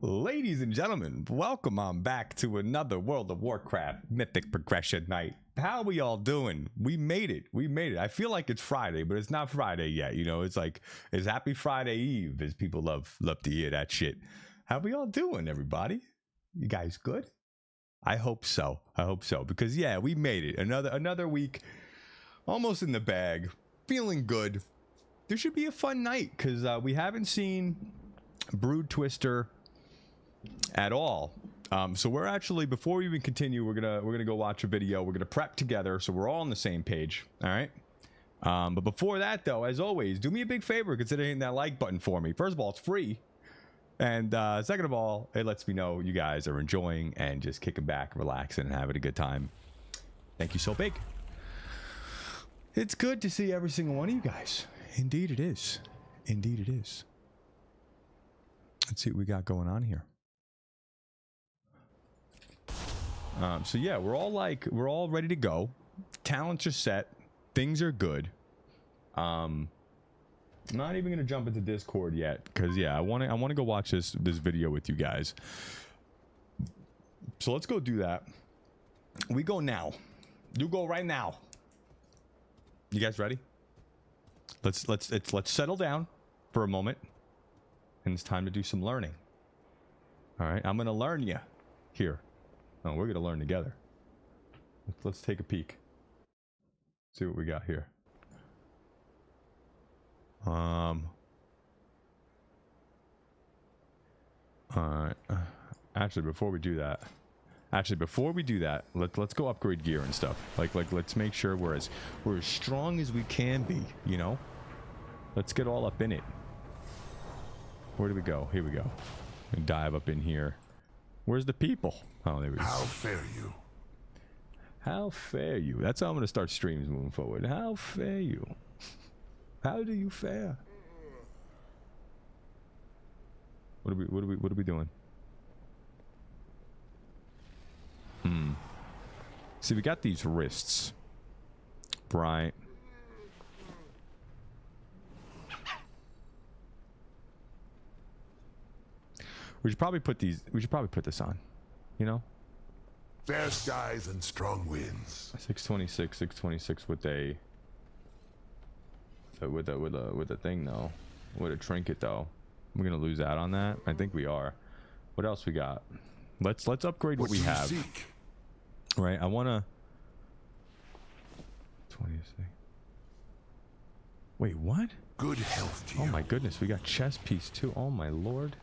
Ladies and gentlemen, welcome on back to another World of Warcraft Mythic Progression Night. How are we all doing? We made it. We made it. I feel like it's Friday, but it's not Friday yet. You know, it's like, it's Happy Friday Eve, as people love to hear that shit. How we all doing, everybody? You guys good? I hope so. I hope so. Because, yeah, we made it. Another week, almost in the bag. Feeling good. There should be a fun night, because we haven't seen Broodtwister at all. So we're actually, before we even continue, we're gonna go watch a video. We're gonna prep together so we're all on the same page. All right. But before that, though, as always, do me a big favor, consider hitting that like button for me. First of all, it's free, and second of all, it lets me know you guys are enjoying and just kicking back, relaxing, and having a good time. Thank you so big. It's good to see every single one of you guys. Indeed, it is. Indeed, it is. Let's see what we got going on here. So yeah, we're all ready to go. Talents are set. Things are good. I'm not even gonna jump into Discord yet, because yeah, I want to go watch this video with you guys. So let's go do that. We go now. You go right now. You guys ready? Let's settle down for a moment, and it's time to do some learning. All right, I'm gonna learn you here. Oh, we're gonna learn together. Let's take a peek. See what we got here. All right. Actually, before we do that, let's go upgrade gear and stuff. Like let's make sure we're as strong as we can be. You know. Let's get all up in it. Where do we go? Here we go. And dive up in here. Where's the people? Oh, there we go. How fare you? How fare you? That's how I'm gonna start streams moving forward. How fare you? How do you fare? What are we doing? See, we got these wrists, right? We should probably put this on, you know? Fair skies and strong winds. 626 with a thing though. With a trinket though. We're gonna lose out on that? I think we are. What else we got? Let's upgrade what we have. Seek? Right, I wanna 26. Wait, what? Good health to you. Oh my goodness, we got chest piece too. Oh my lord.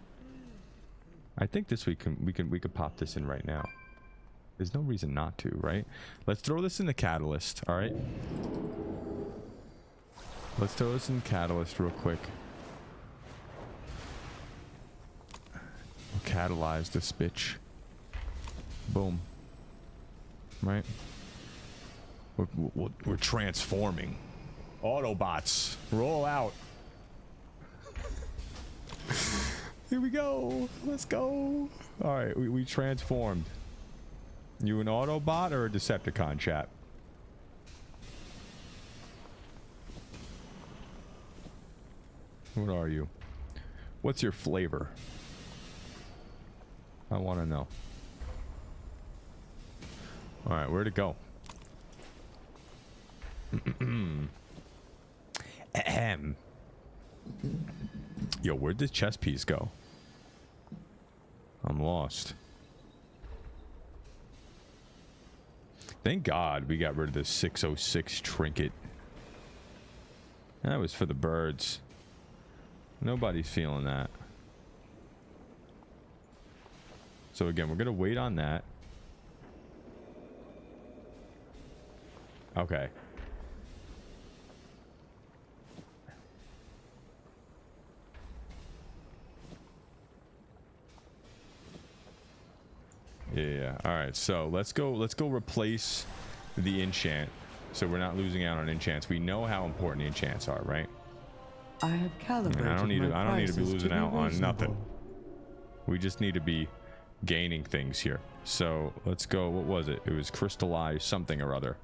I think this we could pop this in right now. There's no reason not to, right? Let's throw this in the catalyst, all right? Let's throw this in the catalyst real quick. We'll catalyze this bitch. Boom. Right? We're transforming. Autobots, roll out. Here we go. Let's go. All right, we transformed. You an Autobot or a Decepticon, chat? What are you? What's your flavor? I want to know. All right, where'd it go? Ahem. Yo, where'd this chess piece go? I'm lost. Thank God we got rid of this 606 trinket. That was for the birds. Nobody's feeling that. So again, we're gonna wait on that. Okay. Yeah. All right. So let's go replace the enchant, so we're not losing out on enchants. We know how important the enchants are, right? I have calibrated. I don't need to be losing out on reasonable. nothing. We just need to be gaining things here. So let's go. What was it? It was crystallized something or other.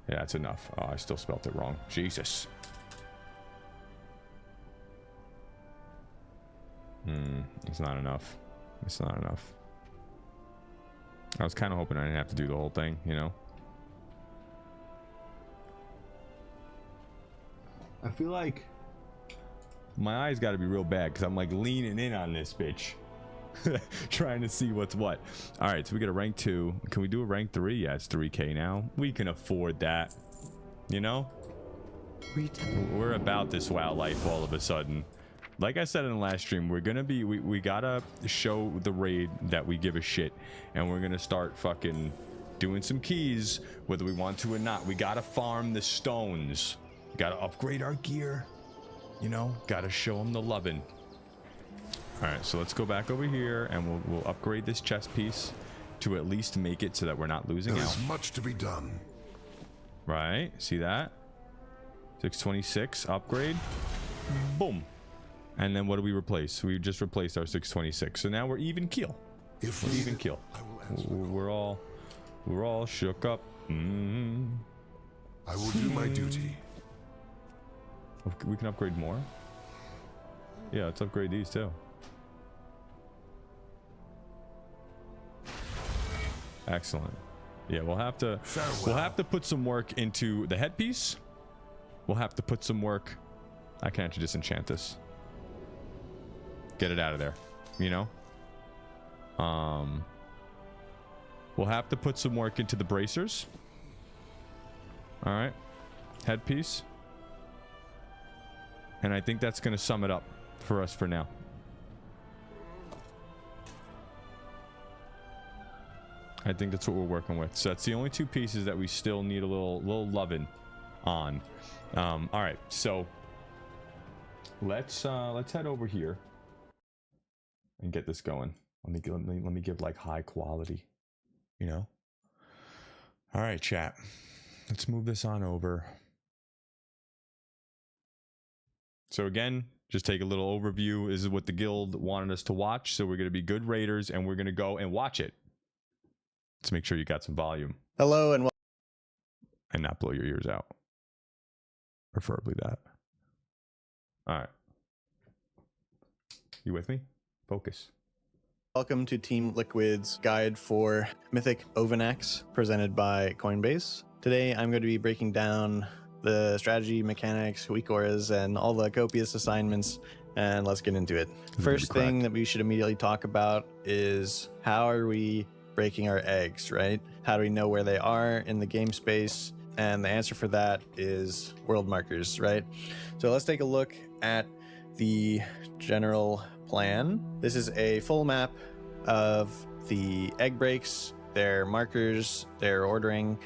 Yeah, that's enough. Oh, I still spelt it wrong. Jesus. It's not enough. It's not enough. I was kind of hoping I didn't have to do the whole thing, you know? I feel like my eyes got to be real bad because I'm like leaning in on this bitch. Trying to see what's what. All right, so we get a rank 2. Can we do a rank 3? Yeah, it's 3K now. We can afford that. You know? We're about this WoW life all of a sudden. Like I said in the last stream, we're gonna be we gotta show the raid that we give a shit, and we're gonna start fucking doing some keys whether we want to or not. We gotta farm the stones, gotta upgrade our gear, you know, gotta show them the loving. All right, so let's go back over here and we'll upgrade this chest piece to at least make it so that we're not losing out. There's much to be done. Right, see that? 626 upgrade, boom. And then what do we replace? We just replaced our 626. So now we're even keel. If We're needed, even keel. I will answer. We're all shook up. I will do my duty. We can upgrade more. Yeah, let's upgrade these too. Excellent. Yeah, we'll have to put some work into the headpiece. We'll have to put some work. I can actually disenchant this. Get it out of there, you know. We'll have to put some work into the bracers. All right, headpiece, and I think that's going to sum it up for us for now. I think that's what we're working with. So that's the only two pieces that we still need a little loving on. All right, so let's head over here and get this going. Let me give like high quality, you know. All right, chat. Let's move this on over. So again, just take a little overview. This is what the guild wanted us to watch. So we're going to be good raiders and we're going to go and watch it. Let's make sure you got some volume. Hello and And not blow your ears out. Preferably that. All right. You with me? Focus. welcome to Team Liquid's guide for Mythic Ovi'nax, presented by Coinbase. Today I'm going to be breaking down the strategy, mechanics, weak auras, and all the copious assignments, and let's get into it. First thing that we should immediately talk about is how are we breaking our eggs, right? How do we know where they are in the game space? And the answer for that is world markers, right? So let's take a look at the general plan. This is a full map of the egg breaks, their markers, their ordering.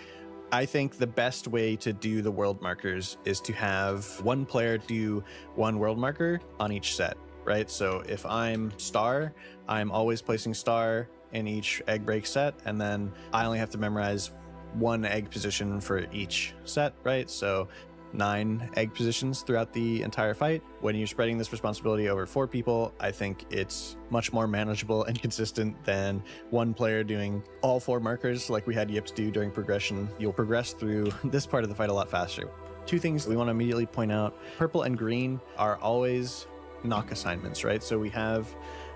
I think the best way to do the world markers is to have one player do one world marker on each set, right? So if I'm star, I'm always placing star in each egg break set, and then I only have to memorize one egg position for each set, right? So 9 egg positions throughout the entire fight. When you're spreading this responsibility over 4 people, I think it's much more manageable and consistent than one player doing all 4 markers like we had Yips do during progression. You'll progress through this part of the fight a lot faster. 2 things we want to immediately point out. Purple and green are always knock assignments, right? So we have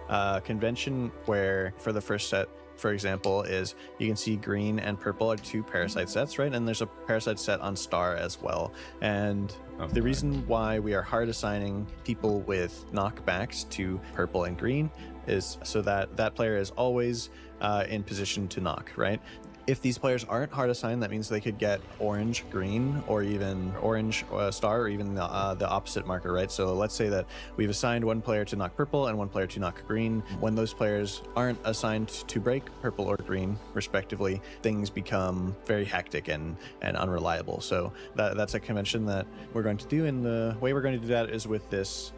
a convention where for the first set, for example, is you can see green and purple are 2 parasite sets, right? And there's a parasite set on Star as well. And the reason why we are hard assigning people with knockbacks to purple and green is so that that player is always in position to knock, right? If these players aren't hard assigned, that means they could get orange, green, or even orange star, or even the opposite marker, right? So let's say that we've assigned one player to knock purple and one player to knock green. When those players aren't assigned to break purple or green, respectively, things become very hectic and unreliable. So that's a convention that we're going to do, and the way we're going to do that is with this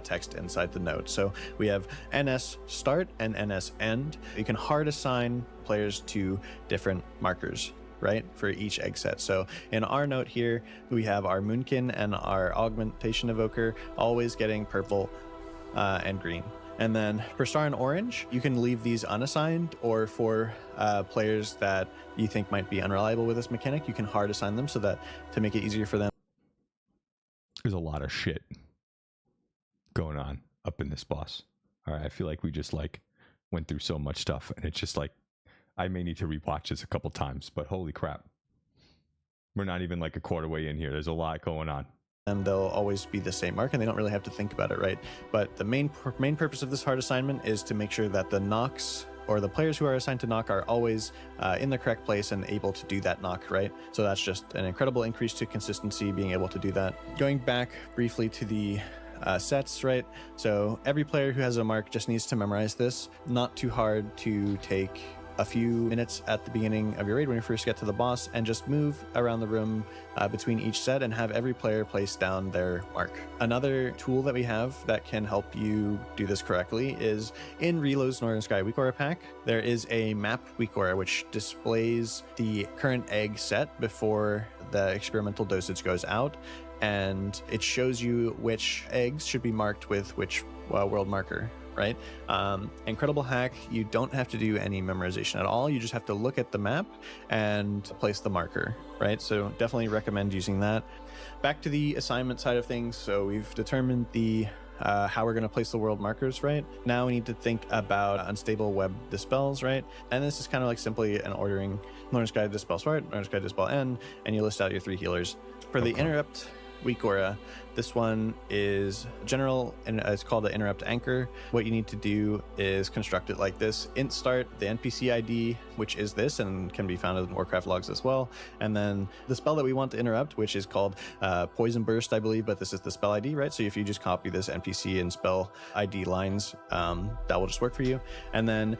text inside the note. So we have NS start and NS end. You can hard assign players to different markers, right, for each egg set. So in our note here, we have our Moonkin and our Augmentation Evoker always getting purple and green. And then for Star and Orange, you can leave these unassigned, or for players that you think might be unreliable with this mechanic, you can hard assign them so that to make it easier for them. There's a lot of shit going on up in this boss. All right, I feel like we just like went through so much stuff, and it's just like I may need to rewatch this a couple times, but holy crap, we're not even like a quarter way in here. There's a lot going on. And they'll always be the same mark, and they don't really have to think about it, right? But the main purpose of this hard assignment is to make sure that the knocks, or the players who are assigned to knock, are always in the correct place and able to do that knock, right? So that's just an incredible increase to consistency, being able to do that. Going back briefly to the sets, right? So every player who has a mark just needs to memorize this. Not too hard to take a few minutes at the beginning of your raid when you first get to the boss, and just move around the room between each set and have every player place down their mark. Another tool that we have that can help you do this correctly is in Reload's Northern Sky Weak Aura pack, there is a map Weak Aura which displays the current egg set before the experimental dosage goes out, and it shows you which eggs should be marked with which world marker, right? Incredible hack. You don't have to do any memorization at all. You just have to look at the map and place the marker, right? So definitely recommend using that. Back to the assignment side of things. So we've determined the how we're going to place the world markers, right? Now we need to think about unstable web dispels, right? And this is kind of like simply an ordering Northern Sky Dispel Start, Northern Sky Dispel End, and you list out your 3 healers. For the interrupt Weak Aura, this one is general, and it's called the Interrupt Anchor. What you need to do is construct it like this: int start, the NPC ID, which is this and can be found in Warcraft logs as well, and then the spell that we want to interrupt, which is called Poison Burst, I believe, but this is the spell ID, right? So if you just copy this NPC and spell ID lines, that will just work for you. And then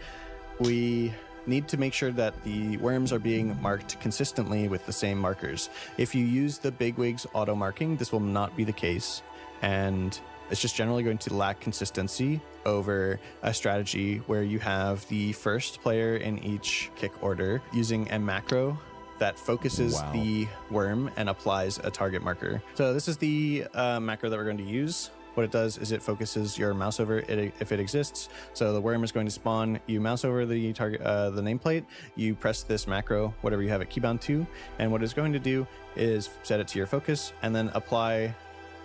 we need to make sure that the worms are being marked consistently with the same markers. If you use the bigwigs auto marking, this will not be the case, and it's just generally going to lack consistency over a strategy where you have the first player in each kick order using a macro that focuses the worm and applies a target marker. So this is the macro that we're going to use. What it does is it focuses your mouse over it if it exists. So the worm is going to spawn, you mouse over the target, the nameplate, you press this macro, whatever you have it keybound to, and what it's going to do is set it to your focus and then apply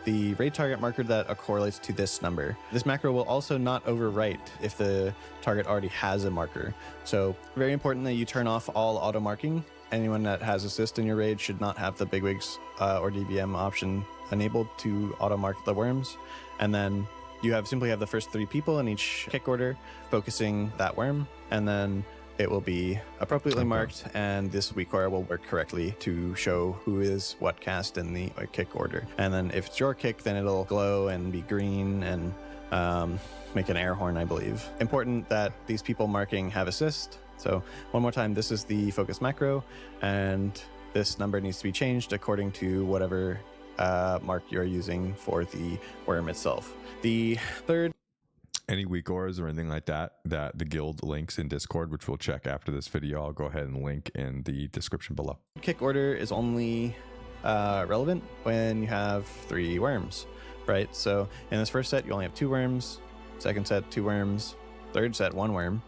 the raid target marker that correlates to this number. This macro will also not overwrite if the target already has a marker. So very important that you turn off all auto marking. Anyone that has assist in your raid should not have the bigwigs or DBM option enabled to auto mark the worms. And then you simply have the first 3 people in each kick order focusing that worm, and then it will be appropriately marked, and this Weak Aura will work correctly to show who is what cast in the kick order. And then if it's your kick, then it'll glow and be green and make an air horn, I believe. Important that these people marking have assist. So one more time, this is the focus macro, and this number needs to be changed according to whatever mark you're using for the worm itself. The third, any weak auras or anything like that the guild links in Discord, which we'll check after this video, I'll go ahead and link in the description below. kick order is only relevant when you have 3 worms, right? So in this first set, you only have 2 worms, second set, 2 worms, third set, 1 worm,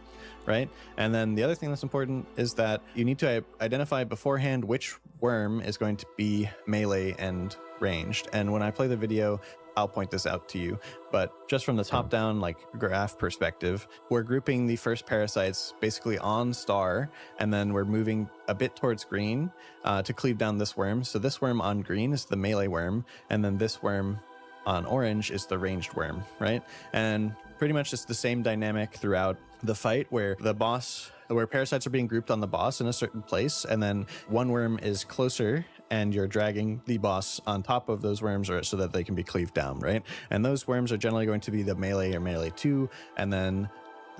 right? And then the other thing that's important is that you need to identify beforehand which worm is going to be melee and ranged. And when I play the video, I'll point this out to you, but just from the top down like graph perspective, we're grouping the first parasites basically on star, and then we're moving a bit towards green to cleave down this worm. So this worm on green is the melee worm, and then this worm on orange is the ranged worm, right? And pretty much it's the same dynamic throughout the fight, where parasites are being grouped on the boss in a certain place, and then one worm is closer and you're dragging the boss on top of those worms so that they can be cleaved down, right? And those worms are generally going to be the melee or melee 2, and then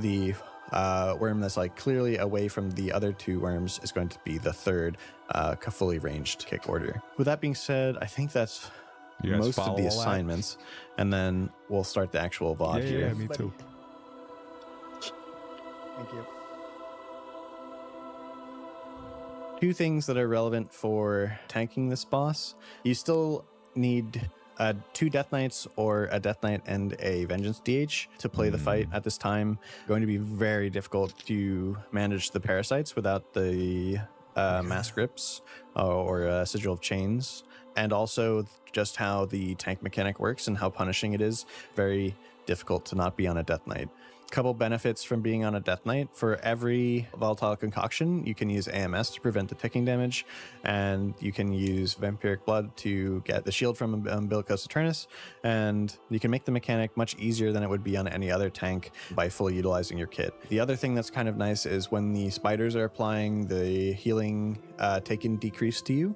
the worm that's like clearly away from the other 2 worms is going to be the third fully ranged kick order. With that being said, I think that's most of the assignments, and then we'll start the actual VOD here. Yeah, me too. Thank you. 2 things that are relevant for tanking this boss. You still need 2 Death Knights or a Death Knight and a Vengeance DH to play the fight at this time. Going to be very difficult to manage the parasites without the Mass Grips or Sigil of Chains. And also just how the tank mechanic works and how punishing it is. Very difficult to not be on a Death Knight. Couple benefits from being on a Death Knight: for every volatile concoction, you can use AMS to prevent the ticking damage, and you can use Vampiric Blood to get the shield from Umbilicus Eternus, and you can make the mechanic much easier than it would be on any other tank by fully utilizing your kit. The other thing that's kind of nice is when the spiders are applying the healing taken decrease to you,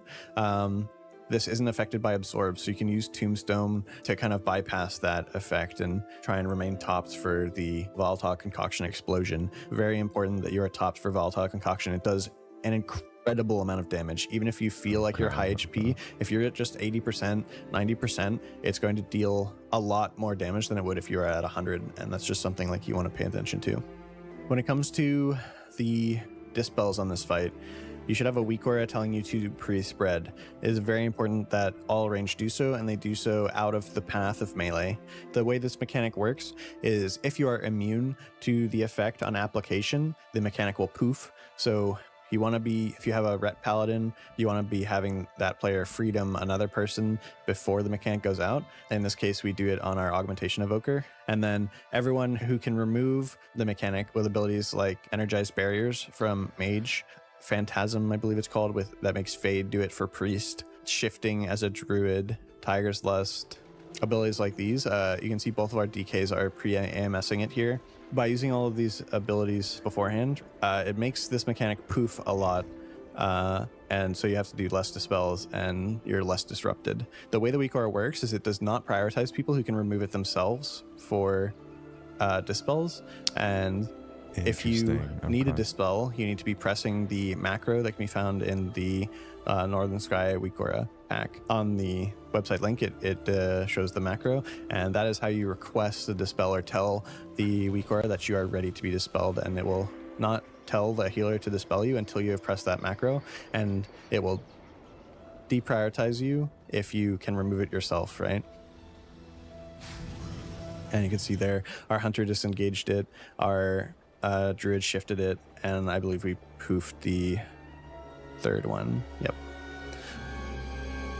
this isn't affected by absorb, so you can use Tombstone to kind of bypass that effect and try and remain topped for the volatile concoction explosion. Very important that you are topped for volatile concoction. It does an incredible amount of damage. Even if you feel like you're high HP, if you're at just 80%, 90%, it's going to deal a lot more damage than it would if you were at 100, and that's just something like you want to pay attention to. When it comes to the dispels on this fight, you should have a weak aura telling you to pre-spread. It is very important that all range do so, and they do so out of the path of melee. The way this mechanic works is if you are immune to the effect on application, the mechanic will poof. So you want to be, if you have a Ret Paladin, you want to be having that player freedom another person before the mechanic goes out. In this case, we do it on our Augmentation Evoker. And then everyone who can remove the mechanic with abilities like Energized Barriers from Mage, Phantasm, I believe it's called, that makes Fade do it for Priest, Shifting as a Druid, Tiger's Lust, abilities like these. You can see both of our DKs are pre-AMSing it here. By using all of these abilities beforehand, it makes this mechanic poof a lot, and so you have to do less dispels and you're less disrupted. The way the weak aura works is it does not prioritize people who can remove it themselves for dispels, and if you need a dispel, you need to be pressing the macro that can be found in the Northern Sky Weak Aura pack. On the website link, it shows the macro, and that is how you request the dispel or tell the Weak Aura that you are ready to be dispelled, and it will not tell the healer to dispel you until you have pressed that macro, and it will deprioritize you if you can remove it yourself, right? And you can see there, our hunter disengaged it, our druid shifted it, and I believe we poofed the third one. Yep.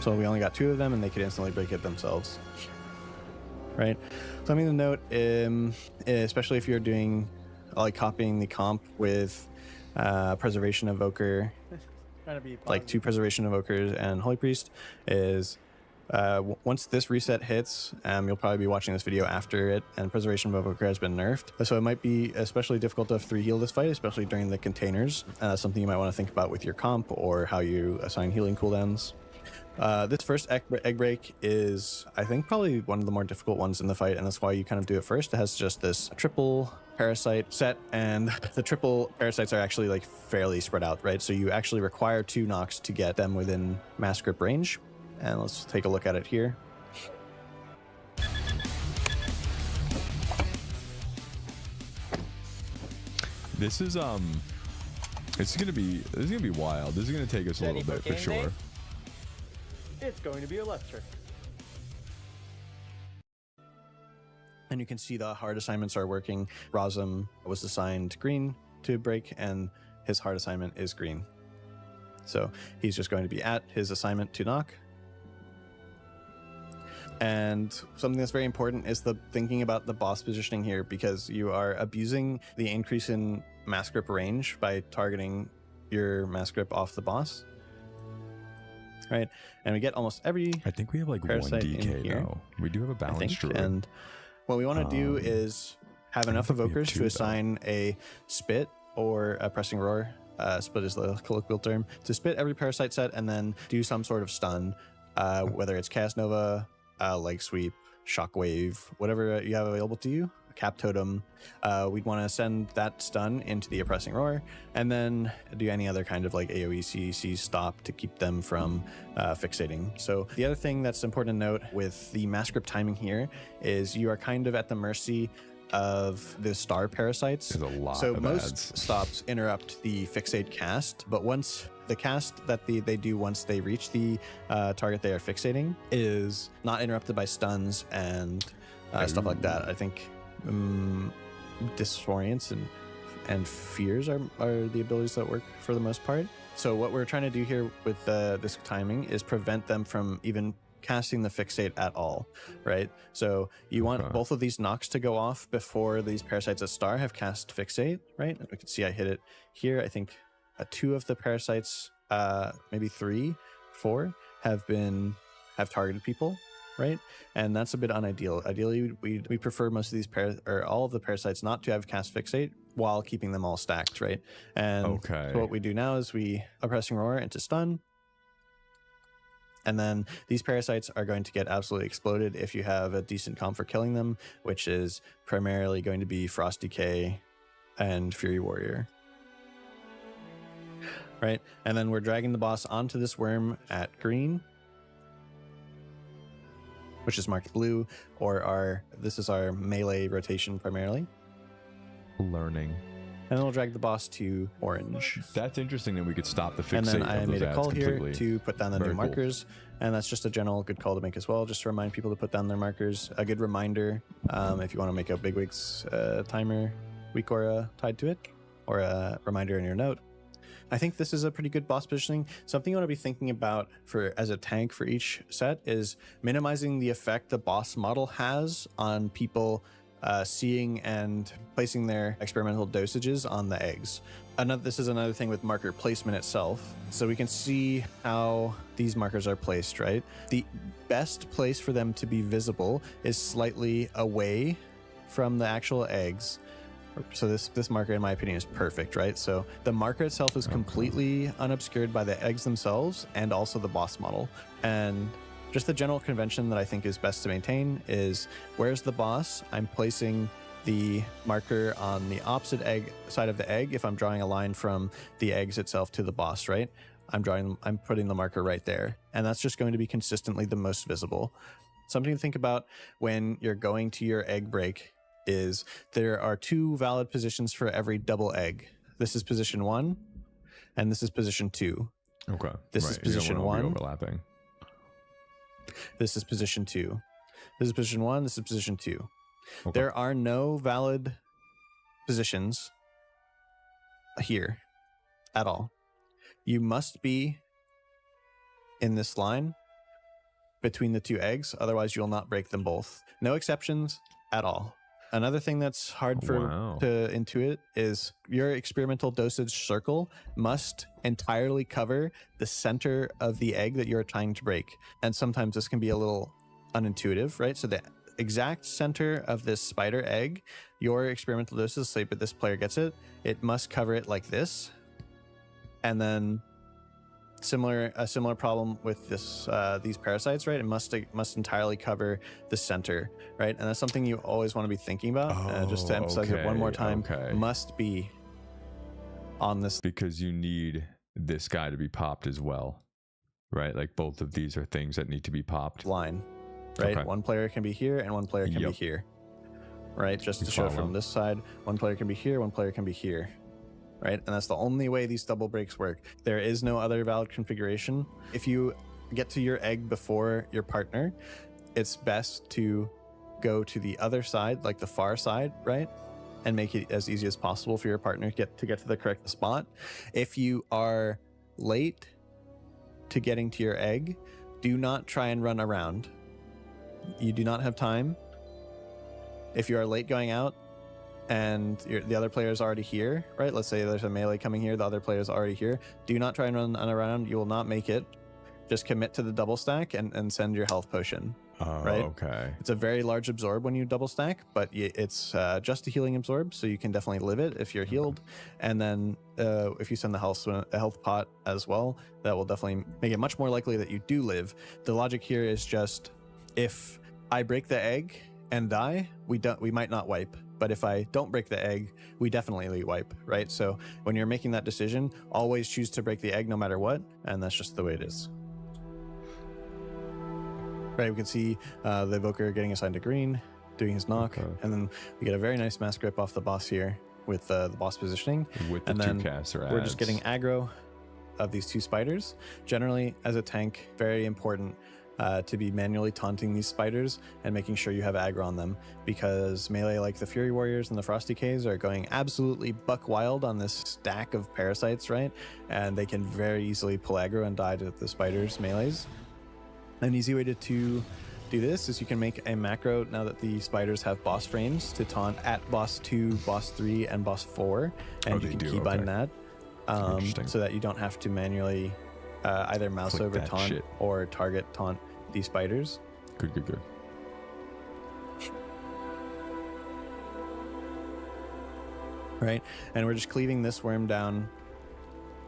So we only got 2 of them, and they could instantly break it themselves. Right? Something to note, especially if you're doing like copying the comp with Preservation Evoker, like 2 Preservation Evokers and Holy Priest, is once this reset hits, you'll probably be watching this video after it, and Preservation of Evoker has been nerfed. So it might be especially difficult to 3 heal this fight, especially during the containers. That's something you might want to think about with your comp or how you assign healing cooldowns. This first egg break is, I think, probably one of the more difficult ones in the fight, and that's why you kind of do it first. It has just this triple parasite set, and the triple parasites are actually like fairly spread out, right? So you actually require 2 knocks to get them within mass grip range. And let's take a look at it here. This is gonna be wild. This is gonna take us a little bit for sure. It's going to be electric. And you can see the hard assignments are working. Razum was assigned green to break, and his hard assignment is green. So he's just going to be at his assignment to knock. And something that's very important is the thinking about the boss positioning here, because you are abusing the increase in mass grip range by targeting your mass grip off the boss. Right? And we get almost every I think we have like one parasite in DK here, though. We do have a I balanced think. druid. And what we want to do is have enough think we have evokers two, to assign a spit or a pressing roar. Split is the colloquial term, to spit every parasite set and then do some sort of stun, whether it's Chaos Nova, leg sweep, shockwave, whatever you have available to you, cap totem. We'd want to send that stun into the oppressing roar and then do any other kind of like AoE CC stop to keep them from fixating. So the other thing that's important to note with the mass grip timing here is you are kind of at the mercy of the star parasites. There's a lot So of most ads. stops interrupt the fixate cast, but once the cast that they do once they reach the target they are fixating is not interrupted by stuns and stuff like that. I think disorients and fears are the abilities that work for the most part. So what we're trying to do here with this timing is prevent them from even casting the fixate at all, right? So you want both of these knocks to go off before these parasites at star have cast fixate, right? We can see I hit it here. I think 2 of the parasites, maybe 3, 4 have targeted people, right? And that's a bit unideal. Ideally, we prefer most of these all of the parasites not to have cast fixate while keeping them all stacked, right? And so what we do now is we oppressing roar into stun. And then these parasites are going to get absolutely exploded if you have a decent comp for killing them, which is primarily going to be Frost Decay and Fury Warrior. Right? And then we're dragging the boss onto this worm at green, which is marked blue, or this is our melee rotation primarily. Learning. And then we'll drag the boss to orange. That's interesting that we could stop the fixate. And then I of those made a ads call here completely. to put down the Very new cool. markers. And that's just a general good call to make as well, just to remind people to put down their markers. A good reminder if you want to make a bigwigs timer, week aura tied to it, or a reminder in your note. I think this is a pretty good boss positioning. Something you want to be thinking about as a tank for each set is minimizing the effect the boss model has on people seeing and placing their experimental dosages on the eggs. This is another thing with marker placement itself. So we can see how these markers are placed, right? The best place for them to be visible is slightly away from the actual eggs. So this marker, in my opinion, is perfect, right? So the marker itself is completely unobscured by the eggs themselves and also the boss model. And just the general convention that I think is best to maintain is, where's the boss? I'm placing the marker on the opposite side of the egg if I'm drawing a line from the eggs itself to the boss, right? I'm putting the marker right there. And that's just going to be consistently the most visible. Something to think about when you're going to your egg break is there are 2 valid positions for every double egg. This is position 1, and this is position 2. Okay. This is position 1. Overlapping. This is position 2. This is position 1. This is position 2. Okay. There are no valid positions here at all. You must be in this line between the 2 eggs, otherwise you'll not break them both. No exceptions at all. Another thing that's hard to intuit is your experimental dosage circle must entirely cover the center of the egg that you're trying to break. And sometimes this can be a little unintuitive, right? So the exact center of this spider egg, your experimental dosage, say, but this player gets it, it must cover it like this. And then a similar problem with these parasites, right? It must entirely cover the center, right? And that's something you always want to be thinking about. Just to emphasize it one more time, must be on this, because you need this guy to be popped as well, right? Like both of these are things that need to be popped. Line, right? Okay. One player can be here and one player can be here, right? Just to show from this side, one player can be here, one player can be here. Right? And that's the only way these double breaks work. There is no other valid configuration. If you get to your egg before your partner, it's best to go to the other side, like the far side, right? And make it as easy as possible for your partner to get to the correct spot. If you are late to getting to your egg, do not try and run around. You do not have time. If you are late going out and the other player is already here, right? Let's say there's a melee coming here, the other player is already here. Do not try and run around. You will not make it. Just commit to the double stack and send your health potion. Right? Okay. It's a very large absorb when you double stack, but it's just a healing absorb, so you can definitely live it if you're healed. And then if you send the health pot as well, that will definitely make it much more likely that you do live. The logic here is just, if I break the egg and die, we might not wipe. But if I don't break the egg, we definitely wipe, right? So when you're making that decision, always choose to break the egg no matter what, and that's just the way it is. Right, we can see the Evoker getting assigned to green, doing his knock, and then we get a very nice mass grip off the boss here with the boss positioning. With the and two then caster we're adds. just getting aggro of these two spiders. Generally, as a tank, very important to be manually taunting these spiders and making sure you have aggro on them, because melee like the Fury Warriors and the Frosty Caves are going absolutely buck wild on this stack of parasites, right? And they can very easily pull aggro and die to the spiders' melees. An easy way to do this is you can make a macro now that the spiders have boss frames to taunt at boss 2, boss 3, and boss 4, and you can keybind that so that you don't have to manually either mouse over taunt or target taunt these spiders. Good. Right, and we're just cleaving this worm down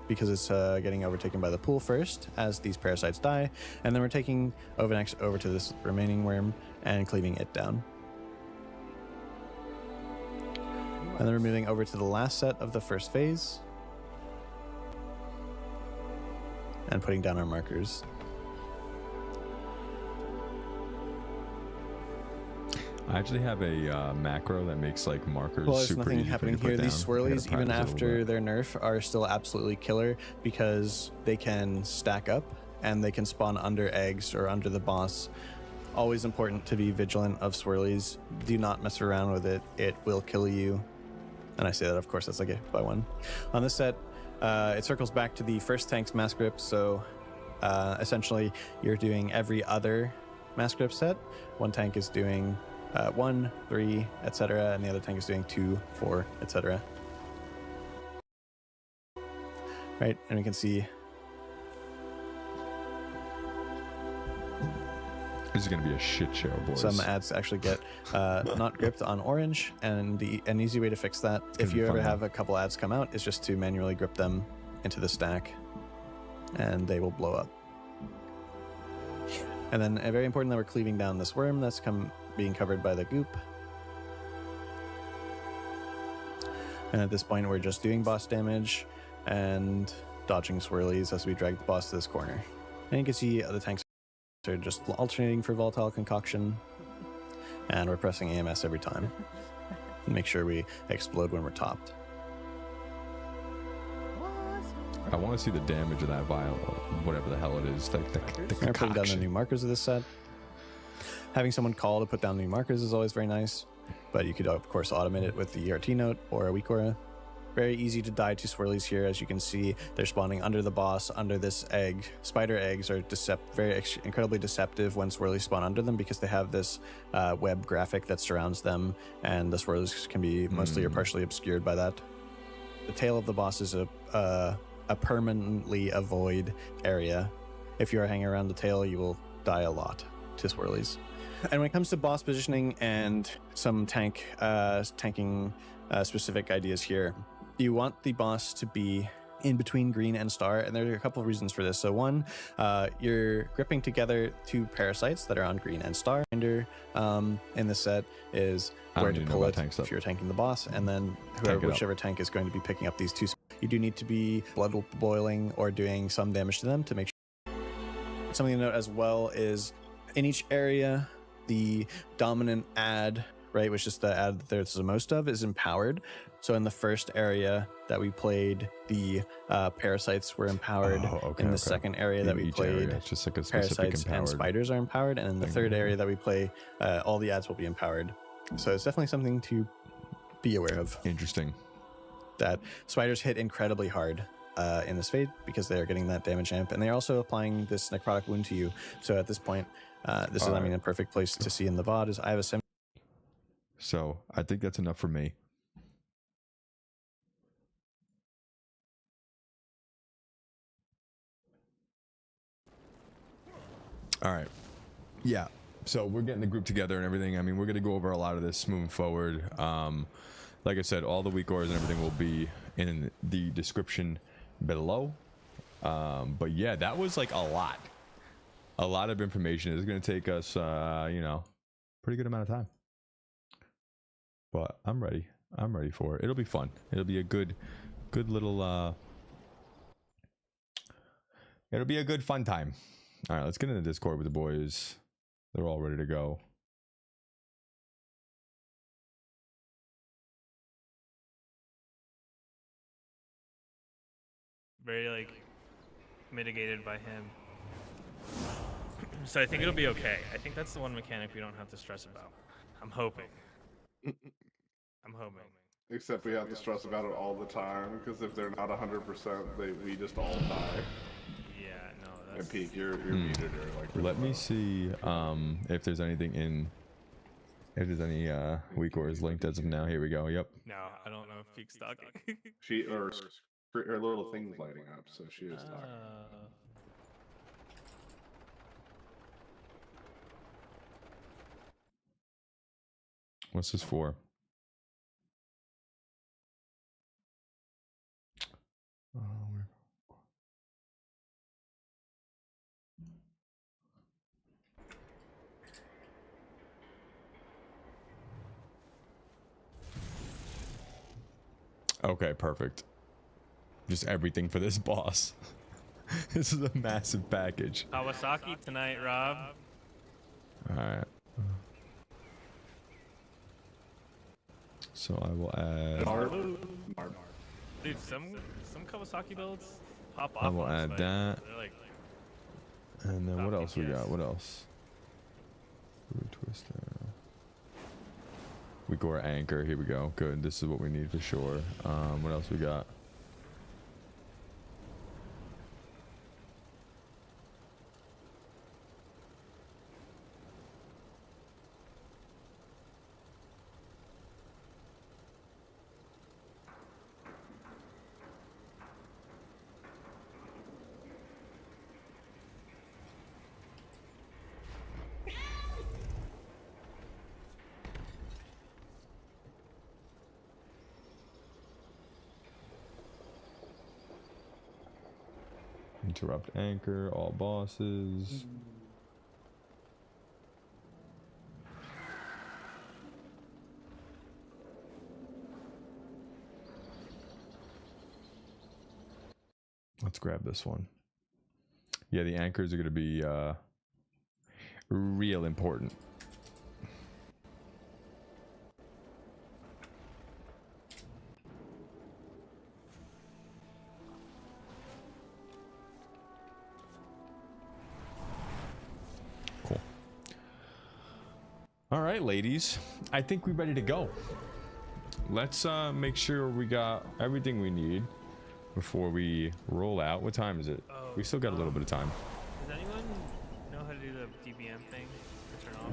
because it's getting overtaken by the pool first as these parasites die, and then we're taking Ovi'nax over to this remaining worm and cleaving it down. And then we're moving over to the last set of the first phase and putting down our markers. I actually have a macro that makes like markers well, there's super nothing easy happening for you to here. put These down. swirlies, even after their nerf, are still absolutely killer because they can stack up and they can spawn under eggs or under the boss. Always important to be vigilant of swirlies. Do not mess around with it. It will kill you. And I say that, of course, that's like a by one. On this set, it circles back to the first tank's mass grip. So essentially, you're doing every other mass grip set. One tank is doing 1, 3, etc., and the other tank is doing 2, 4, etc. Right, and we can see this is going to be a shit show, boys. some ads actually get not gripped on orange, and an easy way to fix that, if you ever have a couple ads come out, is just to manually grip them into the stack, and they will blow up. And then very important that we're cleaving down this worm that's being covered by the goop. And at this point, we're just doing boss damage and dodging swirlies as we drag the boss to this corner. And you can see the tanks are just alternating for volatile concoction, and we're pressing AMS every time. Make sure we explode when we're topped. I want to see the damage of that vial, whatever the hell it is. The We're putting down the new markers of this set. Having someone call to put down new markers is always very nice, but you could of course automate it with the ERT note or a weak aura. Very easy to die to swirlies here. As you can see, they're spawning under the boss, under this egg. Spider eggs are incredibly deceptive when swirlies spawn under them because they have this web graphic that surrounds them, and the swirlies can be mostly or partially obscured by that. The tail of the boss is a permanently avoid area. If you are hanging around the tail, you will die a lot to swirlies. And when it comes to boss positioning and some tanking specific ideas here, you want the boss to be in between green and star, and there are a couple of reasons for this. So one, you're gripping together two parasites that are on green and star. In this set is where to pull it if you're tanking the boss, and then whichever tank is going to be picking up these two. You do need to be blood boiling or doing some damage to them to make sure. Something to note as well is in each area, the dominant ad right, which is the ad that there's the most of, is empowered. So in the first area that we played, the parasites were empowered. In the second area that we played, it's just like a specific parasites and empowered spiders are empowered. And in the third area that we play, all the ads will be empowered. So it's definitely something to be aware of. Interesting. That spiders hit incredibly hard in this fade because they're getting that damage amp, and they're also applying this necrotic wound to you. So at this point, this is, I mean, a perfect place to see in the VOD is I have a 7. So I think that's enough for me. All right. Yeah. So we're getting the group together and everything. I mean, we're going to go over a lot of this moving forward. Like I said, all the weak auras and everything will be in the description below. But yeah, that was like a lot of information. It's going to take us, you know, pretty good amount of time. But I'm ready. I'm ready for it. It'll be fun. It'll be a good little, it'll be a good fun time. All right, let's get into Discord with the boys. They're all ready to go. Very like mitigated by him. So I think it'll be okay. I think that's the one mechanic we don't have to stress about. I'm hoping. I'm hoping. Except we have to stress about it all the time, because if they're not 100%, we just all die. Yeah, no, that's... And Peak, you're muted or like... Let me see if there's anything in... If there's any weak auras linked as of now. Here we go. Yep. No, I don't know if Peak's talking. Her little thing's lighting up, so she is talking. What's this for? Okay, perfect. Just everything for this boss. This is a massive package. Kawasaki tonight, Rob. Alright. So I will add... Dude, some Kawasaki builds pop off. I will add that. Like, and then what else we got? What else? Broodtwister. We go our anchor. Here we go. Good. This is what we need for sure. What else we got? Interrupt anchor, all bosses. Let's grab this one. Yeah, the anchors are going to be real important. All right, ladies, I think we're ready to go. Let's make sure we got everything we need before we roll out. What time is it? We still got a little bit of time. Does anyone know how to do the DBM thing to turn off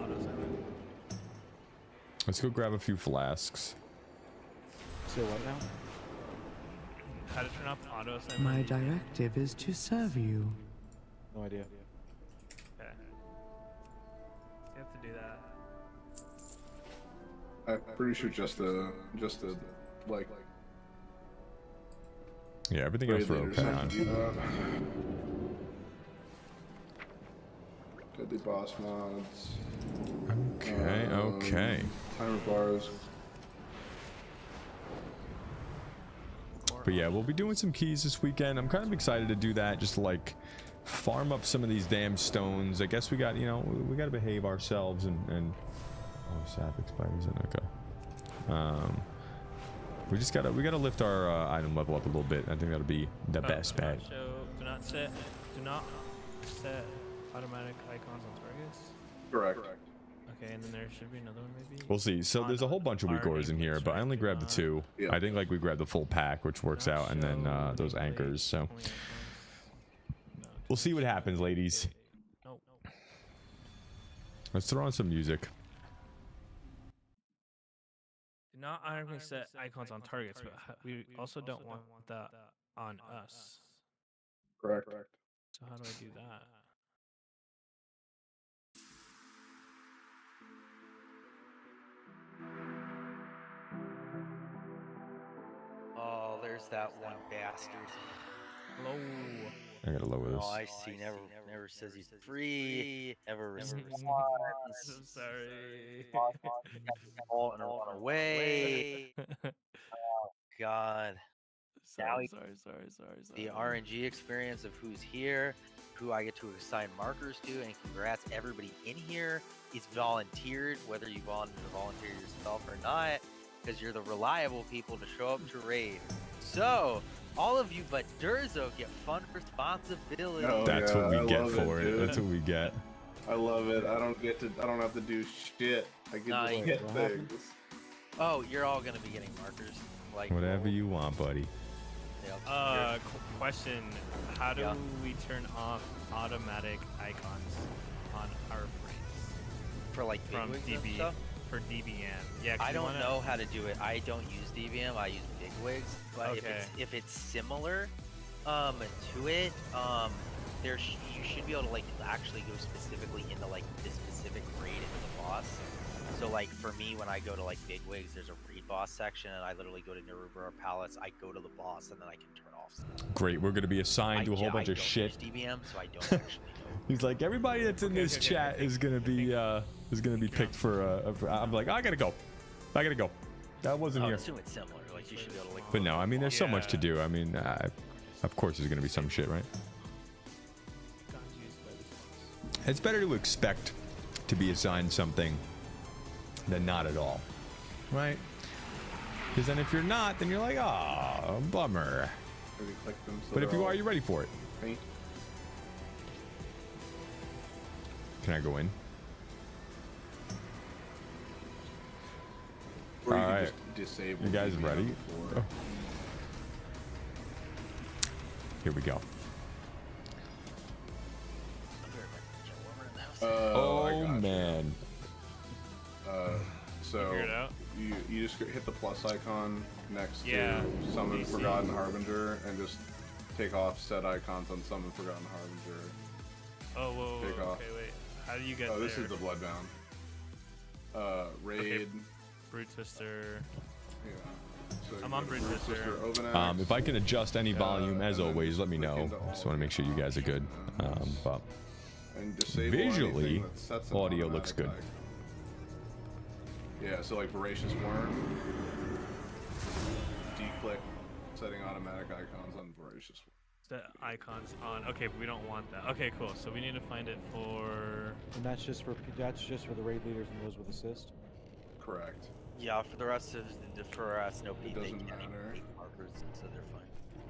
auto silent? Let's go grab a few flasks. So what now? How to turn off auto silent? My directive is to serve you. No idea. Okay. You have to do that. I'm pretty sure just the like. Yeah, everything else we're okay on. Deadly boss mods. Okay, okay. Timer bars. But yeah, we'll be doing some keys this weekend. I'm kind of excited to do that, just to like farm up some of these damn stones. I guess we got, you know, we got to behave ourselves and Oh, sap expires in. Okay. We gotta lift our item level up a little bit. I think that'll be the best bet. Do not set automatic icons on targets. Correct. Okay, and then there should be another one maybe. We'll see. So there's a whole bunch of weak ores in here, but I only grabbed the 2. Yeah. I think like we grabbed the full pack, which works out, and then those anchors. So we'll see what happens, ladies. No. Let's throw on some music. Do not automatically set icons on targets, but we also don't want that on us. Correct. So how do I do that? Oh, there's that one bastard. Hello. I gotta lower this. Oh, I see. Never says he's free. Never responds. I'm sorry. Oh, and run away. God. Sorry. The RNG experience of who's here, who I get to assign markers to, and congrats everybody in here is volunteered, whether you volunteer yourself or not, because you're the reliable people to show up to raid. So all of you but Durzo get fun responsibility. Oh, That's yeah, what we I get love for it. dude. That's what we get. I love it. I don't have to do shit. I get Nah, to you get things. Oh, you're all gonna be getting markers. Like Whatever you want, buddy. Yep. Question: how do Yeah. we turn off automatic icons on our frames for like from bigwigs and DB stuff? for DBM? Yeah, 'cause I we don't wanna- know how to do it. I don't use DBM. I use bigwigs. But if it's similar to it, you should be able to like actually go specifically into like the specific raid into the boss. So like for me, when I go to like bigwigs, there's a raid boss section, and I literally go to Nerub'ar Palace. I go to the boss, and then I can turn off stuff. Great. We're gonna be assigned to a whole bunch of shit. I don't use DBM, so I don't actually know. He's like, everybody that's in this chat is gonna be picked for. I'm like, I gotta go. That wasn't I here. assume it's similar. Like you should be able to like. But no, I mean, there's so much to Yeah. do. I mean, of course, there's gonna be some shit, right? Icons used by this boss. It's better to expect to be assigned something than not at all, right? Because then if you're not, then you're like, ah, bummer. Maybe click them so But if they're you all are, you're ready for it. faint. Can I go in? Or you All can right. just disable. You guys DBM ready? before. Oh. Here we go. Oh, I Oh gotcha. man. So Figure it out. you just hit the plus icon next Yeah, to Summon DC. Forgotten Harbinger and just take off set icons on Summon Forgotten Harbinger. Oh, whoa. Take off. Okay, wait. How do you get Oh, this there? is the Bloodbound. Raid. Broodtwister. Yeah. So you I'm go on to Broodtwister. Ovi'nax, If I can adjust any volume, as and then always, let me click know. into Just all want to make sure you guys are good. But and disable visually, anything that sets an audio looks automatic good. icon. Yeah, so like Voracious Worm. D-click setting automatic icons on Voracious Worm. Set icons on. Okay, but we don't want that. Okay, cool. So we need to find it for. And that's just for the raid leaders and those with assist. Correct. Yeah, for the rest of nobody It they doesn't can't even matter. take markers, so they're fine.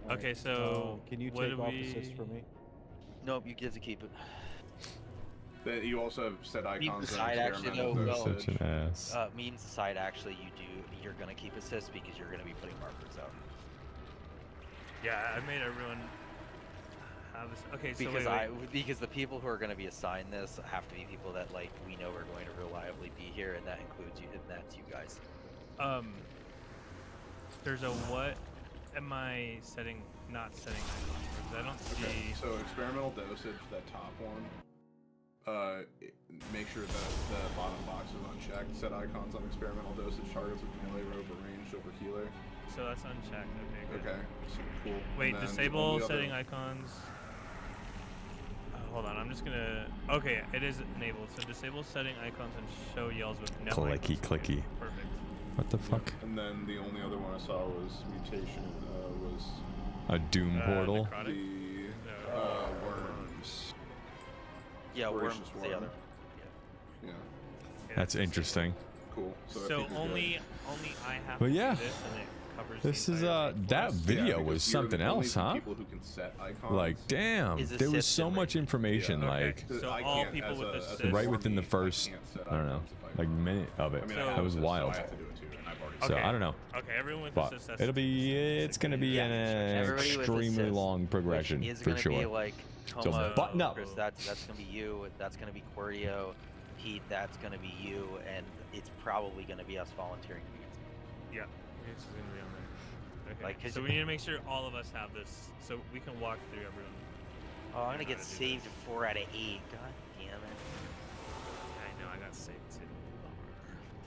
Alright, Okay, so can you what take do off we- assist for me? Nope, you get to keep it. Then you also have set icons decide on actually, experimental no, dosage. such an ass. Means aside, actually, you're gonna keep assist because you're gonna be putting markers out. Yeah, I made everyone have this. Okay, so Because wait. because the people who are gonna be assigned this have to be people that like we know are going to reliably be here, and that includes you, and that's you guys. There's a what am I setting? Not setting icons for? 'Cause I don't see. Okay, so experimental dosage, that top one. Make sure that the bottom box is unchecked. Set icons on experimental dosage targets with melee, rope, or ranged over healer. So that's unchecked. Okay. Good. Okay, so cool. Wait, And then the disable only other- setting icons. Hold on, I'm just gonna. Okay, it is enabled. So disable setting icons and show yells with no Clicky, icons. clicky. Perfect. What the fuck? And then the only other one I saw was mutation. Was A doom portal? Necrotic? the No. worms. Yeah, Voracious worms. The Worm. other. Yeah. Okay, That's disable. interesting. Cool. So, I So think you're good. only I have But to yeah, do this, and it covers this the is entire thing for that us? video because was you're something the only else, two huh? People who can set icons. Like, damn, Is there was assist so and much rating. information, Yeah. like So I all can't, people as with a assist. right for within the me, first, can't set I don't know, icons if I like want. minute of it. I mean, So- I That have was assist, wild. So I have to do it too, and I've already So Okay. I don't know, Okay, everyone with but assist has it'll to be, it's gonna be Yeah, an everybody with extremely assist, long progression which is for gonna sure. be like So Toma, button up. Chris, that's gonna be you. That's gonna be Querdio. Pete, that's gonna be you, and it's probably gonna be us volunteering. Yeah, it's gonna be on there. Okay. Like, 'cause so we need to make sure all of us have this, so we can walk through everyone. Oh, I'm gonna How get to do saved this. 4 out of 8. God damn it! I know I got saved too.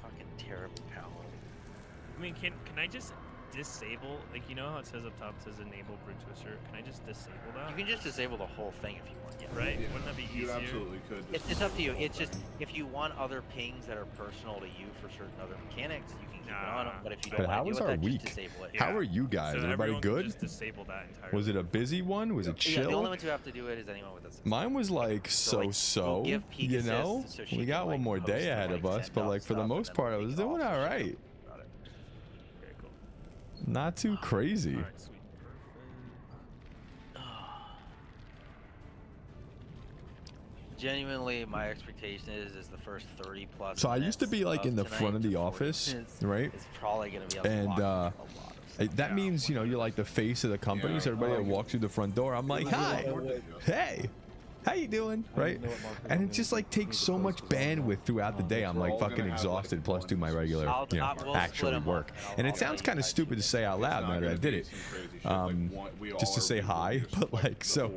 Fucking terrible pal. I mean, can I just disable, like, you know how it says up top, it says enable Broodtwister? Can I just disable that? You can just disable the whole thing if you want. Yeah. Right? Yeah, Wouldn't that be You easier? absolutely could. just It's up to you. disable It's just thing. if you want other pings that are personal to you for certain other mechanics, you can keep it on them. Nah. But if you But don't how want to was do it, our then week? just disable it. Yeah. How are you guys? So Everybody everyone can good? just disable that entirely. Was it a busy one? Was it Yeah, the only chill? ones who have to do it is anyone with assist. Mine was like So, so, we'll give Peak you assist know? so she We can, got one like, more post day and, ahead like, of us, send but out like for the stuff, most and then part, I we'll was take it doing off all and shut right. about it. Okay, cool. Not too crazy. Alright, sweet. Genuinely, my expectation is the first 30 plus. So I used to be like in the front of the tonight to 40 office, minutes right? It's probably gonna be us And, walking a lot of stuff. That means, you know, you're like the face of the company. So everybody that walks through the front door, I'm like, hi, hey, how you doing? Right? And it just like takes so much bandwidth throughout the day. I'm like fucking exhausted. Plus do my regular, you know, we'll split actually 'em up, work. And I'll it sounds let you kind of guys stupid do to it. say out loud now that I did it. Just to say hi, but like, so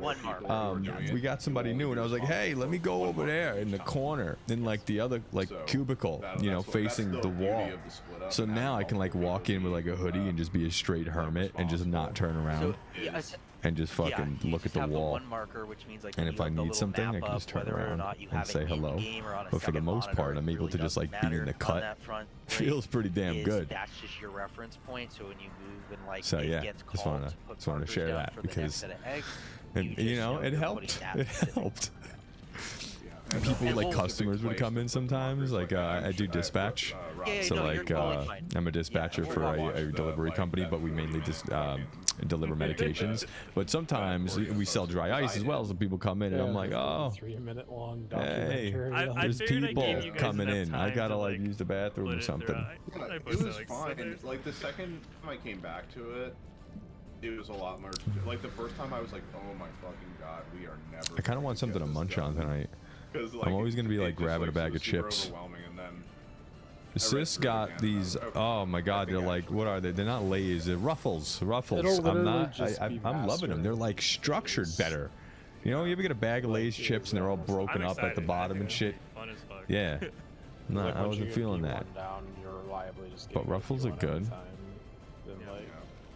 we got somebody new, and I was like, hey, let me go over there in the corner in like the other like cubicle, you know, facing the wall. So now I can like walk in with like a hoodie and just be a straight hermit and just not turn around So, yeah, and just fucking you look at just the have wall. one marker, which means like And when if you I look the need little something, I map can up, just turn whether or around not you and have say it hello. in-game or on a But for the second most monitor, part, I'm it able really to just doesn't like be in matter the on cut. that front Feels pretty damn is good. That's just your reference point. So when you move and like So, it yeah, gets just called wanted to to- put just wanted to markers share down that for the next because- set of eggs, And you you just know, it you're helped. putting that It specific- helped. And People the like whole customers would place come to in put the sometimes. markers, Like I do dispatch. Yeah, So no, you're like totally fine. I'm a dispatcher Yeah, for we'll a delivery company, but we mainly just deliver medications. But sometimes we sell dry ice as well, so people come in and I'm like, oh, 3-minute long hey, documentary. I there's figured I people gave you guys coming enough in. I time gotta to, like use the bathroom put or it through. something. I It posted, was like, fine. Sundays. Like the second time I came back to it, it was a lot more. Like the first time, I was like, "Oh my fucking god, we are never." I kind of want something to munch on tonight. 'Cause, I'm always gonna be it like just, grabbing a bag of super chips. overwhelming, and then Sis through it got again, and I these. was like, okay, Oh my god, I think they're like, actually- what are they? They're not Lay's. They're Ruffles. Ruffles. It'll I'm literally not. just be I'm loving them. They're master like structured Lay's. better. You know, you ever get a bag of Lay's chips and they're all broken I'm up at the excited. bottom I and think shit? it'll be fun as fuck. Yeah. No, Like, I once wasn't you feeling get that. P1 down, you're reliably just But getting Ruffles are P1 every good. time. Then like,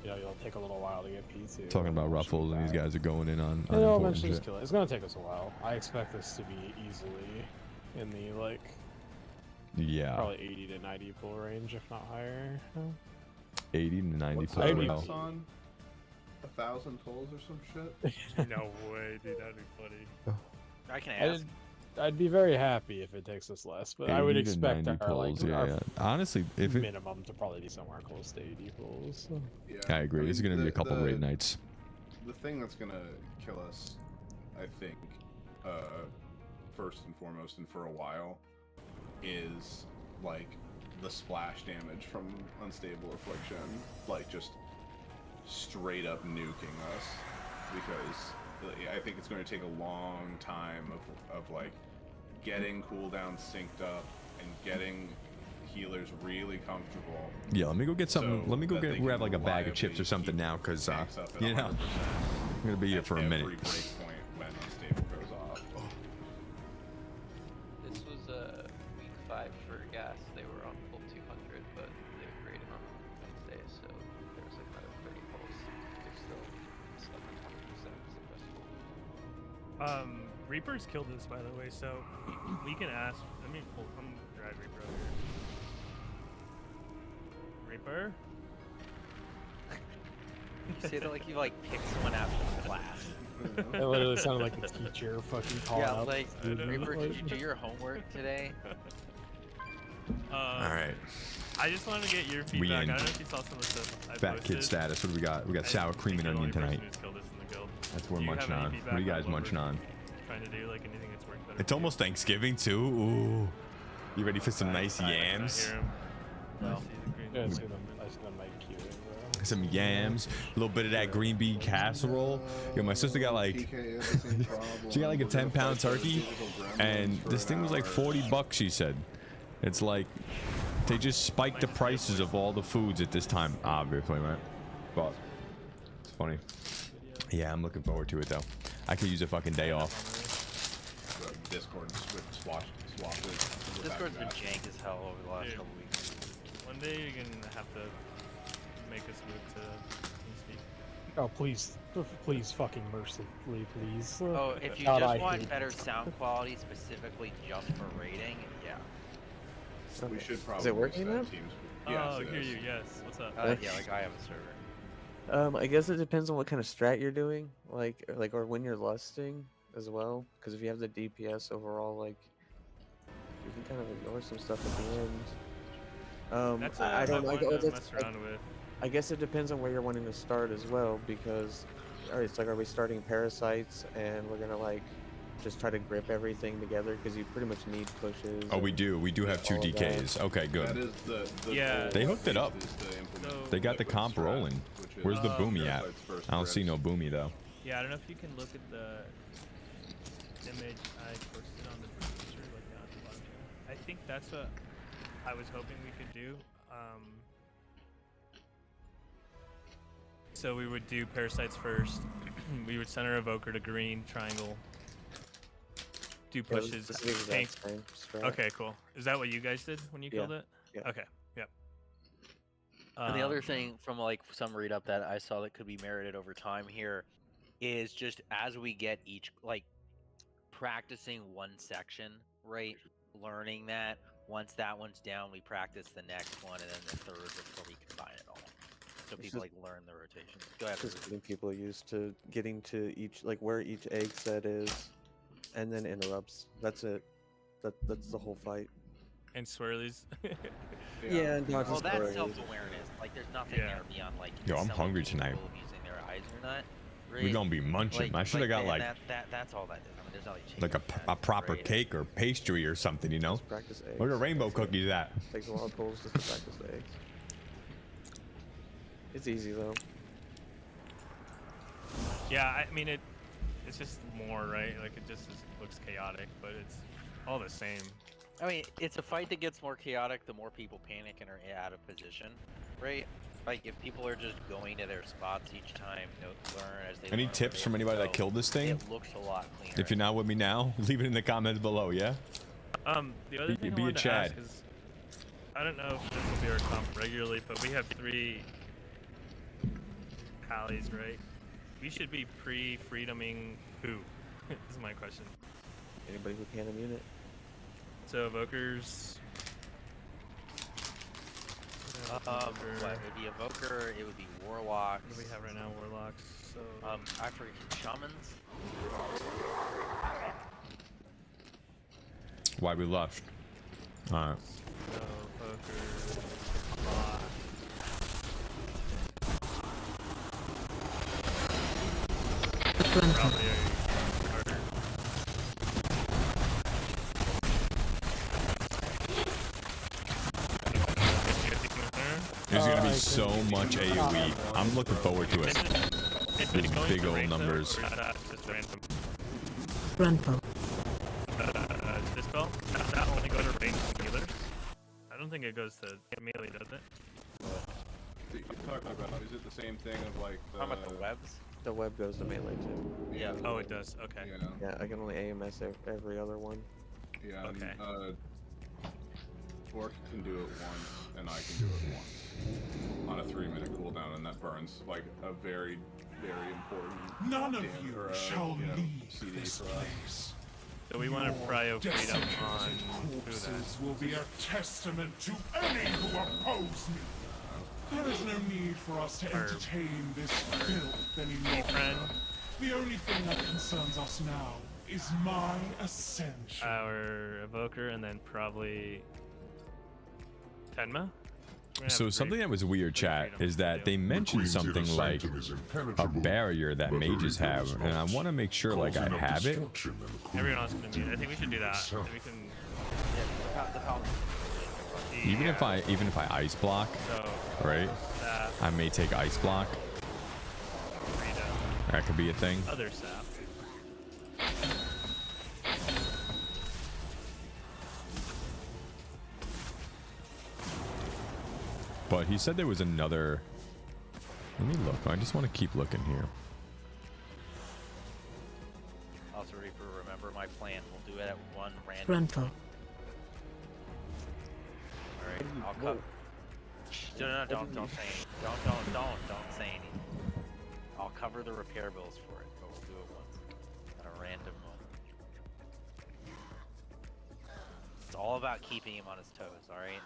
you know, it'll take a little while to get P2. Talking about and once you Ruffles, get and these back- guys are going in on And it'll important eventually just shit. kill it. It's gonna take us a while. I expect this to be easily in the like Yeah, probably 80 to 90 pull range, if not higher. 80 to 90 What's plus the per Maybe- race hour. on? 1,000 pulls or some shit. No way, dude. That'd be funny. I can ask. I'd be very happy if it takes us less, but I would 80 to expect 90 our, like, pulls, yeah, our yeah. Honestly, if it, minimum to probably be somewhere close to 80 pulls. So. Yeah. I agree. This is mean, gonna be a couple the- raid nights. The thing that's gonna kill us, I think, first and foremost, and for a while, is like the splash damage from Unstable Affliction, like just straight up nuking us, because I think it's going to take a long time of like getting cooldowns synced up and getting healers really comfortable. Yeah, let me go get something. So let me go that they get can grab like a bag of reliably chips or something keep now, cause tanks up at you know 100% I'm gonna be here at for a every minute. break point when Unstable goes off. This was week 5 for gas. They were on full 200, but they upgraded on Wednesday, so there was like another 30 pulls. They're still less than 100% successful. Reaper's killed this, by the way, so we can ask. Let me pull. I'm gonna drag Reaper over here. Reaper? You say that like you like picked someone out from class. It literally sounded like a teacher fucking calling Yeah, out like the student. Reaper, did you do your homework today? All right. I just wanted to get your We feedback. I in. don't know if you saw some of the stuff I Fat posted. kid status. What do we got? We got I sour cream think and you're the onion only tonight. person who's killed this in the guild. That's what we're Do you have munching any on. feedback What are you guys what we're munching on? Trying to do, like anything that's worked better. It's for almost Thanksgiving too. Ooh. You ready for some you? nice I yams? hear him. No. I see the green Yeah, I light. see them like queuing, bro. Some yams, a little bit of that green bean casserole. Yo, my sister got like, she got like a 10-pound turkey, and this thing was like $40. She said, it's like they just spiked the prices of all the foods at this time, obviously, right? But it's funny. Yeah, I'm looking forward to it though. I could use a fucking day off. Discord swapped it. Discord's been jank as hell over the last Dude. couple weeks. One day you're gonna have to make us move to TeamSpeak. Oh, please, fucking mercifully, please. Oh, if you God, I just want hate better sound quality specifically just for rating, yeah. We should probably. Is it working now? Oh, hear you. Yes. What's up? Yeah, like I have a server. I guess it depends on what kind of strat you're doing, or when you're lusting as well. Because if you have the DPS overall, like you can kind of ignore some stuff at the end. That's I don't one know. to mess around with. I guess it depends on where you're wanting to start as well. Because, alright, it's like, are we starting parasites and we're gonna like just try to grip everything together? Because you pretty much need pushes. Oh, we do have 2 all that. DKs. Okay, That good. is the Yeah. They hooked it up. So, They got the comp rolling. Where's the boomy at? I don't see no boomy though. yeah, I don't know if you can look at the image I posted on the Broodtwister, like down at the bottom here. I think that's what I was hoping we could do. So we would do parasites first. We would center evoker to green triangle. Do Yeah, it was pushes. the exact Tank. same strat. Okay, cool. Is that what you guys did when you Yeah. killed it? Yeah. Okay. Yep. And the other thing from like some read up that I saw that could be merited over time here is just as we get each like practicing one section, right? Learning that. Once that one's down, we practice the next one, and then the third before we combine it all. So It's people just- like learn the rotations. Go ahead. Just Ruben. getting people used to getting to each, like where each egg set is, and then interrupts. That's it. That's the whole fight. And swirlies. Yeah, and dodges Well, that's stories. self-awareness. Like, there's nothing Yeah. there beyond like. Yo, I'm someone hungry capable tonight. Of using their eyes or not. We right? gonna be munching. I should have got and like that's all that is. I mean, there's not like a proper cake or pastry or something, you know? Just practice eggs. Where the rainbow That's it. cookies at? Takes a lot of pulls just to practice the eggs. It's easy though. Yeah, I mean it's just more, right? Like it just looks chaotic, but it's all the same. I mean, it's a fight that gets more chaotic the more people panic and are out of position, right? Like if people are just going to their spots each time, learn as they. Any learn where tips they from have to anybody that go, killed this thing? It looks a lot cleaner. If you're not with me now, leave it in the comments below, yeah? The other thing be I a wanted to Chad. ask is, I don't know if this will be our comp regularly, but we have 3 pallies, right? We should be pre-freedoming who? Is my question. Anybody who can't immune it. So evokers. What would be evoker? It would be warlocks. What do we have right now? Warlocks. So I forget shamans. Why we left. Alright. So evoker. Lock. Probably a starter. There's gonna be so much AoE. I'm looking forward to it. It's These going big to old range, though, numbers. or that's just random. Grandpa. This spell? Does that only go to range healers? I don't think it goes to melee, does it? You're talking about, is it the same thing of like the... How about the webs? The web goes to melee too. Yeah. Oh, it does. Okay. You know? Yeah, I can only AMS every other one. Yeah, Okay. and, Orc can do it once, and I can do it once. On a 3-minute cooldown, and that burns like a very, very important... None of damn- you or, shall you know, leave CD this for us. place. So we want to prio freedom on who Corpses then? will be a testament to any who oppose me. There is no need for us to Our- entertain this filth anymore. friend. The only thing that concerns us now is my ascension. Our evoker, and then probably Tenma? So something that was weird, chat, is that they mentioned something like a barrier that mages have, and I want to make sure like I have it. Everyone else can mute. I think we should do that. And we can. Even if I ice block, right? I may take ice block. That could be a thing. Other sap. But he said there was another. Let me look. I just want to keep looking here. Also, Reaper, remember my plan. We'll do it at one random. Frontal. Alright, I'll cut. No, don't say anything. Don't say anything. I'll cover the repair bills for it, but we'll do it once. At a random moment. It's all about keeping him on his toes, alright?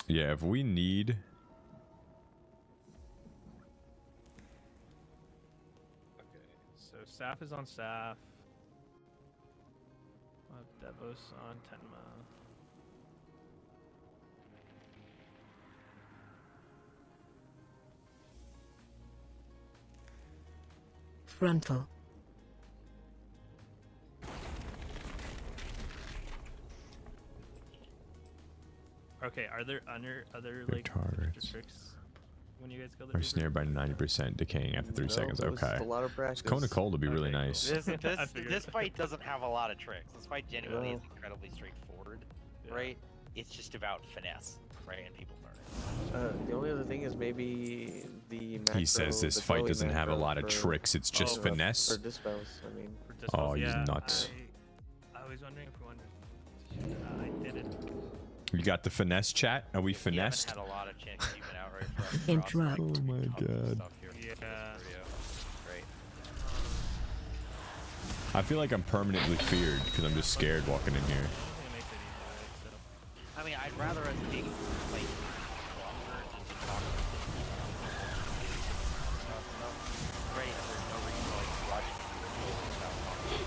Yeah, if we need. Okay, so Saf is on Saf. We'll have Devos on Tenma. Frontal. Okay, are there other like targets. tricks when you guys kill the Are snared by 90%, decaying after 3 seconds. Okay. A lot of practice. Kona Cold would be really Okay, cool. nice. This fight doesn't have a lot of tricks. This fight genuinely is incredibly straightforward, right? It's just about finesse, right? And people learn it. The only other thing is maybe the macro, He says this the fight Zoe doesn't have a macro lot of for- tricks. It's just for finesse. dispels, I mean. For dispels, Oh, he's yeah, nuts. I was wondering if we wanted to shoot that. I did it. You got the finesse, chat? Are we You haven't finessed? had a lot of chance keeping outright for us. Interrupt. Oh my god. Yeah. Great. I feel like I'm permanently feared because I'm just scared walking in here. I don't think it makes it easy, right? So. I mean, I'd rather us take like longer to talk. Right, and there's no reason to like watch without talking.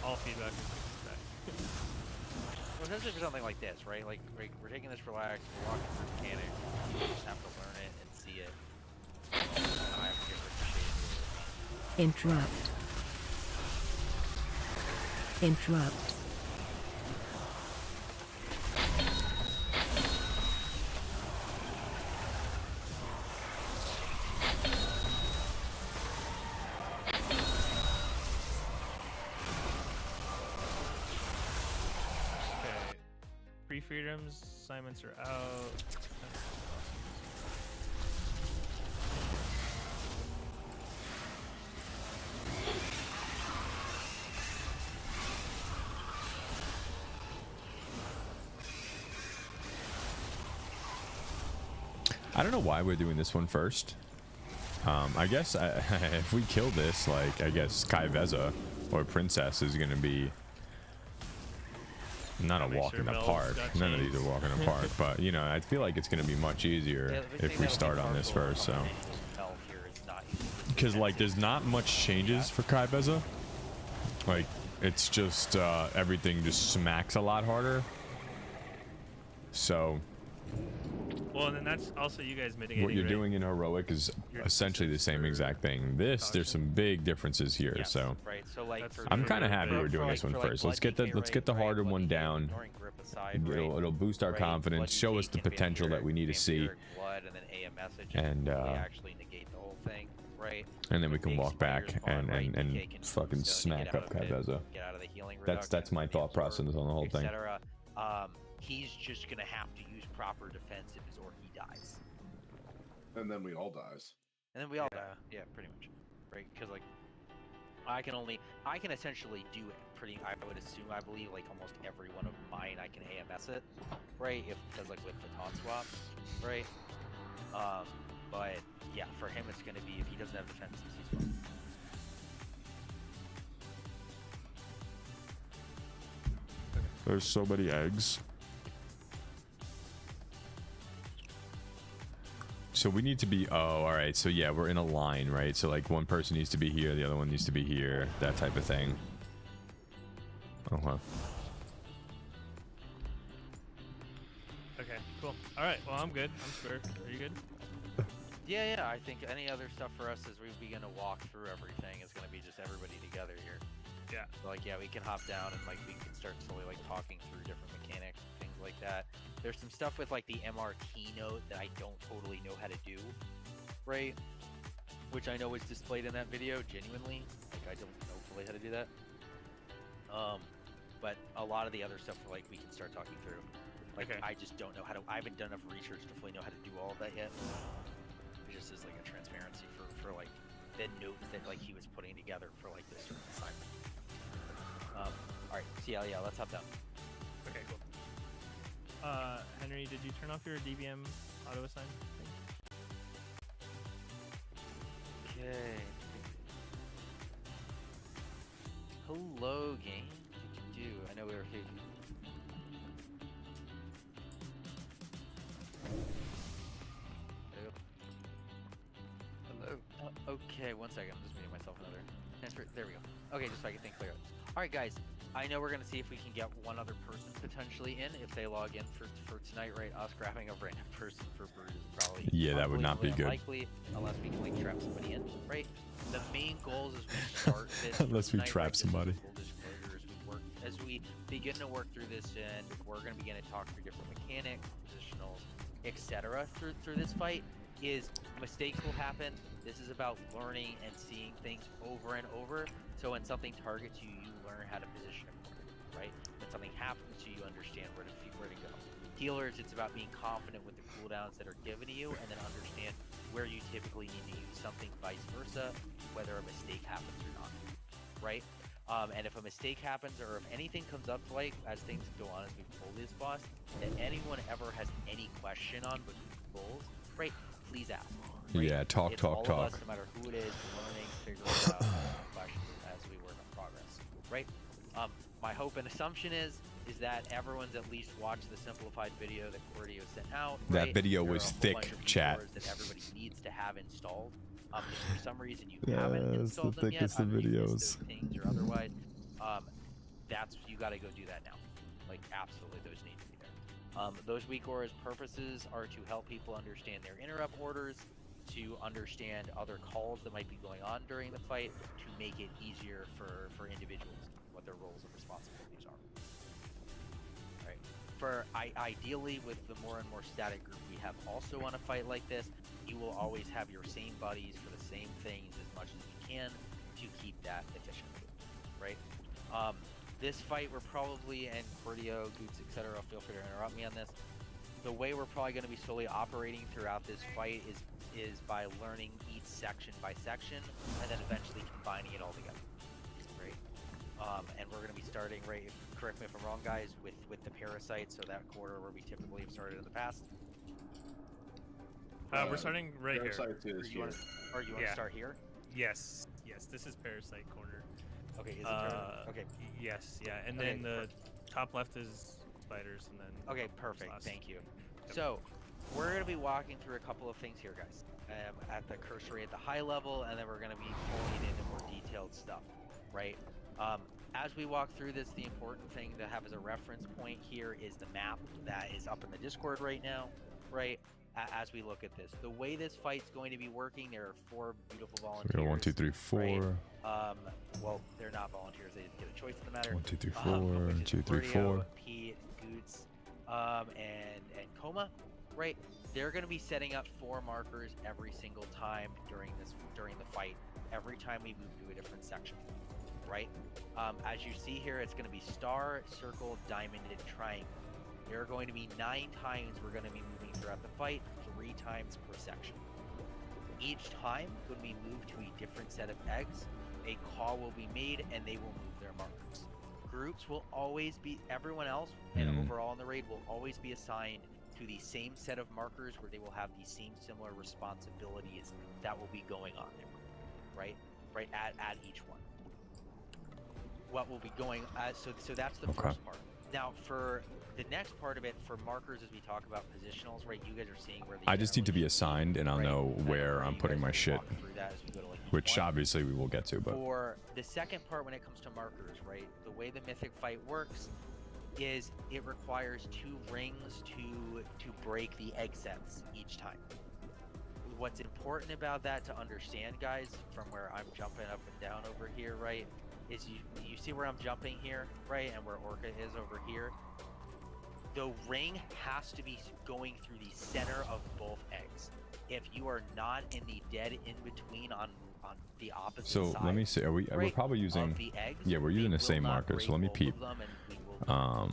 All feedback is feedback. Well, especially for something like this, right? Like we're taking this relaxed, we're walking through mechanics, we just have to learn it and see it. I have to get ricocheted. Interrupt. Interrupt. Okay. Free freedoms, assignments are out. I don't know why we're doing this one first. I guess if we kill this, like, I guess Kai Veza or Princess is going to be not a Make walk sure in the Mel's park. got None of chains. these are walk in the park. But, you know, I feel like it's going to be much easier Yeah, the if thing we that'll be start on this powerful first. So, Mel here is not because, like, there's not much changes for Kai Veza. Like, it's just everything just smacks a lot harder. So, Well, and then that's also you guys mitigating. what you're right? doing in heroic is Your essentially the same defenses exact thing. This, there's some big differences here. Yes, So, right. So like That's for, I'm for kind of the- happy for we're doing this one first. Let's get the harder one down. Ignoring grip aside, right? It'll boost our Right, confidence, blood show us decay the can be potential that we need to see, vampiric blood, and then AMS it just and completely actually negate the whole thing, right? and then we The can big walk back spiders spawn, right, and decay can fucking boost, so you smack get up out of it, Kaibeza. Get out of the healing That's reduction, my thought process on the whole thing. etc. He's just gonna have to use proper defensives or he dies. And then we all dies. And then we all die. Yeah, pretty much. Right? Because like, I can essentially do it I would assume, I believe, like almost every one of mine I can AMS it, right? Because like with the taunt swap, right? But yeah, for him it's gonna be, if he doesn't have defenses, he's fine. There's so many eggs. So we need to be, oh, all right. So yeah, we're in a line, right? So like one person needs to be here, the other one needs to be here, that type of thing. Okay. Okay, cool. All right, well, I'm good. I'm square. Are you good? Yeah, I think any other stuff for us as we begin to walk through everything is going to be just everybody together here. Yeah. So, like, yeah, we can hop down and, like, we can start slowly, like, talking through different mechanics and things like that. There's some stuff with, like, the MR keynote that I don't totally know how to do, right? Which I know is displayed in that video, genuinely. Like, I don't know fully how to do that. But a lot of the other stuff, like, we can start talking through. Like, Okay. I just don't know how to, I haven't done enough research to fully know how to do all of that yet. It just is, like, a transparency for like, the notes that, like, he was putting together for, like, this certain assignment. Alright, so yeah, let's hop down. Okay, cool. Henry, did you turn off your DBM auto assign thing? Okay. Hello, game. What did you do? I know we were here. Hello. Okay, one second. I'm just muting myself another. There we go. Okay, just so I can think clearly. Alright, guys. I know we're going to see if we can get one other person potentially in if they log in for tonight, right? Us grabbing a random person for Brood is probably Yeah, that would not be good. unlikely unless we can, like, trap somebody in, right? The main goals as we start this Unless we tonight, trap right, just somebody. full disclosure, as we begin to work through this, and we're going to begin to talk through different mechanics, positionals, etc. through this fight. Is mistakes will happen. This is about learning and seeing things over and over. So when something targets you, you learn how to position accordingly, right? When something happens to you, you understand where to go. Healers, it's about being confident with the cooldowns that are given to you, and then understand where you typically need to use something, vice versa, whether a mistake happens or not, right? And if a mistake happens, or if anything comes up, like as things go on as we pull this boss, that anyone ever has any question on between goals, right? Please ask. Right? Yeah, talk. Of us, no matter who it is, learning, figuring it out, questions as we work on progress, right? My hope and assumption is that everyone's at least watched the simplified video that Cordio sent out. That right? video There are was a whole thick, bunch of chat. features that everybody needs to have installed. If for some reason you Yeah, haven't it's the installed them yet, thickest of either you videos. missed those things or otherwise, that's you got to go do that now. Like, absolutely, those need to be there. Those weak auras purposes are to help people understand their interrupt orders, to understand other calls that might be going on during the fight, to make it easier for individuals, what their roles and responsibilities are. Right. For ideally, with the more and more static group we have also on a fight like this, you will always have your same buddies for the same things as much as you can to keep that efficient, right? This fight, we're probably, and Cordio, Goots, etc., feel free to interrupt me on this. The way we're probably going to be slowly operating throughout this fight is by learning each section by section, and then eventually combining it all together, right? And we're going to be starting, right, correct me if I'm wrong, guys, with the parasite, so that quarter where we typically have started in the past. We're starting right here. Or you want to start here? Yes, this is Parasite Corner. Okay, is it okay. Yes, yeah, and Okay, then the top left is spiders, and then okay, perfect. last. Thank you. Yep. So we're going to be walking through a couple of things here, guys. At the cursory at the high level, and then we're going to be pulling into more detailed stuff, right? As we walk through this, the important thing to have as a reference point here is the map that is up in the Discord right now, right? As we look at this, the way this fight's going to be working, there are 4 beautiful volunteers. So 1, 2, 3, 4. Right? Well, they're not volunteers; they didn't get a choice in the matter. 1, 2, 3, 4. 1, 2, 3, 4. Pete, Goots, and Coma, right? They're going to be setting up 4 markers every single time during the fight. Every time we move to a different section, right? As you see here, it's going to be star, circle, diamond, and triangle. There are going to be 9 times we're going to be moving throughout the fight, 3 times per section. Each time, when we move to a different set of eggs, a call will be made and they will move their markers. Groups will always be, everyone else, and overall in the raid will always be assigned to the same set of markers where they will have the same similar responsibilities that will be going on there, right? At each one. What will be going, so that's the first part. Now for the next part of it, for markers as we talk about positionals, right? You guys are seeing where I just need to be assigned, and I'll know where I'm putting my shit, which obviously we will get to. But for the second part, when it comes to markers, right? The way the Mythic fight works is it requires 2 rings to break the egg sets each time. What's important about that to understand, guys, from where I'm jumping up and down over here, right, is you see where I'm jumping here, right, and where Orca is over here. The ring has to be going through the center of both eggs. If you are not in the dead in between on the opposite side, so let me see. We're probably using the eggs, yeah, we're using the same marker. So let me peep. So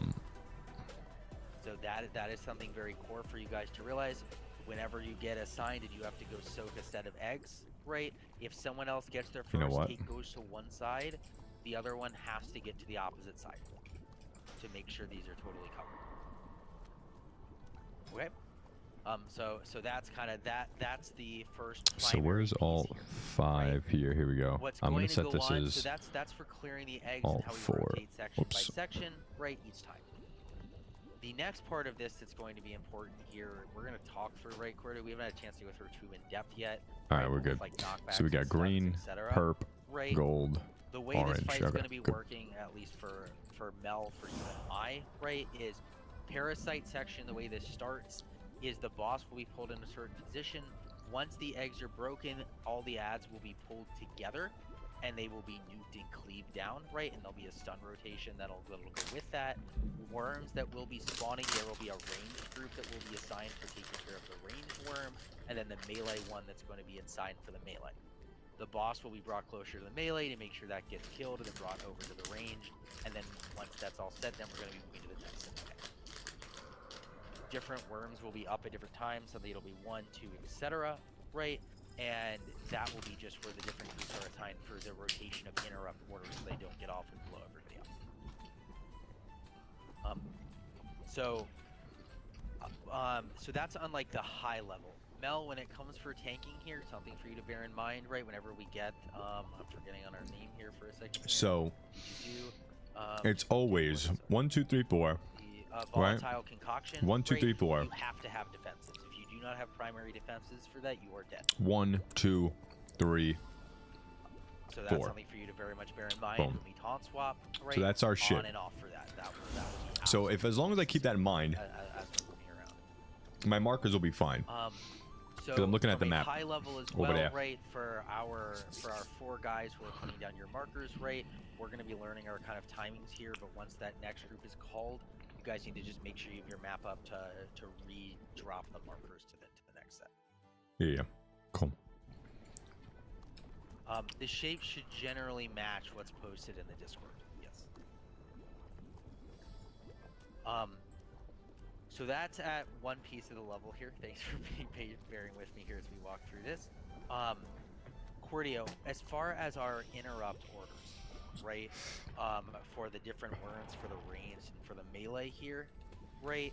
that is something very core for you guys to realize. Whenever you get assigned and you have to go soak a set of eggs, right? If someone else gets there first, it goes to one side, the other one has to get to the opposite side to make sure these are totally covered. Okay. So that's kind of that's the first. So where's all 5 here? Here we go. I'm gonna set this as. So that's for clearing the eggs and how we rotate section by section, right, each time. The next part of this that's going to be important here, we're going to talk through, right, Cordo? We haven't had a chance to go through too in depth yet. All right, we're good. Like so we got green, perp, right? gold, the way orange. this fight's going to be working, at least for Mel, for you and I, right, is parasite section. The way this starts is the boss will be pulled in a certain position. Once the eggs are broken, all the ads will be pulled together, and they will be nuked and cleaved down, right? And there'll be a stun rotation that'll go with that. Worms that will be spawning, there will be a ranged group that will be assigned for taking care of the ranged worm, and then the melee one that's going to be assigned for the melee. The boss will be brought closer to the melee to make sure that gets killed, and then brought over to the ranged, and then once that's all set, then we're going to be moving to the next thing. Different worms will be up at different times, so it'll be 1, 2, etc., right? And that will be just where the different groups are assigned for the rotation of interrupt orders so they don't get off and blow everybody up. So that's on like the high level. Mel, when it comes for tanking here, something for you to bear in mind, right? Whenever we get, I'm forgetting on our name here for a second. So it's always 1, 2, 3, 4. Volatile right? concoction. 1, 2, 3, 4. You have to have defenses. If you do not have primary defenses for that, you are dead. 1, 2, 3. So that's 4. something for you to very much bear in mind. Boom. When we taunt swap, right? So that's our shit. On and off for that. That will be so as long as I keep that in mind, as we're moving around, my markers will be fine. So I'm looking at the from a map high level as over well, there. right? For our 4 guys who are putting down your markers, right? We're going to be learning our kind of timings here. But once that next group is called, you guys need to just make sure you have your map up to re-drop the markers to the next set. Yeah. Cool. The shape should generally match what's posted in the Discord. Yes. So that's at one piece of the level here. Thanks for bearing with me here as we walk through this. Cordio, as far as our interrupt orders, right? For the different worms, for the range, and for the melee here, right?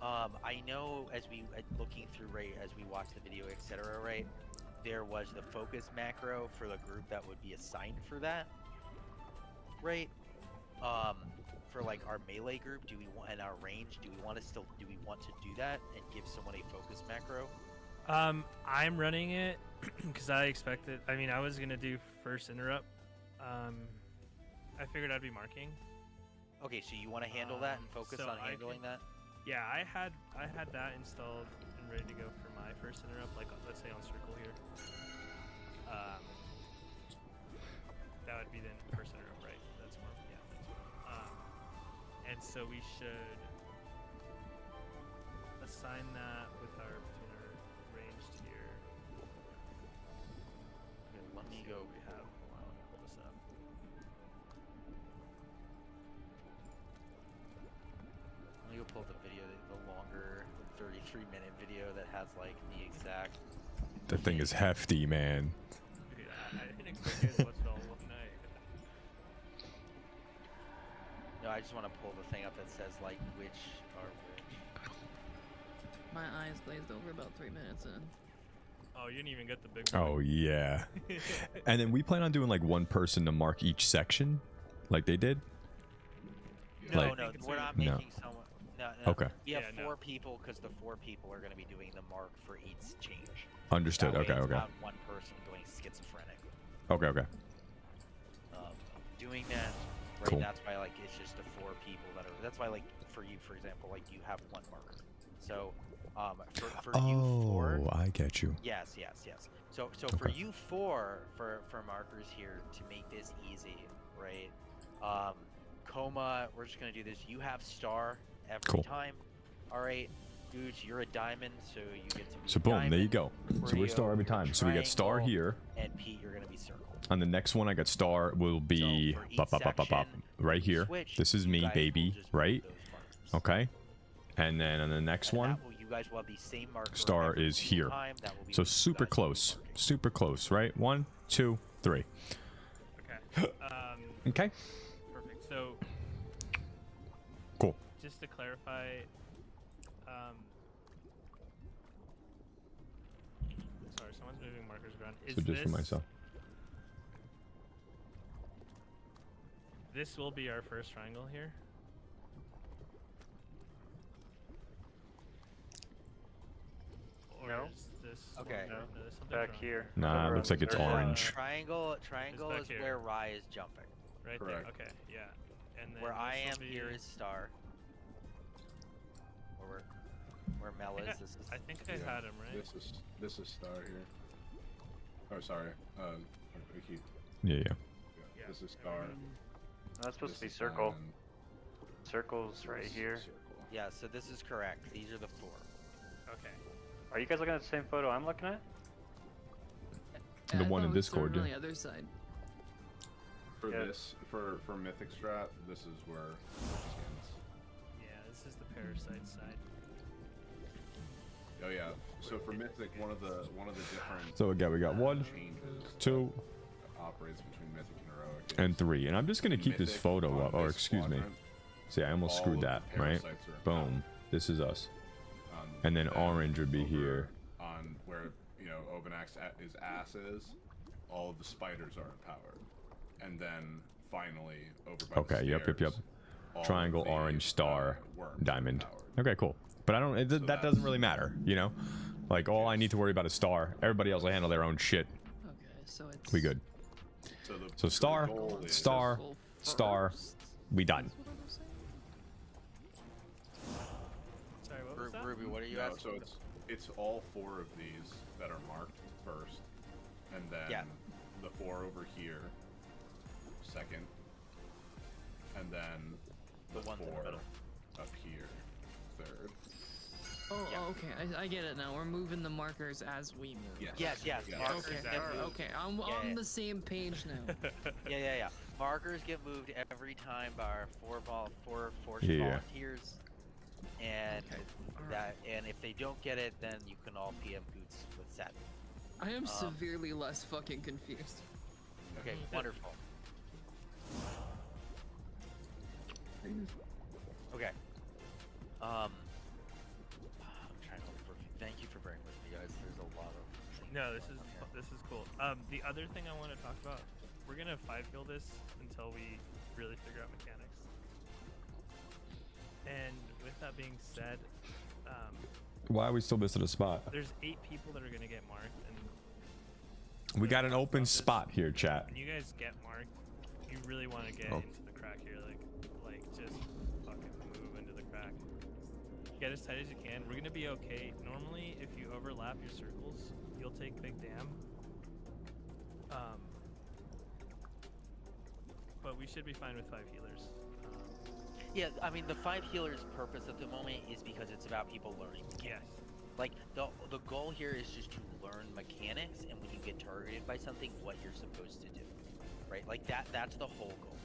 I know as we looking through, right, as we watch the video, etc., right? There was the focus macro for the group that would be assigned for that, right? For like our melee group, do we want, and our range, do we want to do that and give someone a focus macro? I'm running it because I expected. I mean, I was gonna do first interrupt. I figured I'd be marking. Okay, so you want to handle that and focus on handling that? Yeah, I had that installed and ready to go for my first interrupt. Like, let's say on circle here. That would be the first interrupt, right? That's more. Yeah, that's more. And so we should assign that with our between our ranged here. Okay, let me go. We have. Hold on, pull this up. Let me go pull the video, the longer 33-minute video that has like the exact. That thing is hefty, man. Dude, I didn't expect you guys to watch it all one night. No, I just want to pull the thing up that says like which are which. My eyes glazed over about 3 minutes in. Oh, you didn't even get the big. Oh yeah. And then we plan on doing like one person to mark each section, like they did. No, Like- no, we're not No. making someone. No. Okay. We have Yeah, 4 people because the 4 people are going to be doing the mark for each change. Understood. That way Okay. it's Okay. not one person going schizophrenic. Okay. Okay. Doing that, right? Cool. That's why like it's just the 4 people that are. That's why like for you, for example, like you have 1 marker. So, for you 4. Oh, I get you. Yes. So for you 4 for markers here to make this easy, right? Coma, we're just gonna do this. You have star every Cool. time. All right, Gooch, you're a diamond, so you get to be So boom, diamond. there you go. So we're Rio, star every you're time. So we get star triangle, here. And Pete, you're gonna be circle. On the next one, I got star will be So for each bop, bop, bop, bop, bop, section, right here. switch, This is you me, guys will baby, just move right? those markers. Okay. And then on the next And one, that will, you guys will have the same marker star every is single here. time. That will be So what you super guys will be close. marking. Super close, right? 1, 2, 3. Okay. Okay. Perfect. So, Cool. just to clarify, sorry, someone's moving markers around. Is So just for this- myself. This will be our first triangle here. Or No. is this Okay. No, there's something Back wrong. here. Nah, it looks like it's orange. Triangle back is here. where Rye is jumping. Right Correct. there. Okay, yeah. And then Where I this am will here be- is star. Where Mel I think is. This is. I think I had him right. This is star here. Oh, sorry. Keith. Yeah, yeah. Yeah, This is there we star. go. That's supposed to be This is circle. diamond, Circle's right this is here. circle. Yeah, so this is correct. These are the 4. Okay. Are you guys looking at the same photo I'm looking at? The one in thought we started Discord, on yeah. the other side. For Yeah. this, for Mythic Strat, this is where skins. Yeah, this is the parasite side. Oh yeah. So for Mythic, one of the different So again, we got 1, changes 2, that operates between Mythic and Heroic and is 3. And I'm just gonna keep this Mythic photo on up. Or this excuse me. quadrant, See, I almost all screwed of that, the right? parasites are Boom. This is us. on- And then orange would be over here. on where Ovi'nax is ass is. All of the spiders are empowered, and then finally over by Okay, the yep. stairs, all of Triangle, the, orange, star, worms are diamond. empowered. Okay, cool. But I don't. So That doesn't really matter, you know. Like all I need to worry about is star. Everybody else will handle their own shit. Okay, so it's. We good. So star, goal is- star, circle star. first. We done. That's what I was saying. Sorry, what was that? Ruby, what are you No, asking? so it's all 4 of these that are marked first, and then Yeah. the 4 over here second, and then the ones in the 4 middle. up here third. Oh, Yeah. okay. I get it now. We're moving the markers as we move. Yes. Yes. Yeah. Markers Okay. get moved. Okay. I'm Yeah, on yeah. the same page now. Yeah. Markers get moved every time by our 4 force Yeah. volunteers, and and if they don't get it, then you can all PM Goots with Seth. I am severely less fucking confused. Okay, wonderful. Okay. I'm trying to look for. Thank you for bearing with me, guys. There's a lot of. things No, going this is on here. this is cool. The other thing I want to talk about, we're gonna 5-heal this until we really figure out mechanics. And with that being said, Why are we still missing a spot? there's 8 people that are gonna get marked, and We got an open this. spot here, chat. when you guys get marked, you really want to get Oh. into the crack here, like just fucking move into the crack. Get as tight as you can. We're gonna be okay. Normally, if you overlap your circles, you'll take big dam. But we should be fine with 5 healers. Yeah, I mean the 5 healers' purpose at the moment is because it's about people learning. Yes. Like the goal here is just to learn mechanics, and when you get targeted by something, what you're supposed to do, right? Like that's the whole goal.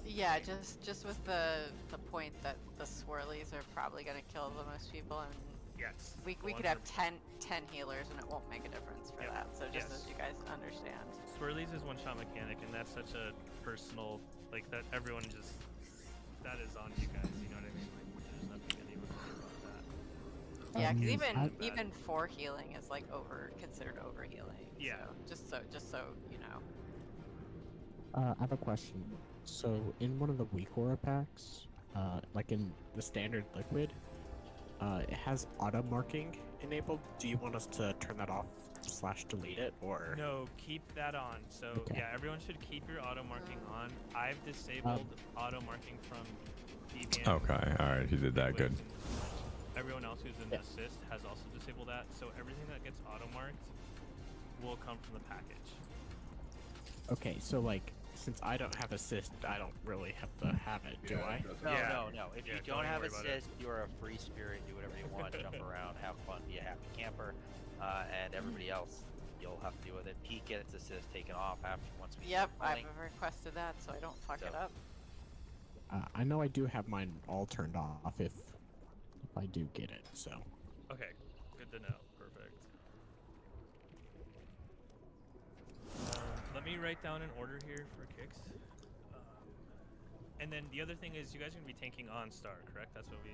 Yeah, just with the point that the swirlies are probably going to kill the most people, and Yes. we could have 10 healers and it won't make a difference for Yep. that. So just Yes. as you guys understand. Swirlies is one-shot mechanic, and that's such a personal, like that everyone just, that is on you guys, you know what I mean? Like, there's nothing anyone can do about that. Yeah, because I- even 4 healing is like considered over healing. Yeah. So just so you know. I have a question. So in one of the weak aura packs, like in the standard liquid, it has auto marking enabled. Do you want us to turn that off / delete it, or? No, keep that on. So Okay. yeah, everyone should keep your auto marking on. I've disabled auto marking from DBM. Okay, all right, he did that good. Everyone else who's in the assist has also disabled that. So everything that gets auto marked will come from the package. Okay, so like, since I don't have assist, I don't really have to have it, do I? No. If you don't have assist, you're a free spirit. Do whatever you want. Jump around, have fun, be a happy camper, and everybody else, you'll have to deal with it. Pete gets assist taken off after once we. Yep, start I've playing. requested that so I don't fuck it up. I know I do have mine all turned off if I do get it, so. Okay, good to know. Perfect. Let me write down an order here for kicks. And then the other thing is, you guys are gonna be tanking on star, correct? That's what we.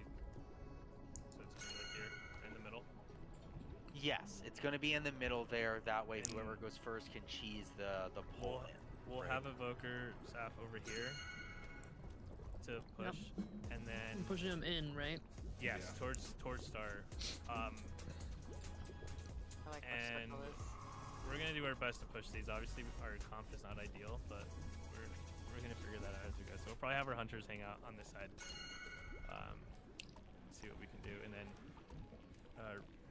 So it's gonna be like here in the middle. Yes, it's going to be in the middle there. That way, whoever goes first can cheese the pull in. We'll have Evoker Saf over here to push, and then pushing him in, right? Yes, towards star. I like And we're gonna do our best to push these. Obviously, our comp is not ideal, but we're gonna figure that out as we go. So we'll probably have our hunters hang out on this side. See what we can do, and then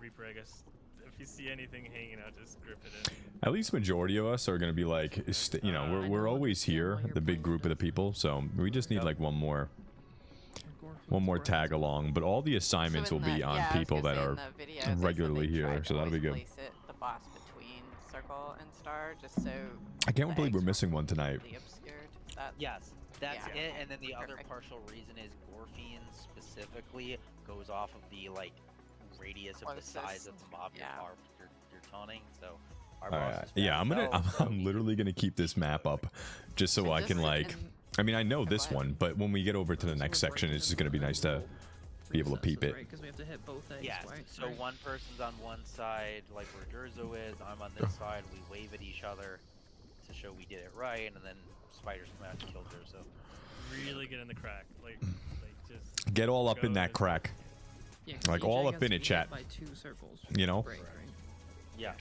Reaper, I guess. If you see anything hanging out, just grip it in. At least majority of us are gonna be like, you know, we're always here, the big group of the people. So we just need like one more tag along. But all the assignments will be on people that are regularly here, so that'll be good. Place it, the boss between circle and star, just so. I can't believe we're missing one tonight. Obscured. Yes, that's Yeah. it. And then the other partial reason is Gorfian specifically goes off of the like radius of the size of the mob you're taunting. So our boss is Yeah, fast I'm literally gonna keep this map up, just so I can like. I mean, I know this one, but when we get over to the next section, it's just gonna be nice to be able to peep it. Because we have to hit both eggs, Yes, right? so one person's on one side, like where Durzo is, I'm on this side, we wave at each other to show we did it right, and then spiders come out and kill Durzo. Really get in the crack, like just Get all up in that crack. Yeah, Like CJ all gets up in to it, be chat. hit by 2 circles. You know? Break, right? Yeah.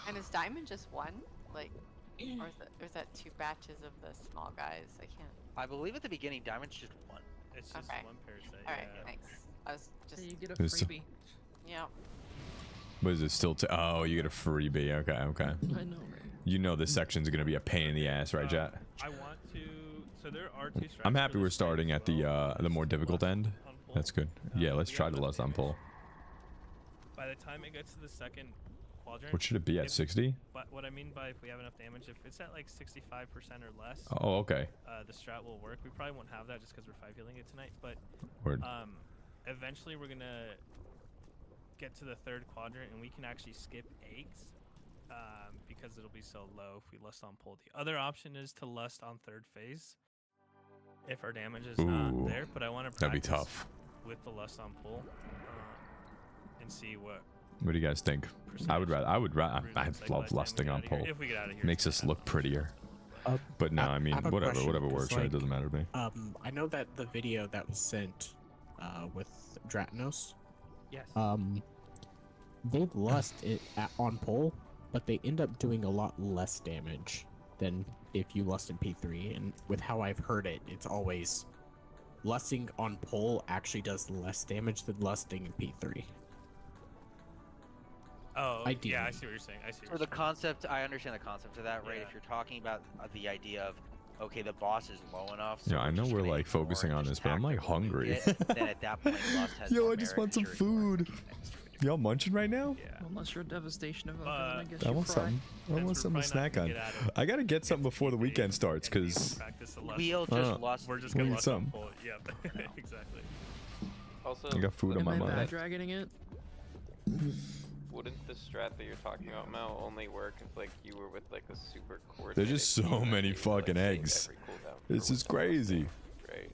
And is diamond just one? Like, or is that 2 batches of the small guys? I can't. I believe at the beginning, Diamond's just one. It's just one parasite. Alright, thanks. I was just. So you get a It's- freebie. Yeah. What is it still? Oh, you get a freebie. Okay, okay. I know, right? You know this section's gonna be a pain in the ass, right, chat? I want to. So there are 2 strikes. I'm happy we're starting at the more difficult end. That's good. Yeah, let's try the less on pull. By the time it gets to the second quadrant. What should it be at, 60? But what I mean by if we have enough damage, if it's at like 65% or less. Oh, okay. The strat will work. We probably won't have that just because we're 5 healing it tonight. But Word. eventually we're gonna get to the 3rd quadrant and we can actually skip eggs. Because it'll be so low if we lust on pull. The other option is to lust on 3rd phase if our damage is not there. But I want to that'd be practice tough. with the lust on pull and see what. What do you guys think? I would rather. I love lusting on pull. If we get out of here, Makes us look prettier. But no, I mean, have a whatever question, whatever 'cause, works, right? It like, doesn't matter to me. I know that the video that was sent with Dratnos. Yes. They lust it on pull, but they end up doing a lot less damage than if you lust in P3. And with how I've heard it, it's always lusting on pull actually does less damage than lusting in P3. Oh, Ideally. yeah, I see what you're saying. I see. For the concept, I understand the concept of that, right? Yeah. If you're talking about the idea of, okay, the boss is low enough. So Yeah, I we're know just we're gonna like ignore focusing and on just this, but I'm like act when we hungry. get, then at that point, Lust has Yo, no I just merit want some and you're ignoring food. it. Y'all munching right now? Yeah. Unless you're a devastation of then I guess I you're want fried. something. I want something to snack on. I gotta get something before the weekend starts, cause We'll just lust. We're just we gonna need lust on something. pull. Yep, exactly. Also, I got food on my Am I bad mind. dragoning it? wouldn't the strat that you're talking about, Mel, only work if like you were with like a super coordinated There's just team so that many you could, like, fucking save eggs. every cooldown This for is one crazy. Right.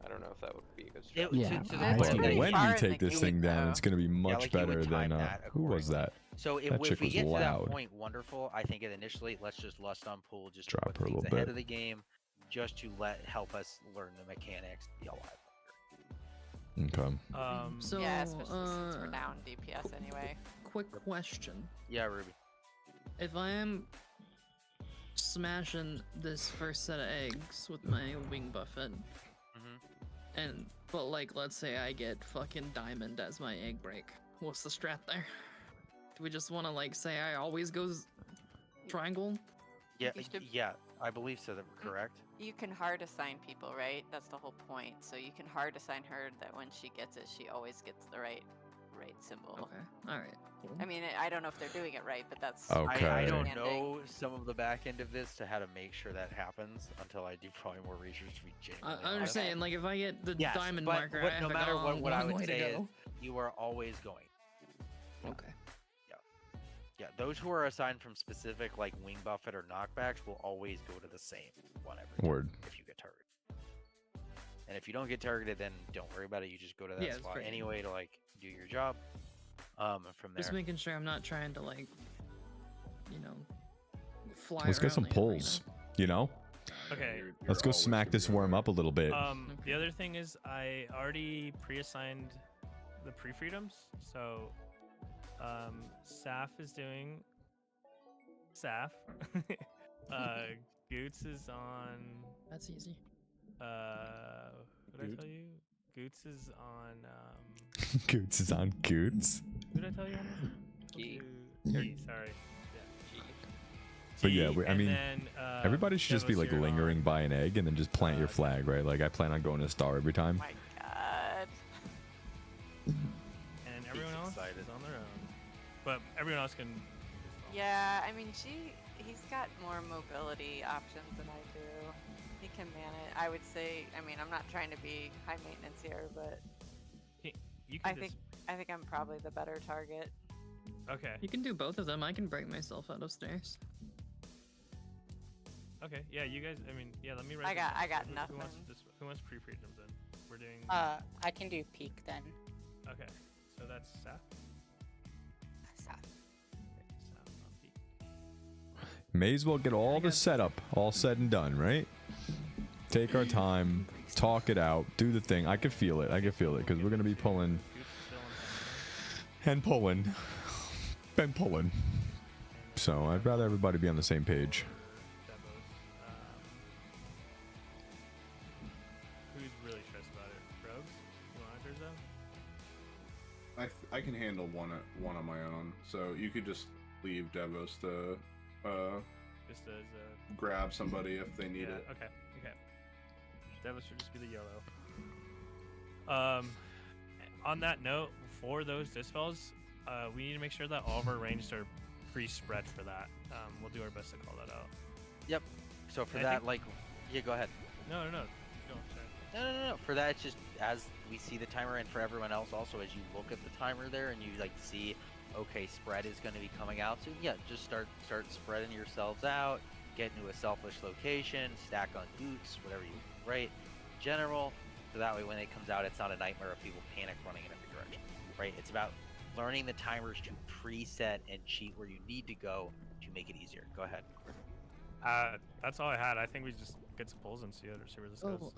I don't know if that would be a good It- strategy. Yeah, to I the But point pretty when far we in take the this game, thing down, though. it's gonna be much like, you would better than time that who was accordingly. that? So That if chick we was get to loud. that point, wonderful. I think initially, let's just lust on pool, just Drop put her a things little ahead bit. of the game. just to help us learn the mechanics, be alive. Okay. So, yeah, especially since we're down DPS anyway. Quick question. Yeah, Ruby. If I am smashing this first set of eggs with my wing buffet, but like, let's say I get fucking diamond as my egg break, what's the strat there? Do we just want to like say I always goes triangle? Yeah, yeah, I believe so. That correct. You can hard assign people, right? That's the whole point. So you can hard assign her that when she gets it, she always gets the right symbol. Okay. All right. Cool. I mean, I don't know if they're doing it right, but that's Okay. I don't know some of the back end of this to how to make sure that happens until I do probably more research to be genuinely I'm just saying, like, if I get the Yes, diamond but marker, I have no a matter what I long would way to say is go. you are always going. Okay. Yeah, those who are assigned from specific like wing buffet or knockbacks will always go to the same one every time Word. if you get targeted. And if you don't get targeted, then don't worry about it. You just go to that Yeah, spot fair. anyway to like do your job. From there. Just making sure I'm not trying to like, you know, fly. Let's get some around the pulls. You know. Okay. Let's go smack this worm up a little bit. The other thing is I already pre-assigned the pre-freedoms, so Saf is doing Saf. Goots is on. That's easy. What did I tell you? Goots is on. Goots is on Goots. What did I tell you? G. G. Sorry. Yeah. But yeah, I mean, then, everybody should just be like Devastator lingering by an egg and then just plant your flag, right? Like I plan on going to Star every time. My God. And everyone else is on their own. But everyone else can. Yeah, I mean, he's got more mobility options than I do. He can man it. I would say. I mean, I'm not trying to be high maintenance here, but I think I'm probably the better target. Okay. You can do both of them. I can break myself out of stairs. Okay. Yeah, you guys. I mean, yeah. Let me. I got who nothing. Who wants pre-freedoms then? We're doing. I can do peak then. Okay. So that's Saf. May as well get all the setup all said and done, right? Take our time, talk it out, do the thing. I can feel it. I can feel it because we're gonna be pulling and pulling and pulling. So I'd rather everybody be on the same page. Who's really stressed about it? Rogues? You want Underzo? I can handle one on my own. So you could just leave Devos to Just as a grab somebody if they need it. Okay. Devos should just be the yellow. On that note, for those dispels, we need to make sure that all of our ranges are pre-spread for that. We'll do our best to call that out. Yep. So for And that, like, yeah, go ahead. No. Go, sorry. No. For that, it's just as we see the timer, and for everyone else also, as you look at the timer there and you like see, okay, spread is going to be coming out soon. Yeah, just start spreading yourselves out, get into a selfish location, stack on goots, whatever you right, general. So that way, when it comes out, it's not a nightmare of people panic running in every direction. Right? It's about learning the timers to preset and cheat where you need to go to make it easier. Go ahead. That's all I had. I think we just get some pulls and see where this goes.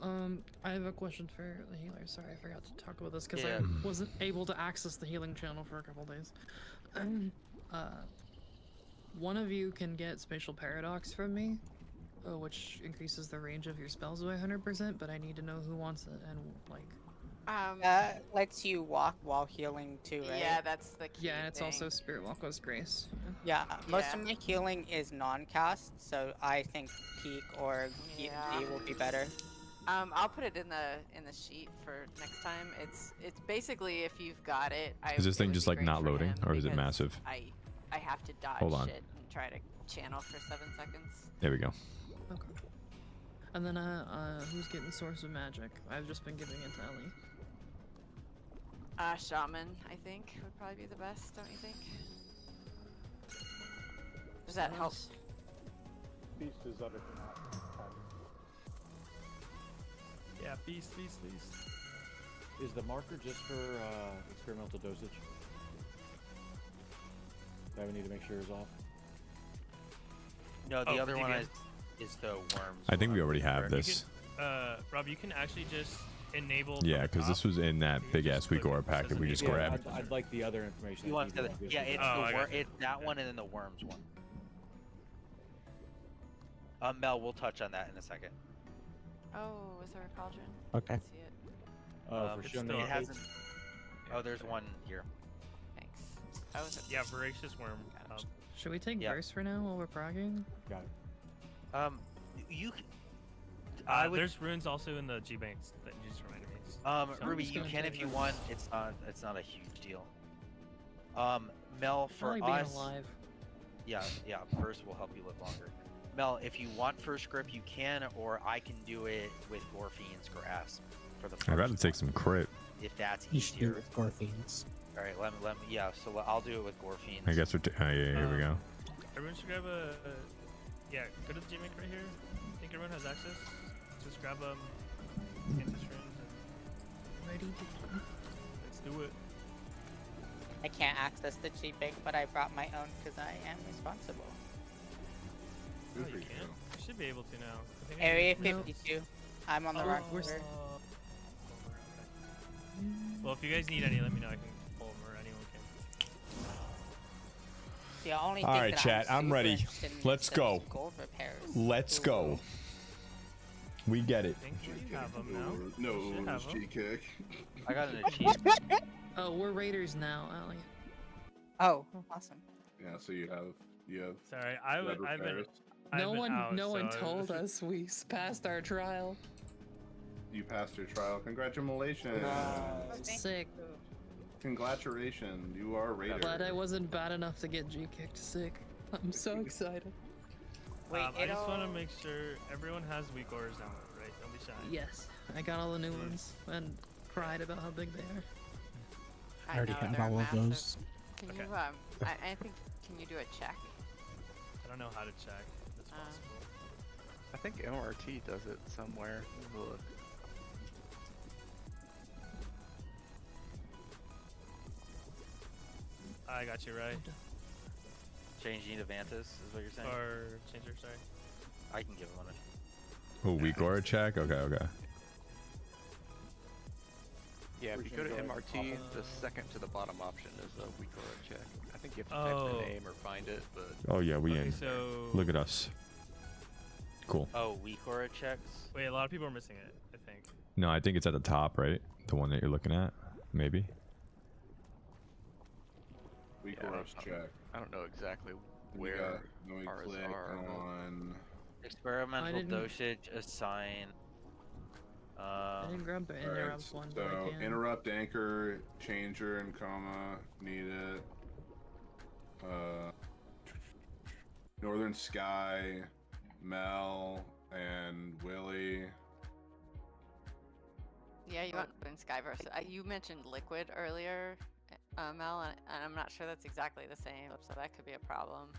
I have a question for the healer. Sorry, I forgot to talk about this because Yeah. I wasn't able to access the healing channel for a couple days. One of you can get spatial paradox from me, which increases the range of your spells by 100%, but I need to know who wants it and like. That lets you walk while healing too, right? Yeah, that's the key. Yeah, and it's thing. also Spirit Walko's Grace. Yeah, most of my healing is non-cast, so I think peak or D will be better. I'll put it in the sheet for next time. It's basically if you've got it. Is this thing just like not loading, or is it massive? I have to dodge Hold on. shit and try to channel for 7 seconds. There we go. Okay. And then who's getting Source of Magic? I've just been giving it to Ellie. Shaman, I think, would probably be the best, don't you think? Does that help? Beast is other than that. Yeah, beast. Is the marker just for experimental dosage? That we need to make sure is off. No, the other one is is the worms. I think we already have You this. can, Rob, you can actually just enable. Yeah, from the because this top. was in that big ass weak aura packet we just grabbed. I'd like the other information. You want the, yeah, it's Oh, it's that one and then the worms one. Mel, we'll touch on that in a second. Oh, is there a cauldron? Okay. I see it. For It's sure. still- it hasn't. Oh, there's one here. Thanks. I was. Yeah, voracious worm. Should we take Yeah. verse for now while we're progging? Got it. You. I would. There's runes also in the G banks that you just reminded me. So Ruby, just you gonna can take if you verse. want. It's not a huge deal. Mel, I for like being us. alive. Yeah, first will help you live longer. Mel, if you want first grip, you can, or I can do it with Gorfine's grasp for the. I'd rather first take one, some crit. If that's You should do easier. it with Gorfine's. All right, let me. Yeah, so I'll do it with Gorfine's. I guess we're. Yeah, here we go. Everyone should grab a. Yeah, go to the G bank right here. I think everyone has access. Just grab Cantus runes and Ready to go. let's do it. I can't access the G bank, but I brought my own because I am responsible. Oh, you can? You should be able to now. I think I Area can- 52. I'm on the Oh, wrong we're order. Well, if you guys need any, let me know. I can pull them or anyone can. The only All thing right, that chat, I'm super ready. interested in is Let's those go. Gold repairs. Let's Ooh. go. We get it. I think we have them now. No, We should have 'em. G-kick. I got an achievement. Oh, we're raiders now, Allie. Oh, awesome. Yeah, so you have Sorry, red I've been. repairs. I've No been one, out, no one so told us we passed our trial. You passed your trial. Congratulations. Sick. Congratulations. You are a raider. Glad I wasn't bad enough to get G kicked. Sick. I'm so excited. Wait, I just want to it'll- make sure everyone has weak auras now, right? Don't be shy. Yes, I got all the new ones and cried about how big they are. I already know, have they're all of massive. those. Can Okay. you I think can you do a check? I don't know how to check. That's Uh. possible. I think MRT does it somewhere. Look. I got you right. Changing to Vantis is what you're saying. Or changer, sorry. I can give him one. Oh, weak aura check. Okay, okay. Yeah, if you go to MRT, the second to the bottom option is a weak aura check. I think you have to type Oh. the name or find it, but Oh yeah, we Okay, in. so Look at us. Cool. Oh, weak aura checks. wait, a lot of people are missing it. I think. No, I think it's at the top, right? The one that you're looking at, maybe. Weak Yeah, I auras don't- check. I don't know exactly You where got- then we ours click are. on. Experimental didn't- dosage assign. I didn't grab the Alright, interrupts one, but I so can. interrupt, anchor, changer, and coma. Need it. Northern Sky, Mel, and Willie. Yeah, you want in Skyverse. You mentioned liquid earlier, Mel, and I'm not sure that's exactly the same, so that could be a problem.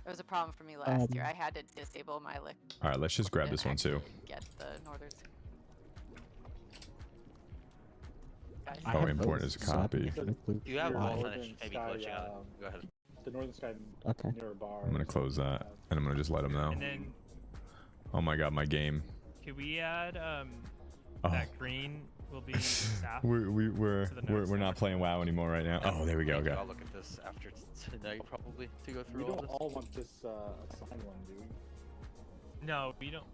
It was a problem for me last year. I had to disable my liquid. All right, let's just grab this one too. Get the northern. I How have important both, is a so I copy? can include You have your- all Northern finished, maybe Sky, glitching out. Go ahead. The Northern Sky Okay. Nerub'ar. I'm gonna close that, and I'm gonna just let them know. And then Oh my god, my game. can we add Oh. that green will be staff? We're to the notes we're not playing WoW anymore right now. Oh, there we go. Okay. I'll look at this after tonight probably to go through We all don't this. all want this assigned one, do we? No, you don't.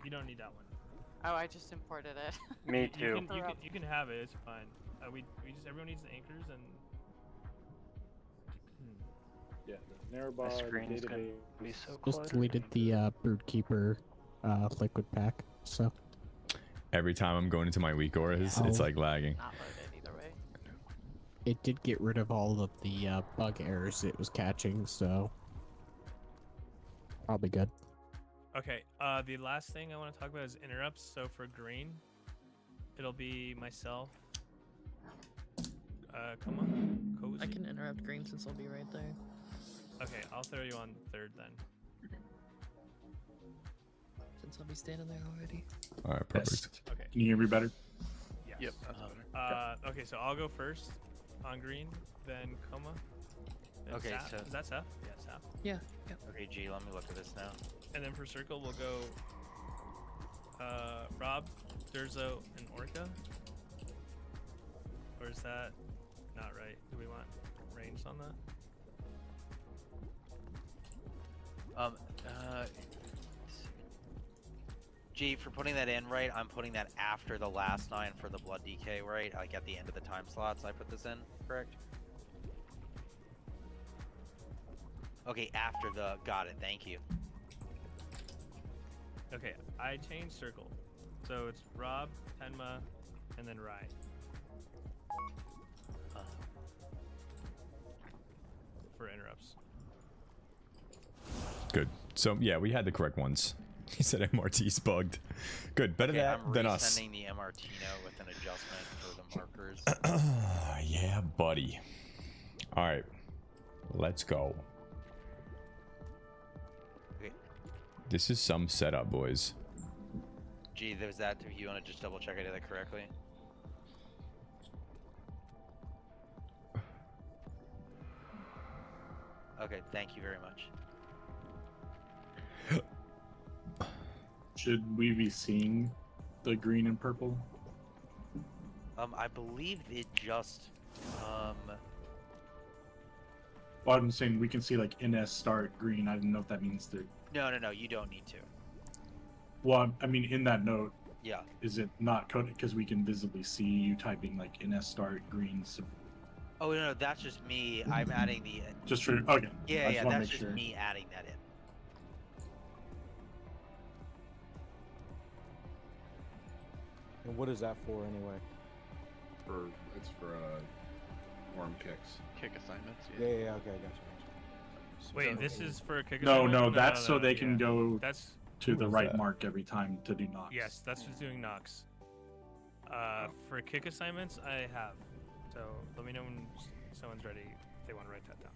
You don't need that one. Oh, I just imported it. Me You too. you can have it. It's fine. We just everyone needs the anchors and. Yeah, the Nerub'ar, the screen's gonna database. be so Just cluttered. deleted the Broodkeeper liquid pack, so Every time I'm going into my weak auras, it's Oh. like lagging. Not loaded either way. it did get rid of all of the bug errors it was catching, so probably good. Okay. The last thing I want to talk about is interrupts. So for green, it'll be myself. Come on, Cozy. I can interrupt green since I'll be right there. Okay, I'll throw you on third then. Since I'll be standing there already. All right, perfect. Okay. Can you hear me better? Yes. Yep, that's better. Okay, so I'll go first on green, then Coma. Then Okay, Saf. so- Is that Saf? Yeah, Saf. Yeah. Yeah. Okay, G, let me look at this now. And then for circle, we'll go Rob, Durzo, and Orca. Or is that not right? Do we want range on that? G, for putting that in right, I'm putting that after the last 9 for the blood DK, right? Like at the end of the time slots, I put this in, correct? Okay, after the, got it, thank you. Okay, I changed circle. So it's Rob, Tenma, and then Rai. For interrupts. Good. So yeah, we had the correct ones. He said MRT's bugged. Good. Better Okay, that I'm than us. resending the MRT note with an adjustment for the markers. Yeah, buddy. All right, let's go. Okay. This is some setup, boys. Gee, there's that. If you want to just double check I did that correctly. Okay, thank you very much. Should we be seeing the green and purple? I believe it just Well, I'm saying we can see like NS start green. I don't know if that means they're. No, you don't need to. Well, I mean, in that note, Yeah. is it not coded because we can visibly see you typing like NS start green? So Oh no, that's just me. I'm adding the. just for okay. Yeah, I just wanna that's make just sure. me adding that in. And what is that for anyway? It's for worm kicks. Kick assignments. Yeah, okay, gotcha. Wait, this is for a kick No, assignment? no, that's so they can yeah. go That's to the What is right that? mark every time to do knocks. yes, that's what's doing knocks. For kick assignments, I have. So let me know when someone's ready if they want to write that down.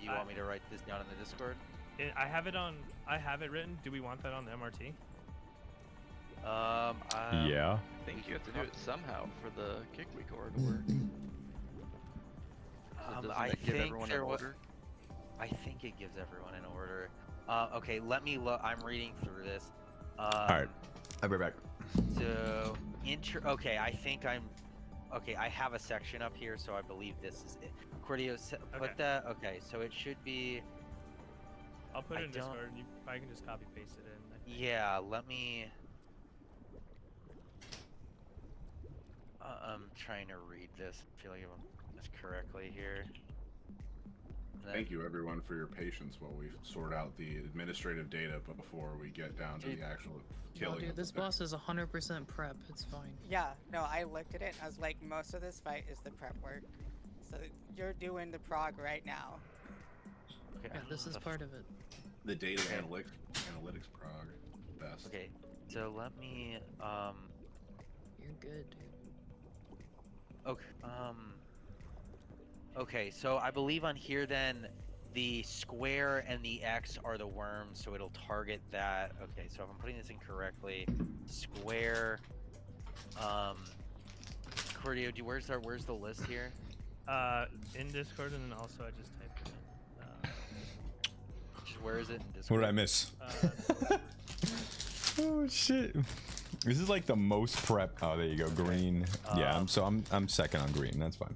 You want me to write this down in the Discord? I have it on. I have it written. Do we want that on the MRT? Yeah. I think you have to do it somehow for the kick week order to work. So doesn't I it give think everyone there an was. order? I think it gives everyone an order. Okay, let me look. I'm reading through this. All right, I'll be back. So, okay, I think I'm. Okay, I have a section up here, so I believe this is it. Cordio, put Okay. that. Okay, so it should be. I'll put I it in don't- Discord. I can just copy paste it in. I think. Yeah, let me. I'm trying to read this. I feel like I'm this correctly here. Thank you, everyone, for your patience while we sort out the administrative data before we get down to the actual No, killing. dude, of this the thing. boss is 100% prep. It's fine. Yeah, no, I looked at it and I was like, most of this fight is the prep work. So you're doing the prog right now. Okay, Yeah, this is part of it. The data analytics prog best. Okay, so let me. You're good, dude. Okay. Okay, so I believe on here then the square and the X are the worms, so it'll target that. Okay, so if I'm putting this in correctly, square. Cordio, where's the list here? In Discord, and then also I just typed it in. Just where is it in What Discord? did I miss? Oh shit! This is like the most prep. Oh, there you go, green. Yeah, I'm second on green. That's fine.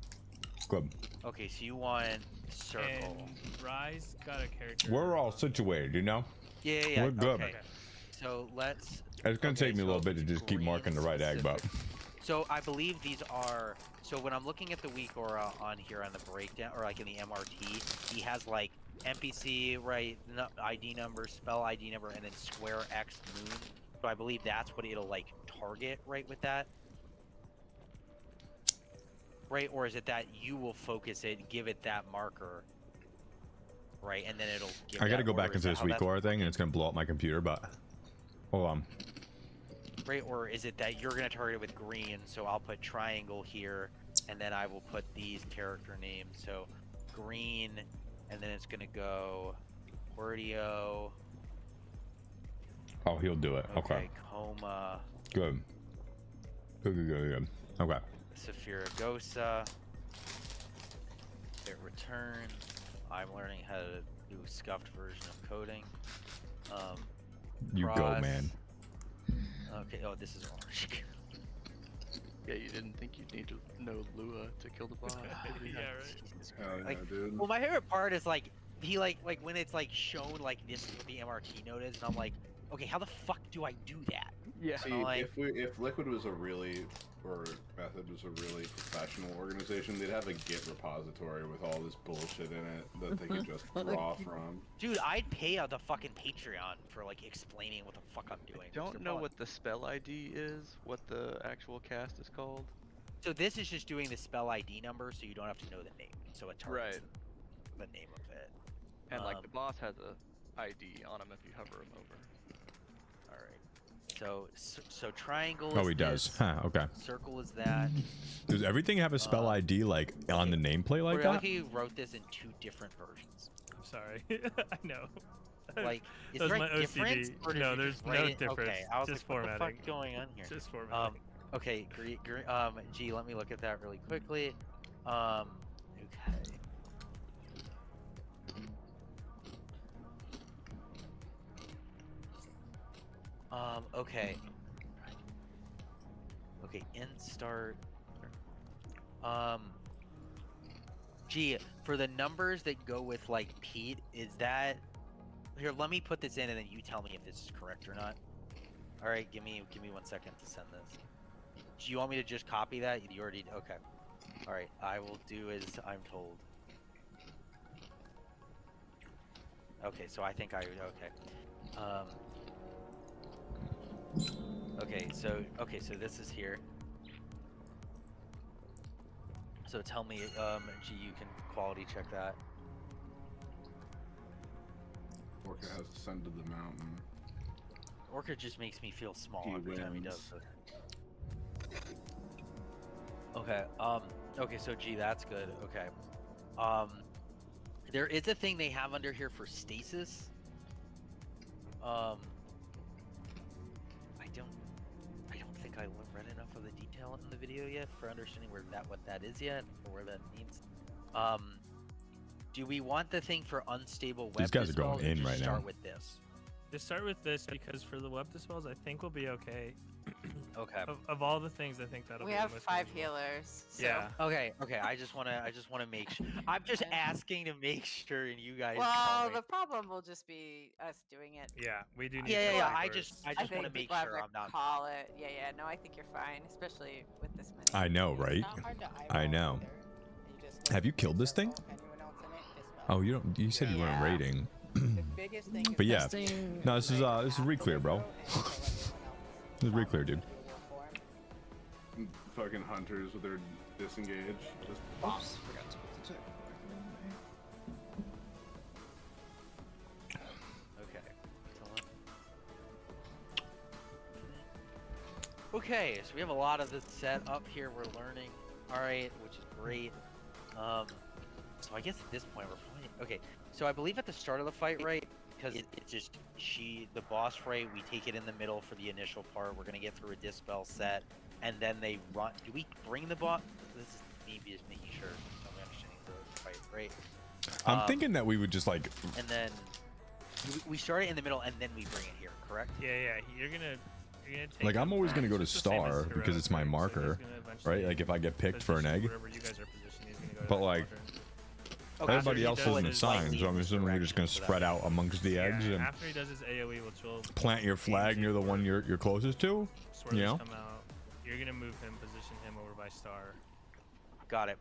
Good. Okay, so you want circle. And Rise got a character. We're all situated, you know. Yeah. We're good. Okay. So let's. It's gonna okay, take me a little so bit to just keep green marking the right egg, but So I believe these are. So when I'm looking at the weak aura on here on the breakdown, or like in the MRT, he has like NPC, right? ID number, spell ID number, and then square X moon. So I believe that's what it'll like target, right? With that, right? Or is it that you will focus it, give it that marker, right? And then it'll. Give I gotta that go order. back Is into that this how weak that's aura thing, and it's gonna blow up my computer. But hold on. Right, or is it that you're going to target it with green, so I'll put triangle here, and then I will put these character names. So green, and then it's going to go Cordio. Oh, he'll do it. Okay. Coma. Good. Good. Okay. Saphiragosa. Their return. I'm learning how to do a scuffed version of coding. You go, cross. man. Okay. Oh, this is orange. Yeah, you didn't think you'd need to know Lua to kill the boss. Yeah, right. Jesus Hell Christ. yeah, Like, dude. well, my favorite part is like he like when it's like shown like this is what the MRT node is, and I'm like, okay, how the fuck do I do that? Yeah. See, like, if Liquid was a really, or Method was a really professional organization, they'd have a Git repository with all this bullshit in it that they could just draw from. dude, I'd pay out the fucking Patreon for like explaining what the fuck I'm doing. Don't know what the spell ID is, what the actual cast is called. So this is just doing the spell ID number, so you don't have to know the name. So it targets the name of it. And like the boss has a ID on him if you hover him over. All right. So triangle. Oh, is he does. this, Huh, okay. Circle is that. Does everything have a spell ID like on the nameplate like Or that? like he wrote this in 2 different versions. I'm sorry. I know. Like, is That was there my a difference? OCD. Or did No, you there's just no write it? difference. Okay, I was Just like, what the formatting. fuck going on here? Just formatting. Okay, gee, let me look at that really quickly. Okay. Okay. Okay, in start. Gee, for the numbers that go with like Pete, is that here? Let me put this in, and then you tell me if this is correct or not. All right, give me 1 second to send this. Do you want me to just copy that? You already okay. All right, I will do as I'm told. Okay, so I think I okay. Okay, so this is here. So tell me, G, you can quality check that. Orca has ascended the mountain. Orca just makes me feel small He every time he wins. does it. Okay, okay, so G, that's good. Okay. There is a thing they have under here for stasis. I don't think I read enough of the detail in the video yet for understanding what that is yet, or where that means. Do we want the thing for unstable web These guys are dispels, going or in just right start now. with this? Just start with this because for the web dispels, I think we'll be okay. Okay. Of all the things, I think that'll We be have the most 5 manageable. healers. So. Yeah. Okay. I just wanna make sure. I'm just asking to make sure, and you guys. Well, tell me. the problem will just be us doing it. Yeah, we do need Yeah, to yeah. work I first. just want to think make people have sure to I'm not. call it. Yeah, no, I think you're fine, especially with this many. I know, right? I know. Have you killed this thing? Oh, you don't. You said you weren't raiding. But yeah, no, this is re-clear, bro. This is re-clear, dude. Fucking hunters with their disengage. Just pop. Forgot to put the check. Okay, so we have a lot of this set up here. We're learning. All right, which is great. So I guess at this point we're probably okay. So I believe at the start of the fight, right? Because it's just the boss fight. We take it in the middle for the initial part. We're gonna get through a dispel set, and then they run. Do we bring the boss? This is me just making sure I'm understanding the fight, right? I'm thinking that we would just like. And then we start it in the middle, and then we bring it here. Correct? Yeah. You're gonna take Like I'm them always gonna back. go to It's the same as star because heroic, it's my right? So he's marker, gonna eventually right? Like if I get picked for an position egg. wherever you guys are positioned, he's gonna go to But that like quadrant. everybody After else he does isn't his, assigned, so I'm assuming we're just gonna spread out amongst the eggs and after he does his AoE, which will plant your flag near the one you're closest to. swirls You know? come out. You're gonna move him, position him over by star. Got it.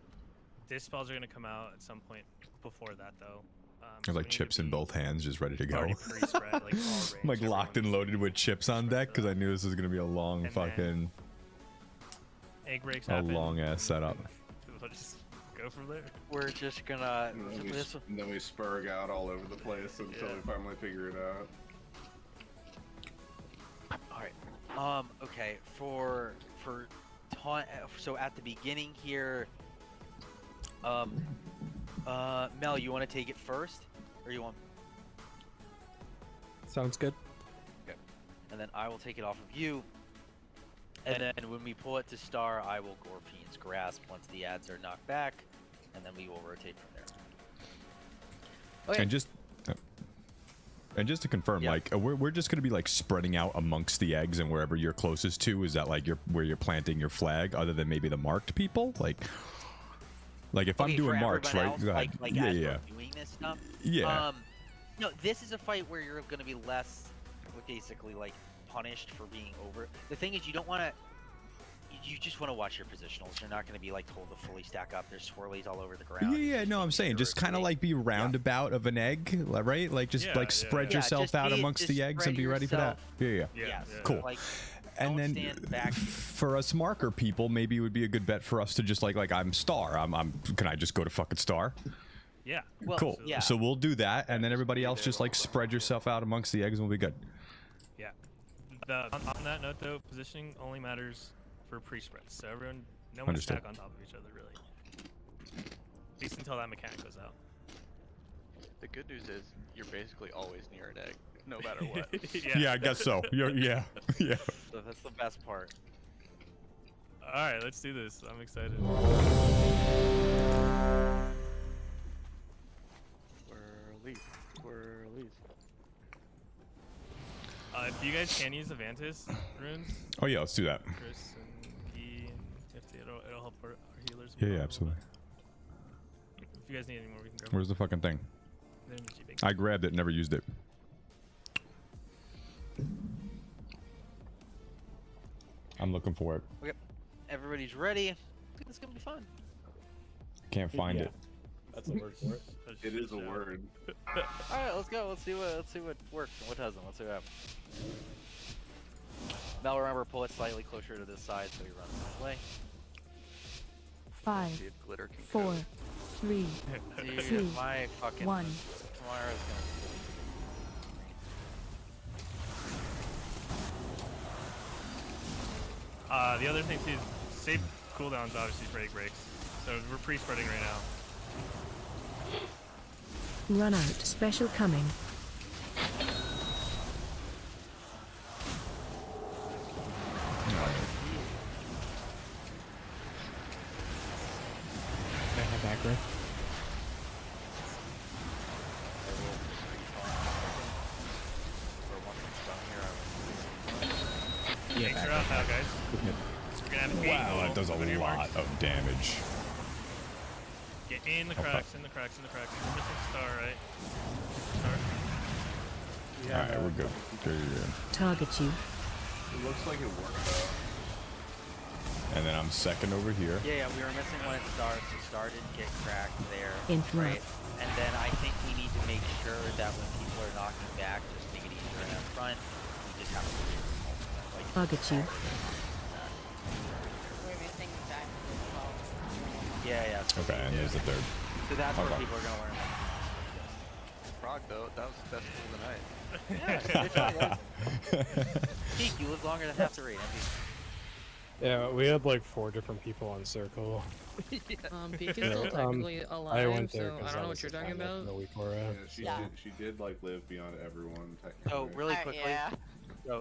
Dispels are gonna come out at some point before that, though. I have like chips in both hands, just ready to go. already pre-spread, like, all range, I'm like locked and loaded with chips on deck because I knew this was gonna be a long And then fucking, egg breaks a happen. long ass setup. We'll just go from there. We're just gonna. And then we spurg out all over the place until we finally figure it out. All right. Okay. So at the beginning here, Mel, you want to take it first, or you want? Sounds good. Okay. And then I will take it off of you. And then when we pull it to star, I will Gorfien's Grasp once the ads are knocked back, and then we will rotate from there. Okay. And just And just to confirm, like we're just gonna be like spreading out amongst the eggs and wherever you're closest to. Is that like where you're planting your flag, other than maybe the marked people? Like if I'm doing marks, right? Go ahead. Like yeah, as yeah. we're doing this stuff. Yeah. No, this is a fight where you're gonna be less, basically like punished for being over. The thing is, you don't want to. You just want to watch your positionals. You're not going to be like told to fully stack up. There's swirlies all over the ground. Yeah, no, I'm saying just kind of like be roundabout of an egg, right? Like just like spread yourself out amongst the eggs and be ready for that. Yeah. Cool. Like, and then for us marker people, maybe it would be a good bet for us to just like I'm star. Can I just go to fucking star? Yeah. Well, cool. So we'll do that, and then everybody else just like spread yourself out amongst the eggs, and we'll be good. Yeah. On that note, though, positioning only matters for pre-sprints, so no one stack on top of each other, really. At least until that mechanic goes out. The good news is you're basically always near an egg, no matter what. Yeah, I guess so. Yeah. So that's the best part. All right, let's do this. I'm excited. Whirlies. If you guys can use the Vantis runes. Oh yeah, let's do that. Chris and Key and Nifty, it'll help our healers. Yeah, absolutely. If you guys need any more, we can grab. Where's the fucking thing? I grabbed it, never used it. I'm looking for it. Okay, everybody's ready. It's gonna be fun. Can't find it. That's a word for it. It is a word. All right, let's go. Let's see what works and what doesn't. Let's see what happens. Now remember, pull it slightly closer to this side so you run this way. 5, See if glitter can 4, 3, Dude, 2, my fucking 1. Tomorrow's gonna. The other thing too, safe cooldowns obviously breaks. So we're pre-spreading right now. Run out. Special coming. Back row. Yeah, thanks for out now, guys. We're gonna have Wow, that does a lot of damage. Get in the cracks, in the cracks. We're missing star, right? Star. Alright, we're good. Good. Target you. It looks like it worked though. And then I'm second over here. Yeah, we were missing one at start, so star didn't get cracked there. Interrupt. Right? And then I think we need to make sure that when people are knocking back, just make it easier in the front. We just have to do it. Target you. We're missing diamond as well. Yeah. Okay, and there's the third. So that's where people are gonna learn. Frog though, that was the best of the night. Peak, you live longer than half the rate. Yeah, we had like 4 different people on circle. Peak is still technically alive, I went there so I don't know what you're talking about. She did like live beyond everyone technically. Oh, really quickly. Yeah.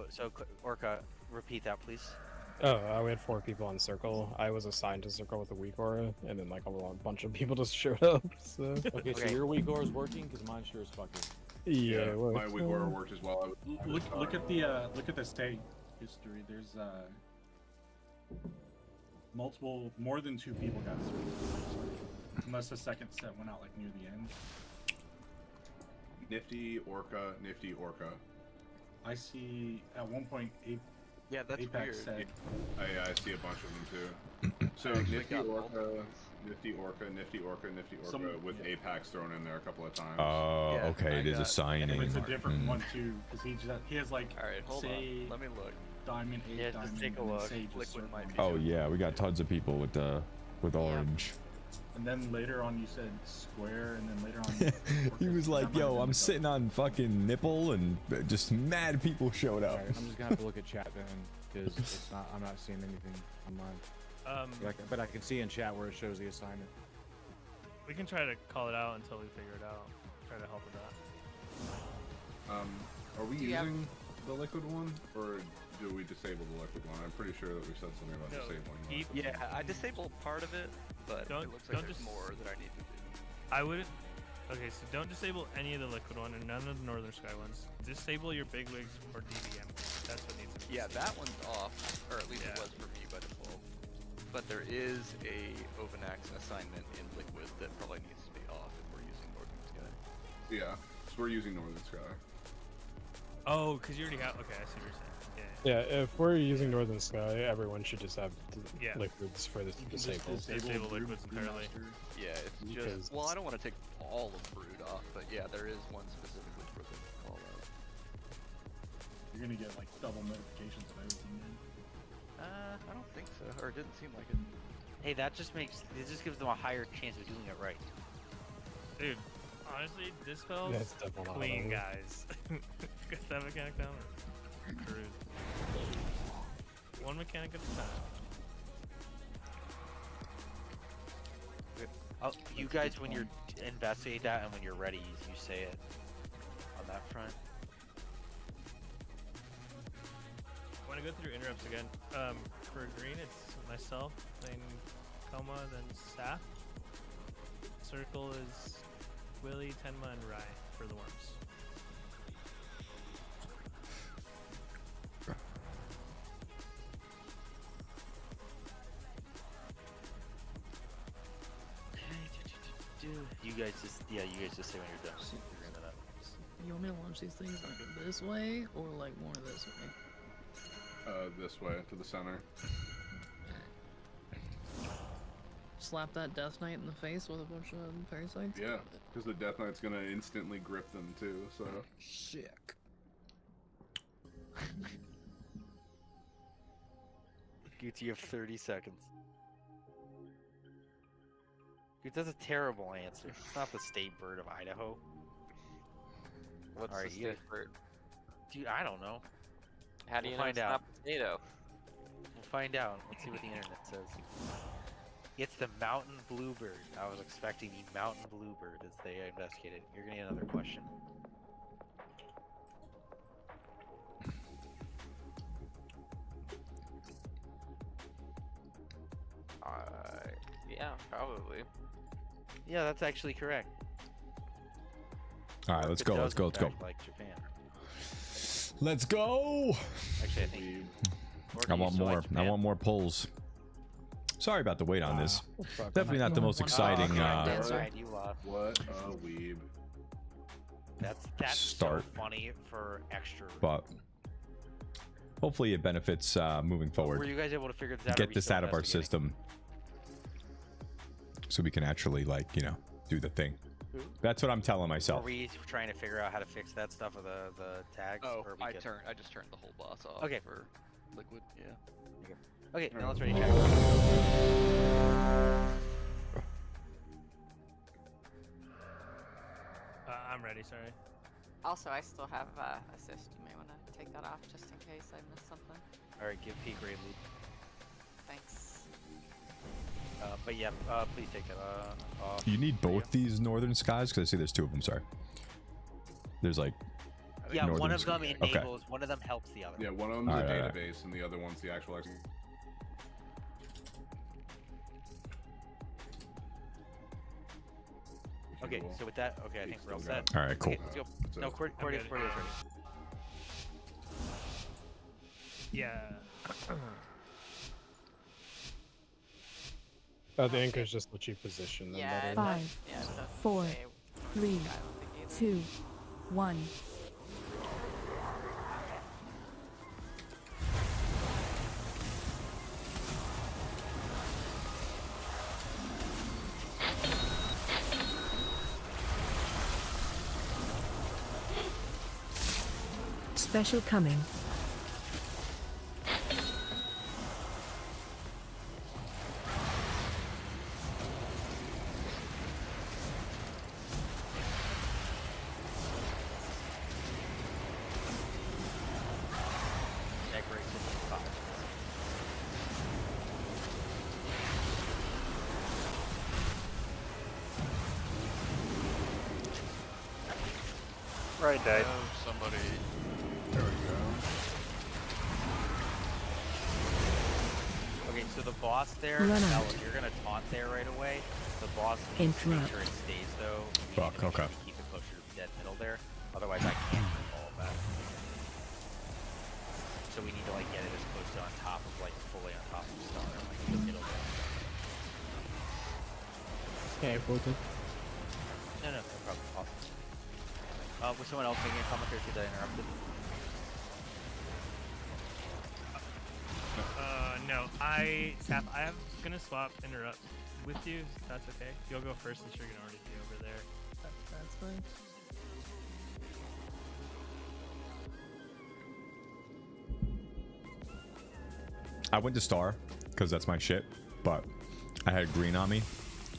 So Orca, repeat that, please. Oh, we had 4 people on circle. I was assigned to circle with a weak aura, and then like a bunch of people just showed up. So. Okay, so your weak aura is working because mine sure as fuck is. Yeah, my weak aura worked as well. Look at the state history. There's more than 2 people got through, unless the second set went out like near the end. Nifty Orca. I see at one point Yeah, that's Apex weird. said. I see a bunch of them too. So Nifty Orca, with Apex thrown in there a couple of times. Oh, okay, it is a signing. It's a different one too, because he has like. All right, hold on. Let me look. Diamond 8, Yeah, diamond, just take a and then look. Sage is Liquid certain might be. Oh yeah, we got tons of people with orange. And then later on you said square, and then later on He was like, "Yo, I'm sitting on fucking nipple," and just mad people showed up. Right, I'm just gonna have to look at chat then, because it's not. I'm not seeing anything on mine. But I can see in chat where it shows the assignment. We can try to call it out until we figure it out. Try to help with that. Are we using the liquid one, or do we disable the liquid one? I'm pretty sure that we said something about disabling one. Yeah, I disabled part of it, but it looks like there's more that I need to do. I wouldn't. Okay, so don't disable any of the liquid one and none of the Northern Sky ones. Disable your big wigs or DVM. That's what needs to be Yeah, disabled. that one's off, or at least it was for me by default. But there is a Ovi'nax assignment in Liquid that probably needs to be off if we're using Northern Sky. Yeah, so we're using Northern Sky. Oh, because you already have. Okay, I see what you're saying. Yeah, if we're using Northern Sky, everyone should just have Yeah. liquids for this disabled. Disable liquids entirely. Yeah, it's just. Well, I don't want to take all of Brood off, but yeah, there is one specifically for the call out. You're gonna get like double notifications of everything. I don't think so, or it didn't seem like it. Hey, that just gives them a higher chance of doing it right. Dude, honestly, Dispel's That's definitely not clean, on. guys. Got that mechanic down. Cruise. One mechanic at a time. You guys, when you're investigate that and when you're ready, you say it on that front. I want to go through interrupts again. For green, it's myself, then Coma, then Saf. Circle is Willy, Tenma, and Rai for the worms. You guys just say when you're done. Figuring that out. You want me to launch these things like this way or like more this way? This way to the center. Slap that Death Knight in the face with a bunch of parasites? Yeah, because the Death Knight's gonna instantly grip them too. So. Sick. You have 30 seconds. Dude, that's a terrible answer. It's not the state bird of Idaho. What's Alright, the state bird? Dude, I don't know. How do you We'll know find it's out. not potato? We'll find out. Let's see what the internet says. It's the mountain bluebird. I was expecting the mountain bluebird as they investigated. You're gonna get another question. Yeah, probably. Yeah, that's actually correct. All right, let's It go. does, Let's go. in Let's go. fact, Like Japan. Let's go. Actually, I think. I want more. I want more pulls. Sorry about the wait on this. Definitely not the most exciting You lost. What a weeb. That's start. so funny for extra. But hopefully it benefits moving forward. Were you guys able to figure this out? or Get we this still out of our investigating? system so we can actually, like, you know, do the thing. That's what I'm telling Are myself. we trying to figure out how to fix that stuff with the tags? Oh, or are we good? I just turned the whole boss off. Okay. For Liquid, yeah. Okay, now let's ready check. I'm ready, sorry. Also, I still have assist. You may want to take that off just in case I missed something. Alright, give Peak Ray lead. Thanks. But yeah, please take that off. You need both these northern skies because I see there's two of them. Sorry. There's like. Yeah, one northern of them sky. enables, one of them helps the other. Yeah, one of them's All a right, all right. database, and the other one's the actual. Okay, so with that, okay, I think we're all set. All right, cool. Okay, let's go. No, Cordy's ready. Yeah. The anchor's just the cheap position. Then Yeah, better. 5, yeah, it doesn't 4, say 3, I don't think either. 2, 1. Special coming. Egg breaks in 5. Right, died. Oh, somebody. There we go. Okay, So the boss there, Run Mel, out. if you're gonna taunt there right away, the boss needs to make Interrupt. sure it stays though. We Fuck, need to make okay. sure we keep it closer to the dead middle there. Otherwise, I can't keep all of that. So we need to like get it as close to on top of like fully on top of Star, like the middle there. Okay, we're good. No problem. Awesome. Was someone else making a comment or did I interrupt it? No, Sap, I'm gonna swap interrupt with you. If that's okay. You'll go first since you're gonna already be over there. That's fine. I went to Star because that's my shit, but I had green on me,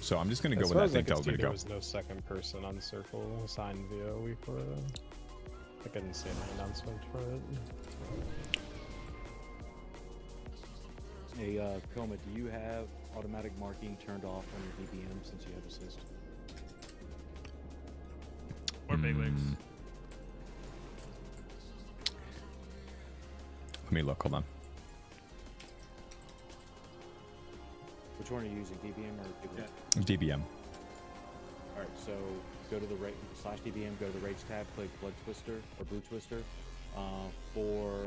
so I'm just gonna go As with far that as I thing. could Tell see, me to there go. was no second person on circle assigned via Weekora. I couldn't see any announcement for it. Hey, Koma, do you have automatic marking turned off on your DBM since you have assist? Or bigwigs. Let me look. Hold on. Which one are you using, DBM or bigwig? DBM. Alright, so go to the /DBM, go to the rates tab, click Broodtwister or Broodtwister. For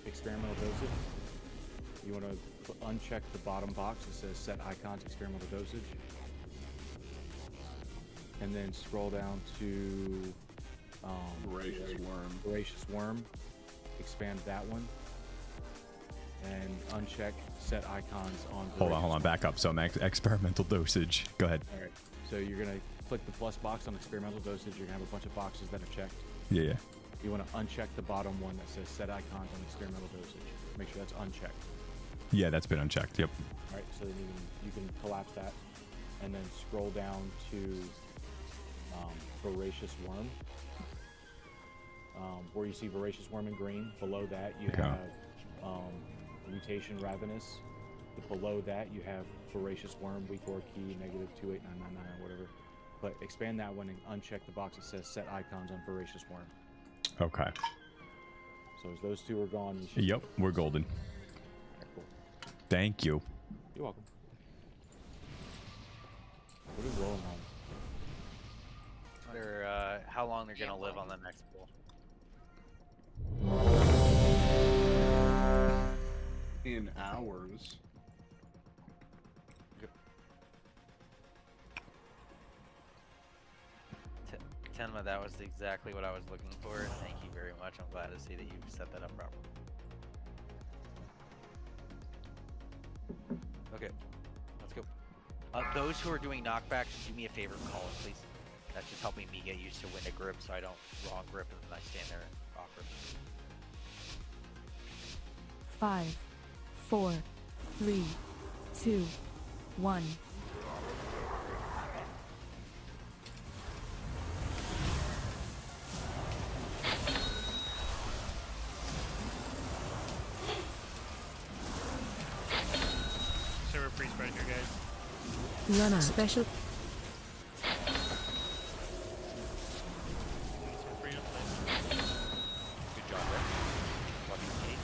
experimental dosage, you want to uncheck the bottom box that says set icons experimental dosage. And then scroll down to Voracious Worm. Expand that one. And uncheck set icons on Hold on. Back up. So I'm experimental dosage. Go ahead. Alright, so you're going to click the plus box on experimental dosage. You're going to have a bunch of boxes that are checked. Yeah. You want to uncheck the bottom one that says set icons on experimental dosage. Make sure that's unchecked. Yeah, that's been unchecked. Yep. Alright, so then you can collapse that and then scroll down to Voracious Worm. Where you see Voracious Worm in green, below that you have Mutation Ravenous. Below that you have Voracious Worm, weak or key, -28999 or whatever. But expand that one and uncheck the box that says set icons on Voracious Worm. Okay. So as those two are gone, you should... Yep, we're golden. Alright, cool. Thank you. You're welcome. What are we rolling on? How long they're gonna live on the next pool. In hours. Tenma, that was exactly what I was looking for. Thank you very much. I'm glad to see that you set that up properly. Okay, let's go. Those who are doing knockbacks, do me a favor and call it, please. That's just helping me get used to when to grip so I don't wrong grip and then I stand there awkward. 5, 4, 3, 2, 1. Server priest right here, guys. Run out. Special. Good job there. Lucky Kate.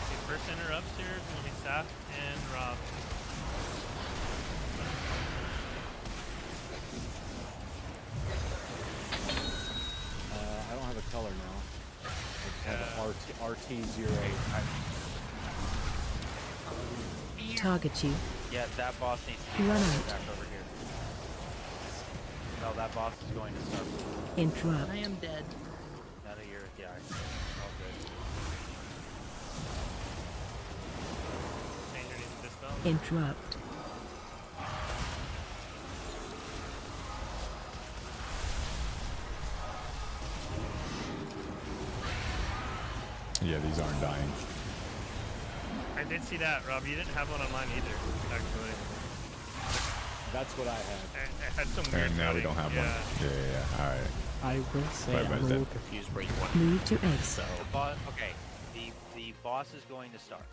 Okay, first interrupts here is going to be Saf and Rob. I don't have a color now. I just have an RT08. Target you. Yeah, that boss needs to be Run closer out. back over here. No, that boss is going to start. Interrupt. I am dead. None of your, yeah, all good. Danger needs to dispel. Interrupt. Yeah, these aren't dying. I did see that, Rob. You didn't have one on mine either, actually. That's what I had. It had some weird And now we coding, don't have yeah. one. Yeah. All right. I will say Bye, I'm a Wednesday. little confused where you want Move to X. Okay, the boss is going to start.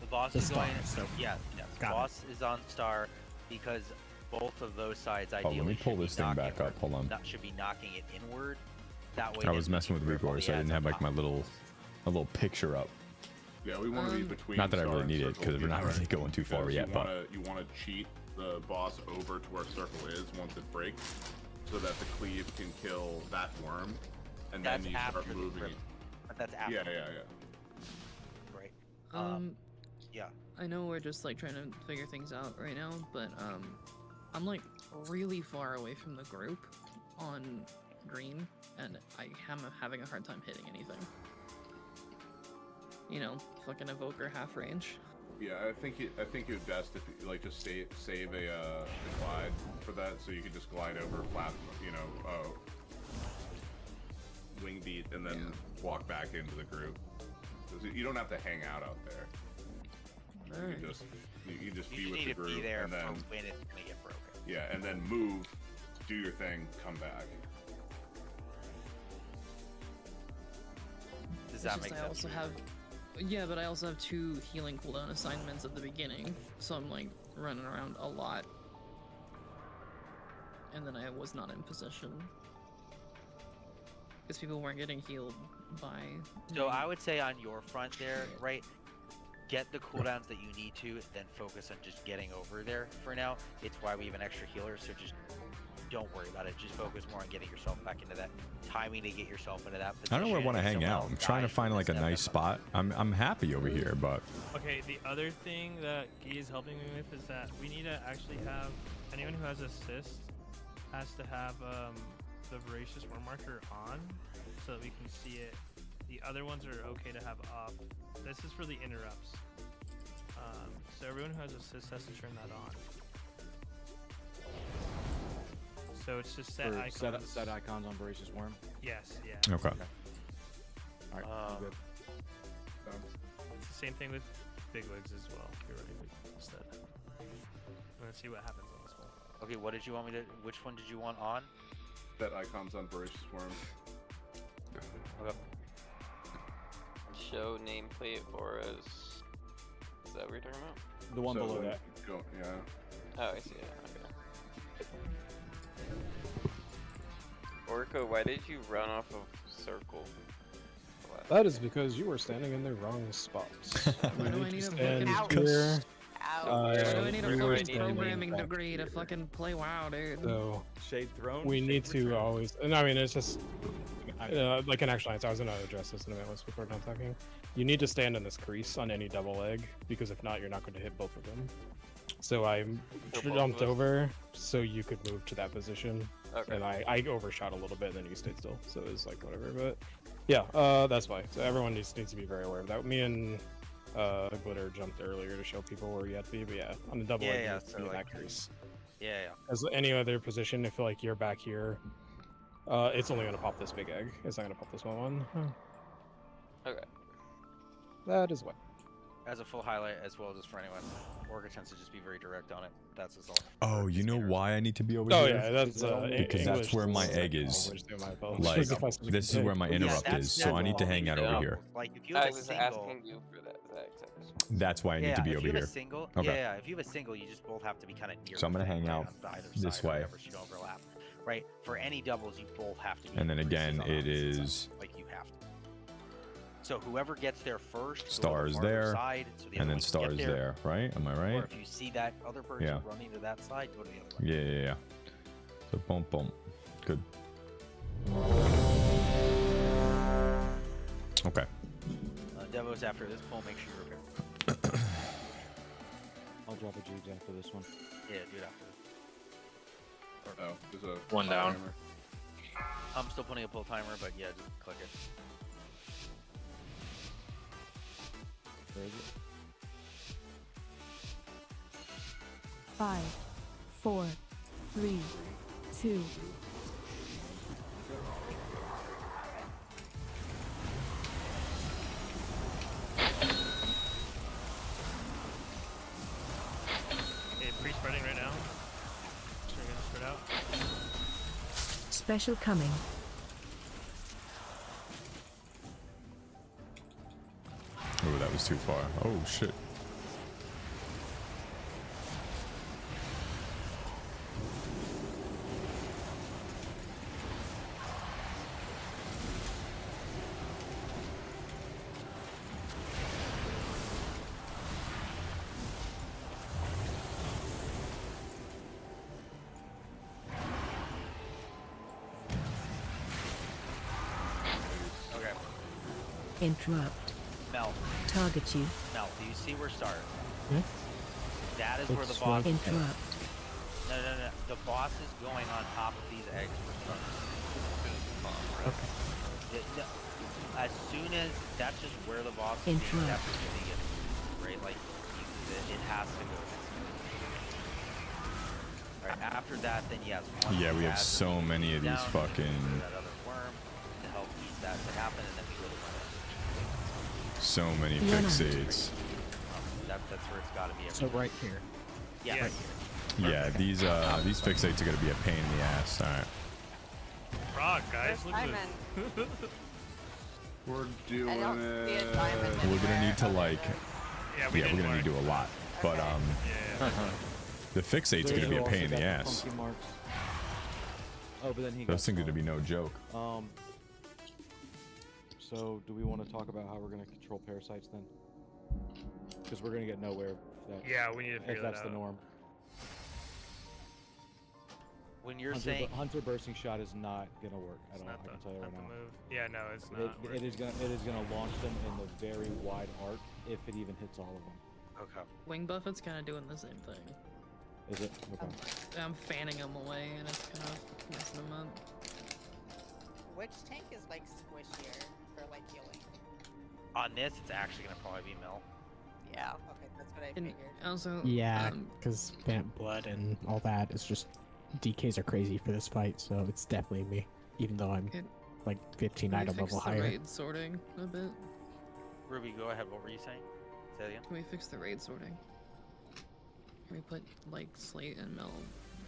The boss The is going star, so yeah, the got it. boss is on star because both of those sides Oh, ideally let me pull should be this thing back up. Hold on. That should be knocking it inward. That way. I then was we messing can with grip all Recore, the so I didn't ads have on like my little picture up. Yeah, we want to be between. Not that I star really and need it circle because we're not either, really going too far because yet. But you want to cheat the boss over to where circle is once it breaks, so that the cleave can kill that worm, and That's then you after start the moving grip. it. But that's after. Yeah. Right. Yeah. I know we're just like trying to figure things out right now, but I'm like really far away from the group on green, and I am having a hard time hitting anything. You know, fucking evoker half range. Yeah, I think it best if you like just save a glide for that, so you can just glide over, flap, wing beat, and then walk back into the group. You don't have to hang out there. You can just you just be with the group, be there and then for when it's gonna get broken. yeah, and then move, do your thing, come back. Does that make I sense? also have, yeah, but I also have 2 healing cooldown assignments at the beginning, so I'm like running around a lot, and then I was not in position because people weren't getting healed by. So I would say on your front there, right? Get the cooldowns that you need to, then focus on just getting over there for now. It's why we have an extra healer, so just don't worry about it. Just focus more on getting yourself back into that timing to get yourself into that position. I don't know where I want to hang Someone out. else I'm trying to dies, find like a step nice up. spot. I'm happy over here, but Okay, the other thing that Guy is helping me with is that we need to actually have anyone who has assist has to have the voracious worm marker on so that we can see it. The other ones are okay to have off. This is for the interrupts. So everyone who has assist has to turn that on. So it's just set For icons. set icons on Voracious Worm. Yes, yeah. okay. All right, I'm good. It's the same thing with bigwigs as well. You're running big instead. Let's see what happens on this one. Okay, what did you want me to? Which one did you want on? Set icons on voracious worm. Okay. Show nameplate auras. Is that what you're talking about? The one below that. Go, yeah. Oh, I see it. Okay. Orko, why did you run off of circle? That is because you were standing in the wrong spots. Why do I need a stand fucking here. Why do I need a you were fucking standing programming back degree to fucking play WoW, dude? So Shade Throne. we need to always, and I mean, it's just like an actual answer. I was gonna address this in a minute once before done talking. You need to stand in this crease on any double leg, because if not, you're not going to hit both of them. So I jumped over so you could move to that position, and I overshot a little bit, and then you stayed still. So it was like whatever, but yeah, that's why. So everyone needs to be very aware of that. Me and Glitter jumped earlier to show people where you have to be, but yeah, on the double leg, you have to be in that crease. Yeah. As any other position, if like you're back here, it's only gonna pop this big egg. It's not gonna pop this small one. Okay. That is what. As a full highlight, as well as for anyone, Orca tends to just be very direct on it. That's his all. Oh, you know why I need to be over Oh, here? yeah, that's, because that's English where my is egg is. language, my apologies. Like If I speak this is today. where my interrupt is, so I need to hang out over here. Like if you I have a was single, asking you for that exact response. That's why I need to be if over you have here. a single, Okay. yeah, if you have a single, you just both have to be kind of near. So I'm gonna the thing, hang right, out on either this side or way. whatever, so you don't overlap. Right. For any doubles, you both have to be. And then in again, creases on it opposite is sides. Like you have to. So whoever gets there first, go to the stars farther there, side, so the and other then one can get stars there, right? Am I Or right? if you see that other person Yeah. running to that side, go to the other one. Yeah. So boom, boom. Good. Okay. Devos after this pull, make sure you repair. I'll drop a Jude after this one. Yeah, do it after this. Oh, there's a One down. timer. I'm still putting a pull timer, but yeah, just click it. Where is it? 5, 4, 3, 2. Okay, pre-spreading right now. So we're gonna spread out. Special coming. Oh, that was too far. Oh shit. Interrupt. Mel. Target you. Mel, do you see where Star is? Yeah. That is where the It's boss right is. there. Interrupt. No. The boss is going on top of these eggs for Star. Okay. As soon as that's just where the boss is, Interrupt. that's where he gets, right? Like it has to go. Alright, after that, then yes. once Yeah, he we have has the so beam many of these down, fucking. that other worm to help ease that to happen, and then we go to one. So many Yeah. fixates. That's where it's got to be. So right here. Yeah. Right here. Yeah, these fixates are gonna be a pain in the ass. All right. Frog, guys, look at this. We're doing I don't see a it. diamond We're gonna anywhere need to other like. than- Yeah, We're gonna need to do a lot, but Yeah. the fixate's gonna be a pain in the ass. Oh, but then he Those got things are gonna be no joke. So do we want to talk about how we're going to control parasites then? Because we're going to get nowhere if that's, Yeah, we need to figure if that that's the out. norm. When you're Hunter, saying Hunter bursting shot is not going to work at all. not I can the- tell you not right the now. move. Yeah, no, it's not It is gonna launch them in the very wide arc if it even hits all of them. Okay. Wing Buffet's kind of doing the same thing. Is it? Okay. I'm fanning him away, and it's kind of messing him up. Which tank is like squishier for like healing? on this, it's actually gonna probably be Mill. Yeah. Okay, that's what I And figured. also, Yeah, because Vamp Blood and all that is just DKs are crazy for this fight, so it's definitely me. Even though I'm like 15 can we item fix level the higher. raid sorting a bit? Ruby, go ahead. What were you saying? Say that again. Can we fix the raid sorting? Can we put like Slate and Mill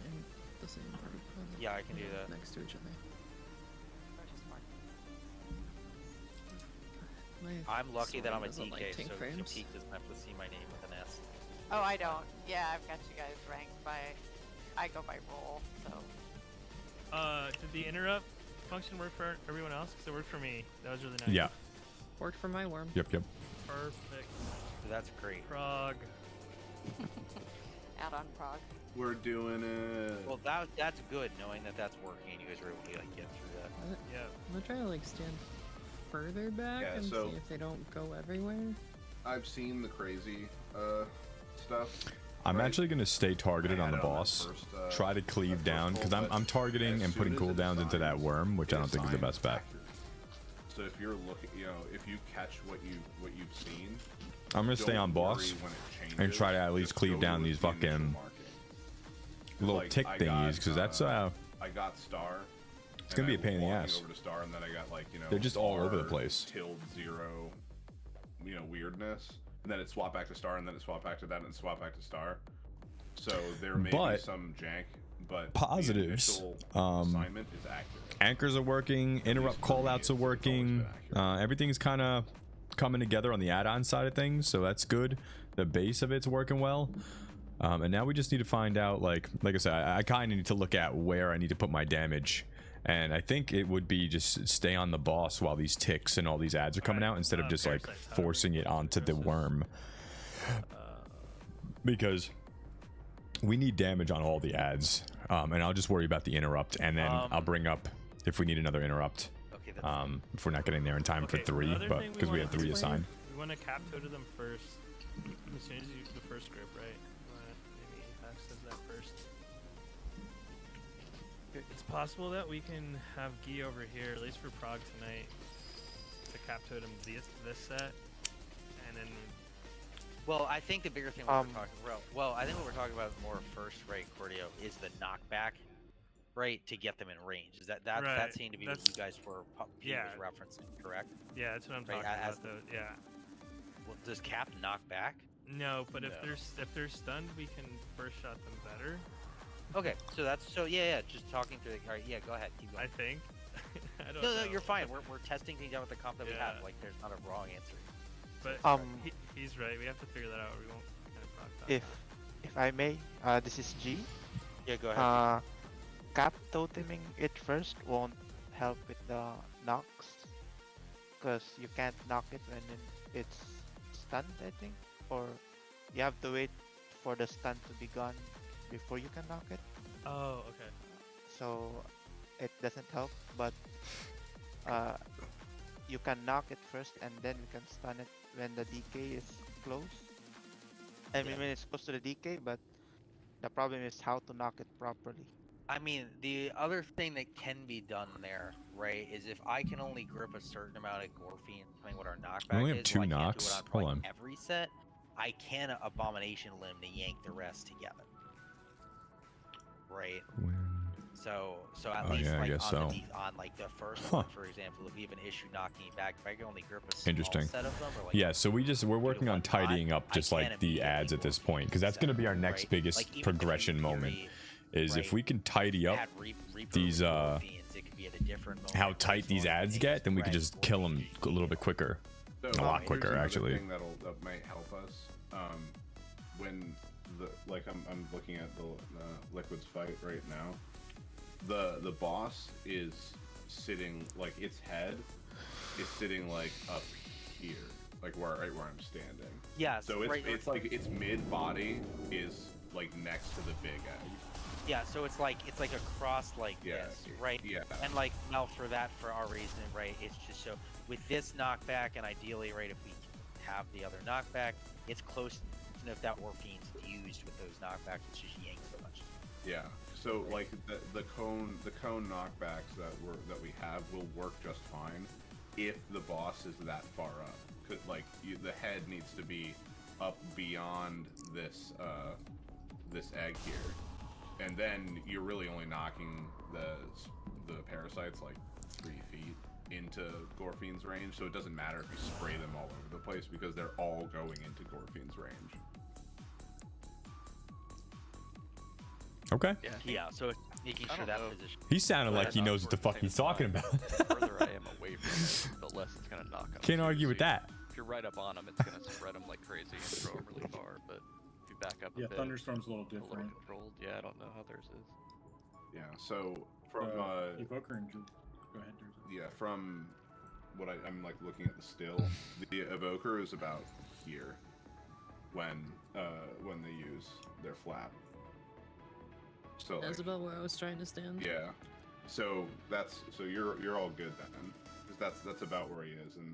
in the same group? Yeah, I can do that. Next to each other. My I'm lucky that I'm a sorting doesn't DK, like tank so frames. Peak doesn't have to see my name with an S. Oh, I don't. Yeah, I've got you guys ranked by. I go by role, so. Did the interrupt function work for everyone else? Because it worked for me. That was really nice. Yeah. Worked for my worm. Yep. Perfect. That's great. Frog. Out on prog. We're doing it. Well, that's good, knowing that that's working and you guys were able to like get through that. Yeah. I'm gonna try to like stand further back Yeah, and so- see if they don't go everywhere. I've seen the crazy stuff. I'm right? actually gonna stay targeted I on the had it on that boss. first, Try to cleave down because pull, I'm but targeting as and putting soon as it cooldowns into that assigns- worm, which I it don't think is the assigns best bet. accurate. So if you're looking, if you catch what you've seen, I'm gonna stay don't on boss worry when it changes, and try to at least just cleave go down to these the initial fucking marking. little Like, tick I thingies got, because that's I got star. It's gonna be and a pain in the I was ass. walking Over to star, and then I got like They're just all over the bar, place. Tilde 0, weirdness, and then it swapped back to star, and then it swapped back to that, and it swapped back to star. So there may be But some jank, but positives, The initial assignment is accurate. Anchors are working, interrupt callouts are working. Everything's kind of coming together on the add-on side of things, so that's good. The base of it's working well. And now we just need to find out, like I said, I kind of need to look at where I need to put my damage. And I think it would be just stay on the boss while these ticks and all these ads are coming out instead of just like forcing it onto the worm. Because we need damage on all the ads. And I'll just worry about the interrupt, and then I'll bring up if we need another interrupt. Okay, if we're not getting there in time for 3, but because we have 3 assigned. We want to cap toe to them first. As soon as you do the first group, right? You want to maybe access that first. It's possible that we can have Guy over here, at least for prog tonight, to cap totem this set, and then. Well, I think the bigger thing we're talking about. Well, I think what we're talking about more first, right, Cordio, is the knockback, right, to get them in range. Is that Right, seemed to be what you guys were yeah. was referencing, correct? Yeah, that's what I'm Right, talking as- about. Though. Yeah. Well, does Cap knock back? No, but if No. they're stunned, we can first shot them better. Okay, so yeah, just talking through the. All right, yeah, go ahead. Keep going. I think. I don't No, know. you're fine. We're testing things out with the comp that we Yeah. have. Like, there's not a wrong answer. But he's right. We have to figure that out. Or we won't kind of proc that. If I may, this is G. Yeah, go ahead. Cap toteming it first won't help with the knocks, because you can't knock it when it's stunned, I think, or you have to wait for the stun to be gone before you can knock it. Oh, okay. So it doesn't help, but you can knock it first, and then we can stun it when the DK is close. I mean, when it's close to the DK, but the problem is how to knock it properly. I mean, the other thing that can be done there, right, is if I can only grip a certain amount of Gorfine, depending what our knockback We only have is, 2 well, I can't knocks. do it Hold like on. every set, I can Abomination Limb to yank the rest together. Right? So at Oh, least yeah, I like guess on, so. on like the first Huh. one, for example, if we have an issue knocking it back, if I can only grip a small Interesting. set of them, or like Yeah, so we're working on tidying up just like the ads at this point, because that's going to be our next biggest progression moment. Is if we can tidy up these it could be at a different moment. how tight these ads get, then we can just kill them a little bit quicker, So, a lot here's quicker another actually. thing that might help us. When I'm looking at the Liquid's fight right now. The boss is sitting like its head is sitting like up here, like right where I'm standing. Yeah. So it's like its mid body is like next to the big egg. Yeah, so it's like across like this, right? Yeah. And like now for our reason, right? It's just so with this knockback, and ideally, right, if we have the other knockback, it's close enough that Orphene's used with those knockbacks. It's just yanks a bunch. Yeah. So like the cone knockbacks that we have will work just fine if the boss is that far up. Cause like the head needs to be up beyond this this egg here, and then you're really only knocking the parasites like 3 feet into Gorfine's range. So it doesn't matter if you spray them all over the place because they're all going into Gorfine's range. Okay. Yeah. So making sure that position. He sounded like he knows what the fuck he's talking about. The further I am away from him, the less it's gonna knock him. Can't argue with that. If you're right up on him, it's gonna spread him like crazy and throw him really far. But if you back up a Yeah, bit, Thunderstorm's a little different. controlled. Yeah, I don't know how theirs is. Yeah. So from Evoker and go ahead. yeah, from what I'm like looking at the still, the evoker is about here when they use their flap. So That's like, about where I was trying to stand. yeah, so you're all good then, because that's about where he is, and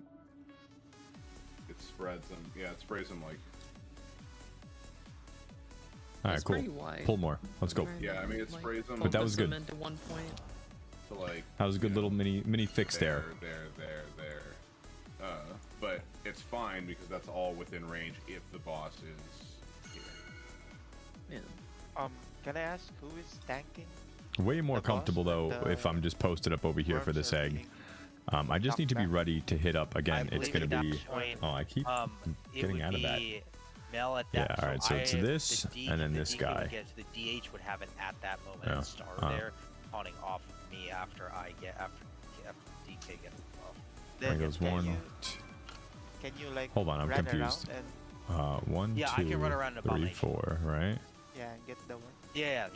it spreads him. Yeah, it sprays him like. All right, It's cool. pretty wide. Pull more. Let's go. Yeah, I mean it sprays him. But that was good. Into one point. To like. That was a good little mini fix there. There. But it's fine because that's all within range if the boss is here. Yeah. Can I ask who is tanking? Way more The boss comfortable though with the if I'm just posted up over here for worms this are egg. being I just need to be ready to hit up again. It's believe gonna at be. that point, Oh, I keep it getting would out of that. be Mel at Yeah. that. All right. So it's I- this the D- and then the this DK guy. would get- the DH would have it at that moment Yeah. and star there, taunting off of me after DK gets off. There goes can one. you- Can you like Hold on, I'm run confused. around and 1, Yeah, I can run around 2, an 3, abomination. 4. Right. yeah get the one? Yeah,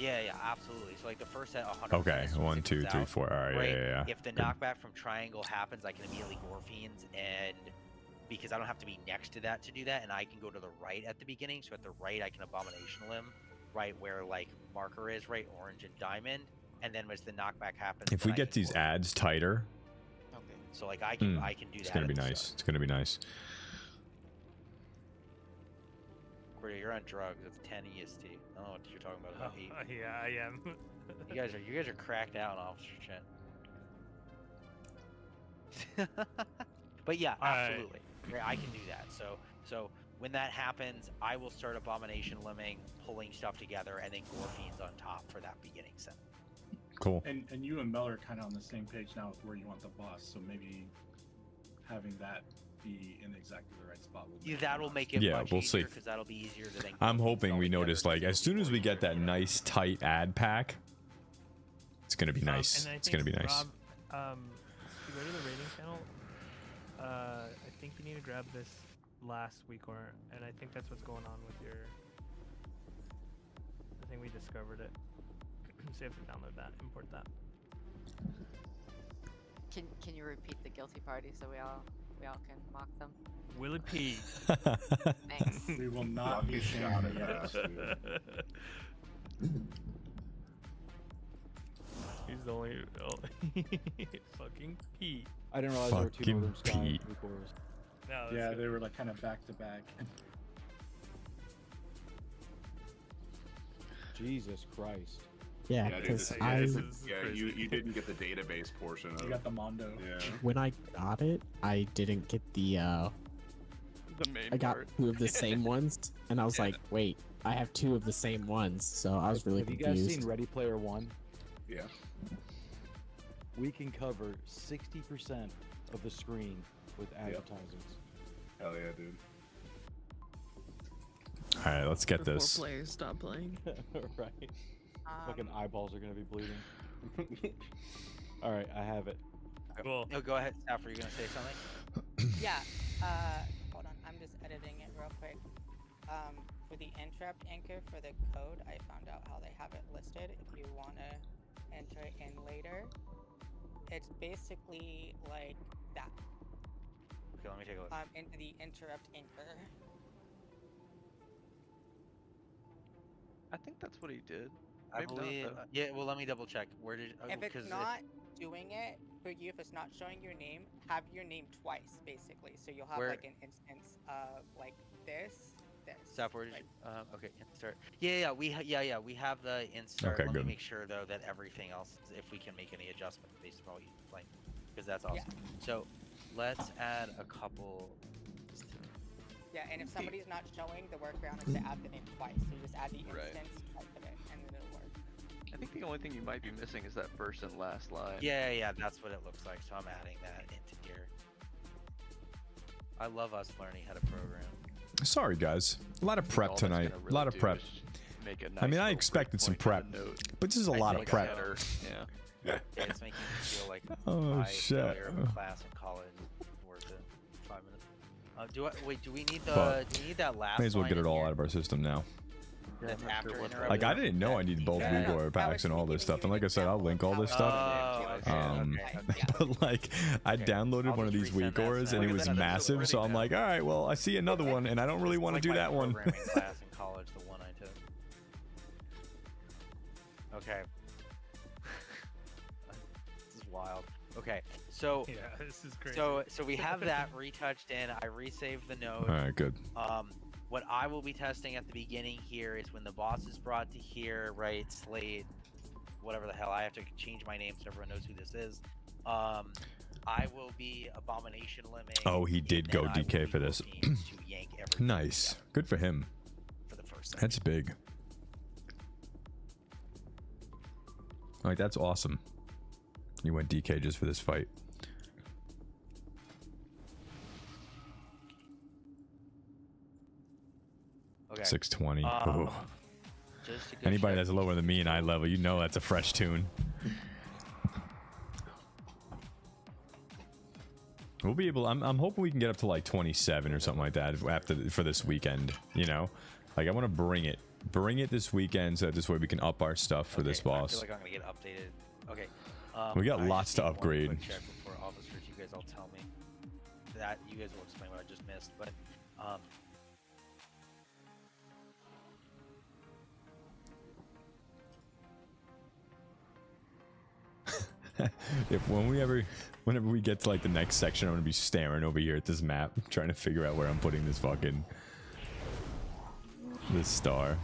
absolutely. So like the first set, 100%. Okay. as soon as 1, it 2, comes 3, out, 4. All right. right? Yeah. If the Good. knockback from triangle happens, I can immediately Gorfiends, and because I don't have to be next to that to do that, and I can go to the right at the beginning. So at the right, I can Abomination Limb, right where like marker is, right, orange and diamond, and then as the knockback happens, If then we I get can these Gorfien. ads tighter, So like I can do that. it's gonna be at the nice. start. It's gonna be nice. Corey, you're on drugs. It's 10 EST. I don't know what you're talking about. Yeah, I am. You guys are cracked out, Officer Chen. But yeah, absolutely. Right, I can do that. So when that happens, I will start Abomination Limbing, pulling stuff together, and then Gorfiends on top for that beginning set. Cool. And you and Mel are kind of on the same page now with where you want the boss, so maybe having that be in exactly the right spot will That'll make it Yeah, much we'll see. easier because that'll be easier to then. I'm hoping we notice like as soon as we get that nice tight ad pack, it's gonna be nice. And I It's gonna be think, nice. Rob, to go to the rating channel, I think you need to grab this last week, and I think that's what's going on with your. I think we discovered it. So you have to download that, import that. Can you repeat the guilty party so we all can mock them? Willie P. Thanks. We will not be shamed yet. He's only fucking Pete. I didn't realize there were two Fucking Northern Sky Pete. Weekors. No, Yeah, they were like kind of back to back. Jesus Christ. Yeah, dude, because you didn't get the database portion of You got the Mondo. Yeah. when I got it, I didn't get the main I got part. two of the same ones, and I was like, wait, I have two of the same ones, so I was really Have you confused. guys seen Ready Player One? Yeah. We can cover 60% of the screen with advertisements. Hell yeah, dude. All right, let's get Before this. players stop playing. Right. Fucking eyeballs are gonna be bleeding. All right, I have it. Cool. No, go ahead, Staff. Are you gonna say something? Yeah. Hold on. I'm just editing it real quick. For the interrupt anchor for the code, I found out how they have it listed. If you wanna enter it in later, it's basically like that. Okay, let me take a look. Into the interrupt anchor. I think that's what he did. I Maybe not, believe. though. Yeah, well, let me double check. Where did? If it's 'cause not doing it for you, if it's not showing your name, have your name twice, basically. So you'll have Where- like an instance of like this. Staff, where did you? Okay, insert. Yeah, we have the insert. Okay, Let good. me make sure though that everything else, if we can make any adjustments based on what you like, because that's awesome. So, let's add a couple. Yeah, and if somebody's not showing, the workaround is to add the name twice. So you just add the Right. instance type of it, and then it'll work. I think the only thing you might be missing is that first and last line. Yeah, that's what it looks like. So I'm adding that into here. I love us learning how to program. Sorry, guys. A lot of prep All that's tonight. gonna A lot really of do prep. is make a I nice mean, I little expected some quick point prep, on the note. but this is a lot of Like prep. header, Yeah. Yeah, it's making me feel like Oh, my shit. failure of a class in college is worth it. 5 minutes. Do we need the? But Do we need that last? May as well line get it in all here? out of our system now. That's after interrupt. Like, I didn't know I needed both Igor packs and all this stuff. And like I said, I'll link all this stuff. Oh, okay. But like, I downloaded one of these Igors and it was massive. So I'm like, all right, well, I see another one and I don't really want to do that one. Programming class in college, the one I took. Okay. This is wild. Okay, so Yeah, this is crazy. So we have that retouched in. I resaved the node. All right, good. What I will be testing at the beginning here is when the boss is brought to here, right? Slate, whatever the hell. I have to change my name so everyone knows who this is. I will be Abomination Lemming. Oh, he did go DK for this. Nice. Good for him. For the first That's big. Like, that's awesome. You went DK just for this fight. Okay. 620. Ooh. Just to go Anybody check that's lower than me in eye level, you know that's a fresh tune. We'll be able. I'm hoping we can get up to like 27 or something like that for this weekend. You know, like I want to bring it this weekend so that this way we can up our stuff for this I boss. feel like I'm gonna get updated. Okay. We got I lots just to need one upgrade. quick check before officers, you guys all tell me that you guys will explain what I just missed, but Whenever we get to like the next section, I'm gonna be staring over here at this map, trying to figure out where I'm putting this star.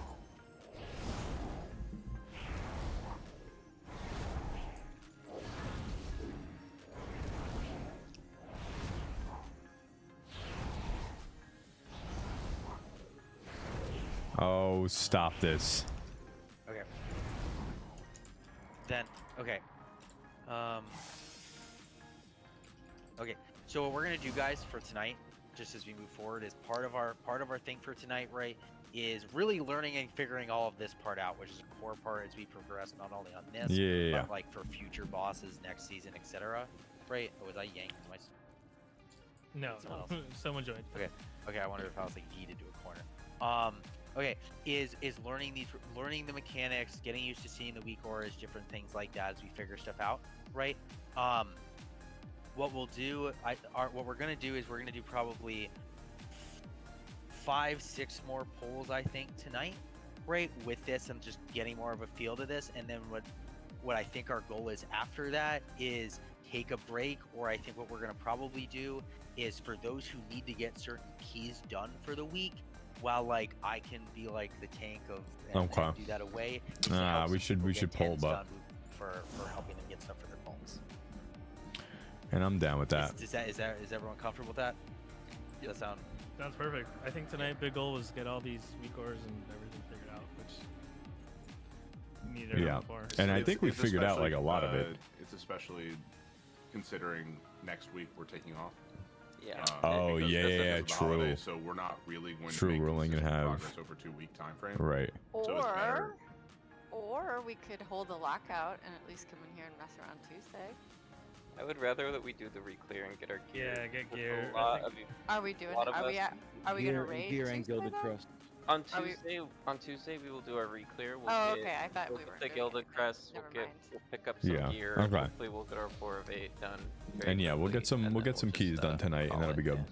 Oh, stop this. okay. Then okay. Okay. So what we're gonna do, guys, for tonight, just as we move forward, is part of our thing for tonight, right? Is really learning and figuring all of this part out, which is a core part as we progress, not only on this, Yeah. but like for future bosses next season, etc. Right? Oh, was I yanked? Am I No, Someone else. someone joined. Okay, I wondered if I was like yeeted to a corner. Okay, is learning the mechanics, getting used to seeing the weak auras, different things like that as we figure stuff out, right? What we'll do, what we're gonna do is we're gonna do probably 5-6 more polls, I think, tonight, right? With this, I'm just getting more of a feel to this, and then what I think our goal is after that is take a break, or I think what we're gonna probably do is for those who need to get certain keys done for the week, while like I can be like the tank of and do that away. is to help we some people should get pull tens but done for helping them get stuff for their phones. and I'm down with that. Is everyone comfortable with that? Does that sound? Sounds perfect. I think tonight big goal was get all these weak ores and everything figured out, which we needed Yeah, for. and I It's- think we it's figured out like a especially, lot of it. It's especially considering next week we're taking off. Yeah. Oh, because yeah, this is yeah, the holiday, true. So we're not really going True, to make we're only gonna consistent have- progress over 2-week time frame. Right. So it's better. Or we could hold a lockout and at least come in here and mess around Tuesday. I would rather that we do the re-clear and get our gear. Yeah, get with gear. A lot of, Are we doing? a lot of Are we? us- Are we gonna raid? Tuesday, though? On Are we- Tuesday, we will do our re-clear. We'll Oh, get, okay, I thought we'll we get weren't the doing Gilded Crest. We'll pick up some Yeah, gear. okay. Hopefully, we'll get our 4 of 8 done. very And yeah, we'll quickly, get some and we'll then get some just, keys done tonight, and call that'll be it good.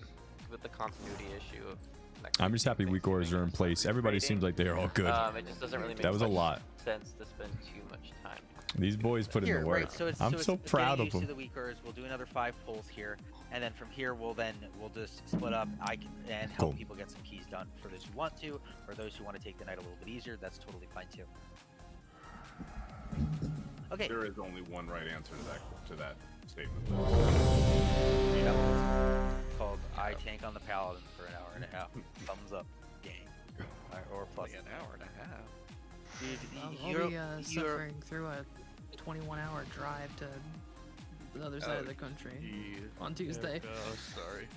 with the continuity issue of next I'm week just happy weak ores are in place. Everybody seems like they're all good. It just doesn't really make That was a much lot. sense to spend too much time. These boys put in the work. Right, so it's, I'm so so it's proud getting of used to them. the weakers. We'll do another 5 pulls here, and then from here we'll just split up. I can and help Cool. people get some keys done for those who want to, or those who want to take the night a little bit easier. That's totally fine too. Okay. There is only one right answer to that statement. Called I tank on the paladin for an hour and a half. Thumbs up, gang. Or plus an hour and a half. Dude, I'll be suffering through a 21-hour drive to the other side of the country on Tuesday. Sorry.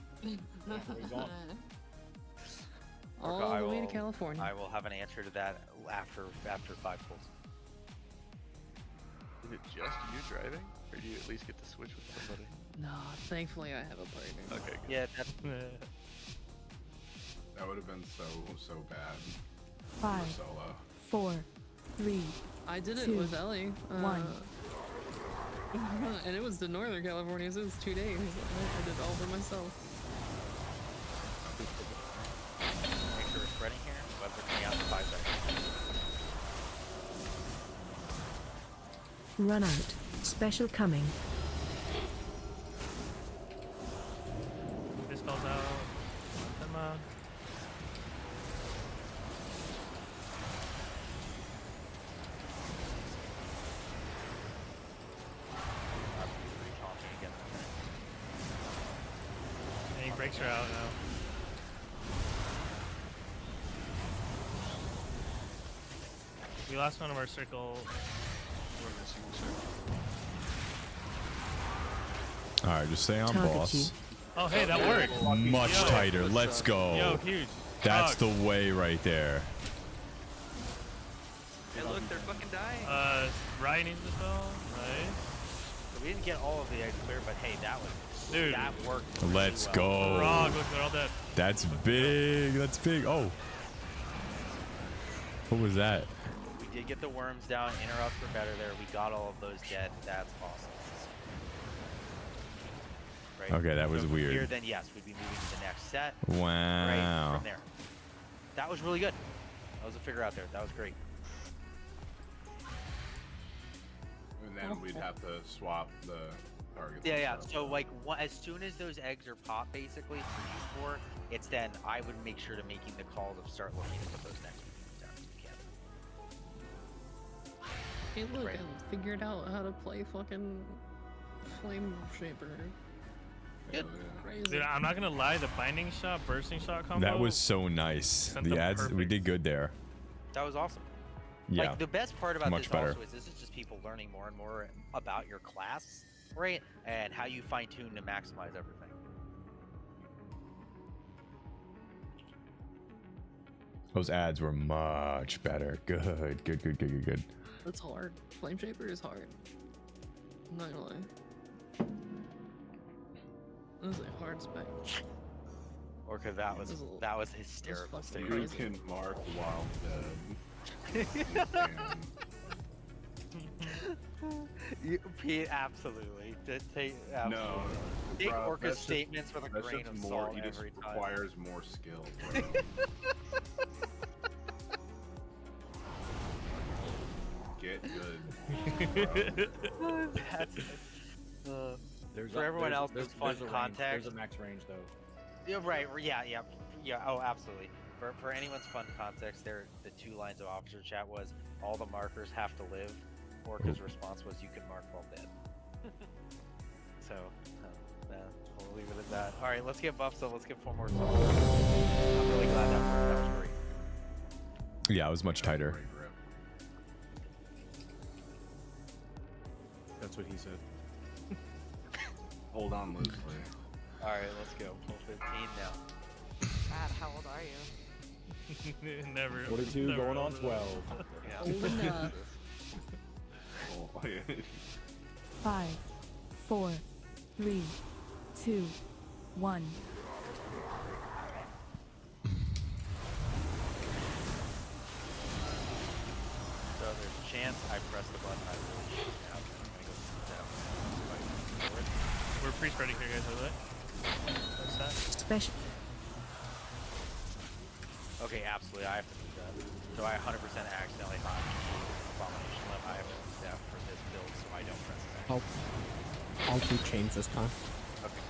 All Orca, the way to California. I will have an answer to that after 5 pulls. Is it just you driving, or do you at least get to switch with somebody? No, thankfully I have a partner. Okay. Good. Yeah, that's. That would have been so bad. 5, Solo. 4, 3. I did it 2, with Ellie. 1. And it was to Northern California, so it was 2 days. I did it all by myself. Make sure we're spreading here. Webs are coming out in 5 seconds. Run out. Special coming. This spells out. Come on. Any breaks are out now. We lost one of our circle. We're missing a circle. All right, just stay on Target boss. you. Oh, hey, that worked. Much Yo. tighter. Let's go. Yo, huge. That's Dog. the way right there. Hey, look, they're fucking dying. Ryan needs the spell. Nice. So we didn't get all of the eggs clear, but hey, that was Dude. that worked. Let's really well. go. Frog, look, they're all dead. That's big. That's big. Oh. What was that? We did get the worms down. Interrupt for better there. We got all of those dead. That's awesome. Right? Okay, that was from weird. Here, then yes, we'd be moving to the next set. Wow. Right from there. That was really good. That was a figure out there. That was great. And then we'd have to swap the targets. Yeah, and yeah. stuff. So like, as soon as those eggs are popped, basically for you four, it's then I would make sure to making the call to start looking to put those next weekends down to the cabin. Hey, look, Right. I figured out how to play fucking Flame Shaper. Good. Crazy. Dude, I'm not gonna lie, the binding shot, bursting shot combo. That was so nice. Sent The them ads, we perfect. did good there. That was awesome. Yeah. Like the best part about Much this better. also is this is just people learning more and more about your class, right? And how you fine tune to maximize everything. Those ads were much better. Good, good, good, good, good, good. It's hard. Flame Shaper is hard. I'm not gonna lie. That was a hard spec. Orca, that was hysterical. fucking You crazy. can mark while dead. Pete, absolutely. Take, No, Take bro, Orca's that's just- statements with a that's grain just of more. salt He just every time. requires more skill. Bro. Get get good. That's, There's for everyone else, there's fun a range. context. There's a max range though. Yeah, right. Yeah. Oh, absolutely. For anyone's fun context, there the 2 lines of officer chat was all the markers have to live. Orca's response was you can mark while dead. So, we'll leave it at that. All right, let's get buffs. So let's get 4 more. I'm really glad that was great. Yeah, it was much tighter. That's what he said. Hold on loosely. All right, let's go. Full 15 now. God, how old are you? Never. 42 never going on older 12. than- Old enough. 5, 4, 3, 2, 1. So there's a chance I press the button. I really should have. I'm gonna go sit down. We're pre-spreading here, guys. By the way. What's that? Special. Okay, absolutely. I have to do that. So I 100% accidentally hot abomination limb. I have to do that for this build, so I don't press that. I'll do chains this time. Okay.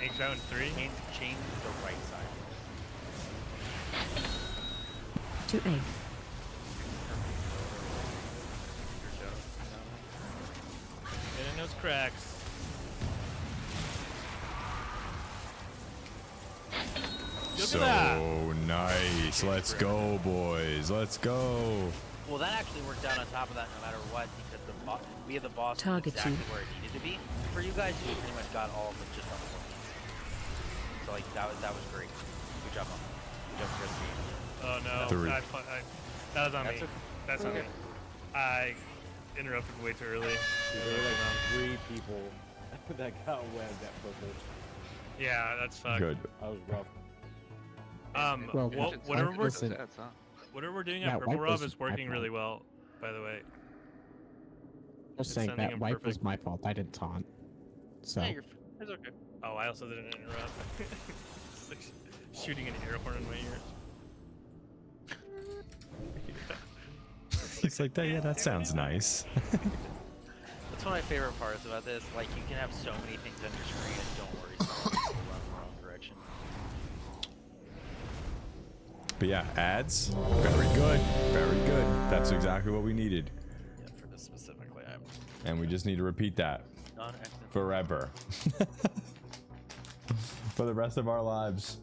Eggs out in 3. Chain the right side. To egg. Get in those cracks. Look at that. So nice. Let's go, boys. Let's go. Well, that actually worked out on top of that no matter what, because we had the boss Target exactly you. where it needed to be. For you guys, you pretty much got all of them just on the 14. So like that was great. Good job, Mom. Good job, Chris. Oh no. 3. That was on That's me. okay. That's okay. I interrupted way too early. Dude, there were like 3 people that got webbed at purple. Yeah, that's fucked. Good. That was rough. Well, whatever we're listen, whatever we're doing that at Purple wipe Rob was is working my really fault. well, by the way. Just It's saying sending that him wipe perfect. was my fault. I didn't taunt. So Yeah, it's okay. Oh, I also didn't interrupt. It's like shooting an air horn in my ear. He's like, that. Yeah, that sounds nice. That's one of my favorite parts about this. Like, you can have so many things on your screen, and don't worry, someone will run in the wrong direction. But yeah, ads. Very good. Very good. That's exactly what we needed. Yeah, for this specifically, I'm And we just need to repeat that non-accident. forever. For the rest of our lives.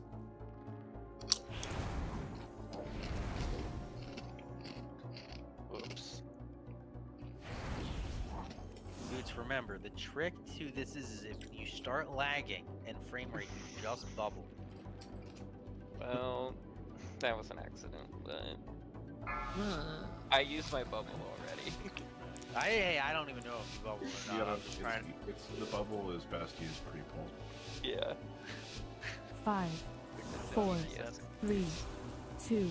Whoops. Dudes, remember, the trick to this is if you start lagging and frame rate, you just bubble. Well, that was an accident, but I used my bubble already. I don't even know if you bubble or not. Yeah, I'm just trying. it's the bubble is best used pre-pull. Yeah. 5, 4, 3, 2,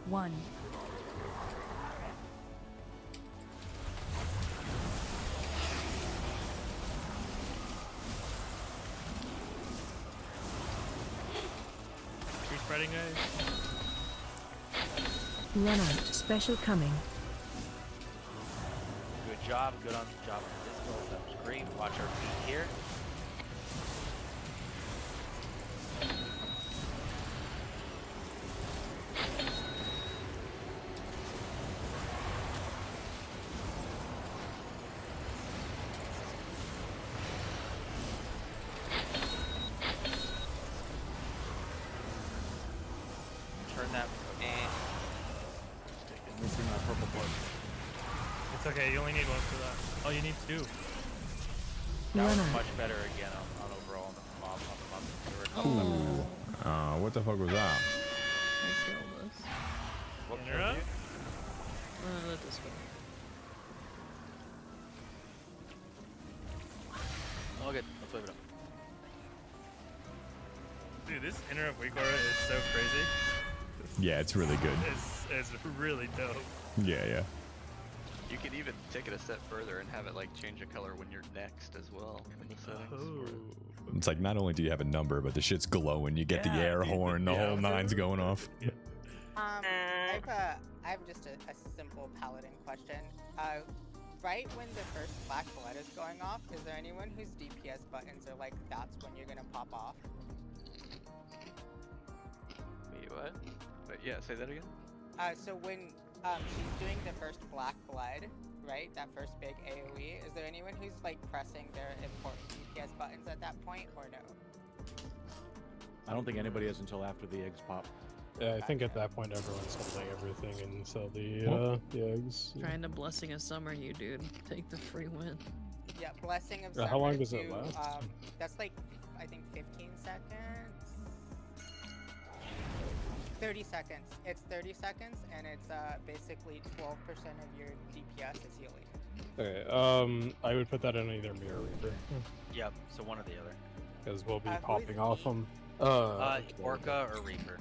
1. Tree spreading, guys. Run out. Special coming. Good job. Good on the job on this build. That was great. Watch our feet here. Turn that. Missing my purple part. It's okay. You only need one for that. Oh, you need 2. That was Run out. much better again on overall on the mob. There were a couple that were- Ooh. What the fuck was that? I killed this. What killed Interrupt? you? Let this go. Oh, good. Let's wave it up. Dude, this interrupt weak aura is so crazy. Yeah, it's really good. It's really dope. Yeah. You can even take it a step further and have it like change a color when you're next as well in the settings. It's like not only do you have a number, but the shit's glowing. You get the Yeah, air dude, horn, the yeah. whole nine's going off. I have just a simple paladin question. Right when the first black blood is going off, is there anyone whose DPS buttons are like that's when you're gonna pop off? Wait, what? But yeah, say that again. So when she's doing the first black blood, right? That first big AoE, is there anyone who's like pressing their important DPS buttons at that point, or no? I don't think anybody is until after the eggs pop. Yeah, I think at that point everyone's holding everything until the eggs. Trying to blessing of summer you, dude. Take the free win. Yeah, blessing of Yeah, summer. how long does it to, last? That's like, I think 15 seconds. 30 seconds. It's 30 seconds, and it's basically 12% of your DPS is healing. Okay, I would put that in either Mirror Reaper. Yep, so one or the other. Because we'll be Who is popping off them. Orca or Reaper.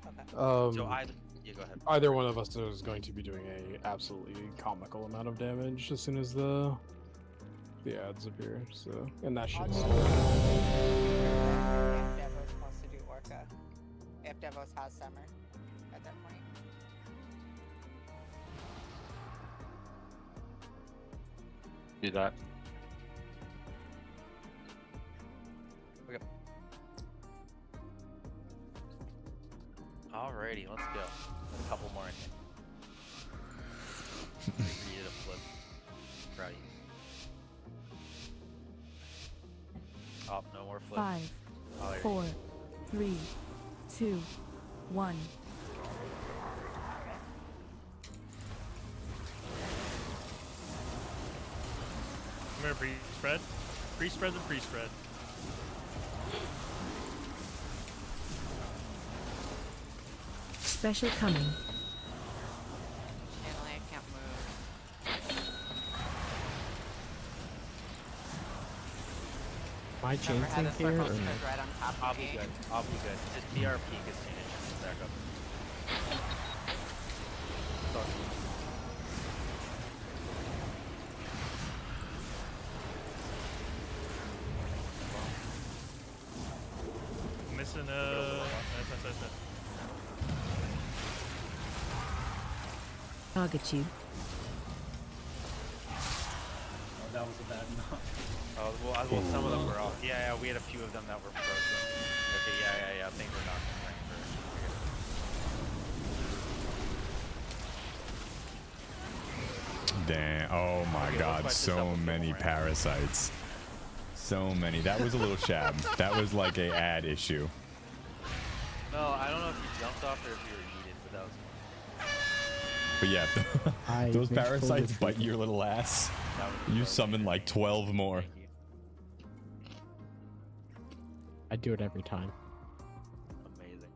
Okay. So either. Yeah, go ahead. Either one of us is going to be doing a absolutely comical amount of damage as soon as the ads appear. So, and that should. If Devos wants to do Orca. If Devos has summer at that point. Do that. Okay. Alrighty, let's go. Got a couple more in here. Ready to flip. Proud of you. Oh, no more flip. 5, Oh, there 4, 3, 2, 1. Come here, pre-spread. Pre-spread the pre-spread. Special coming. Apparently I can't move. My chain Never had a sync here? circle Or no? stood right on top I'll of be me. good. I'll be good. Just BRP as soon as you back up. Sorry. Missing nice. Target you. Oh, that was a bad knock. Oh, well, some of them were off. Yeah, we had a few of them that were frozen. Okay, yeah. Things were not Damn. Oh my Okay, god, let's so many parasites. So many. That was a little shab. That was like a ad issue. No, I don't know if you jumped off or if you were yeeted, but that was But yeah, I those make parasites full bite your little ass. That was You summon like 12 more. I do it every time. amazing.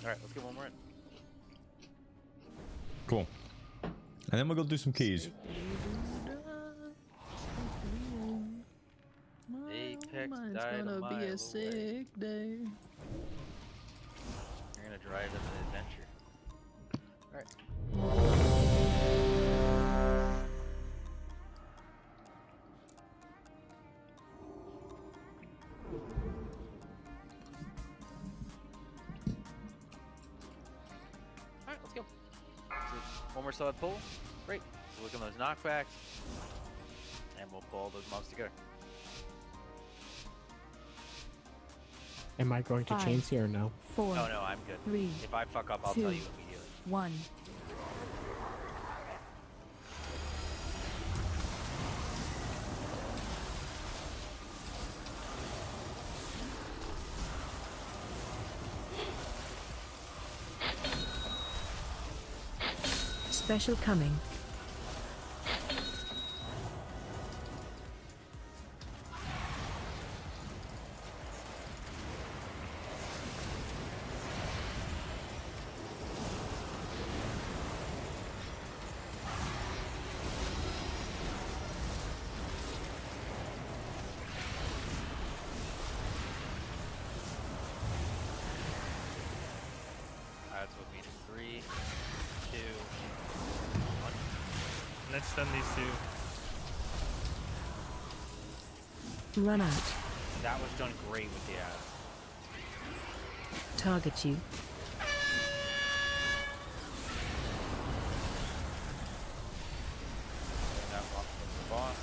Alright, let's get one more in. Cool. And then we'll go do some keys. Apex Mine's gonna be Dynamite. a sick day. You're gonna drive them an adventure. Alright. Alright, let's go. So one more solid pull. Great. So look at those knockbacks. And we'll pull all those mobs together. Am I going to 5, chains here or no? 4, Oh no, I'm good. 3, If I fuck up, I'll 2, tell you immediately. 1. Special coming. Alright, so with me 3, 2, 1. Let's stun these two. Run out. That was done great with the ads. Target you. And that off the boss.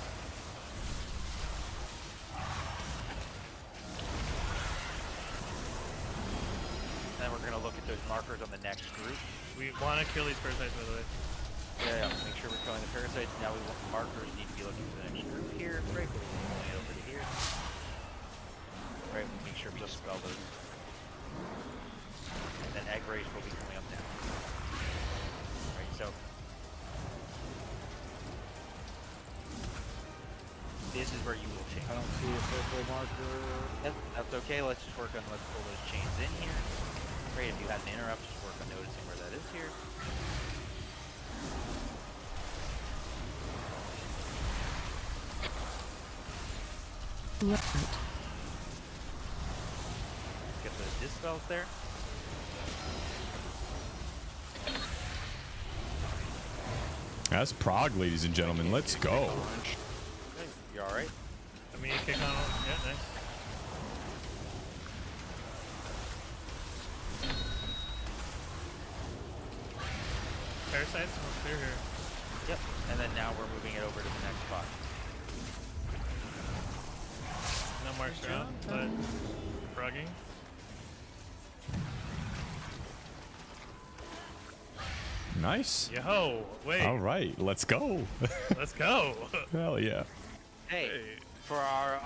Then we're gonna look at those markers on the next group. We want to kill these parasites, by the way. Yeah, make sure we're killing the parasites. Now we want markers need to be looking for the next group here. Right, we're going over to here. Right, we'll make sure we dispel those. And then egg rays will be coming up now. Right, so this is where you will change. I don't see a purple marker. Yep, that's okay. Let's just work on, let's pull those chains in here. Great, if you had an interrupt, just work on noticing where that is here. Right. Get those dispels there. That's Prague, ladies and gentlemen. Let's go. Okay, you alright? I mean, kick on. Yeah, nice. Parasites are clear here. Yep. And then now we're moving it over to the next spot. No marks around, but frogging. Nice. Yo, wait. All right, let's go. Let's go. Hell yeah. Hey, for our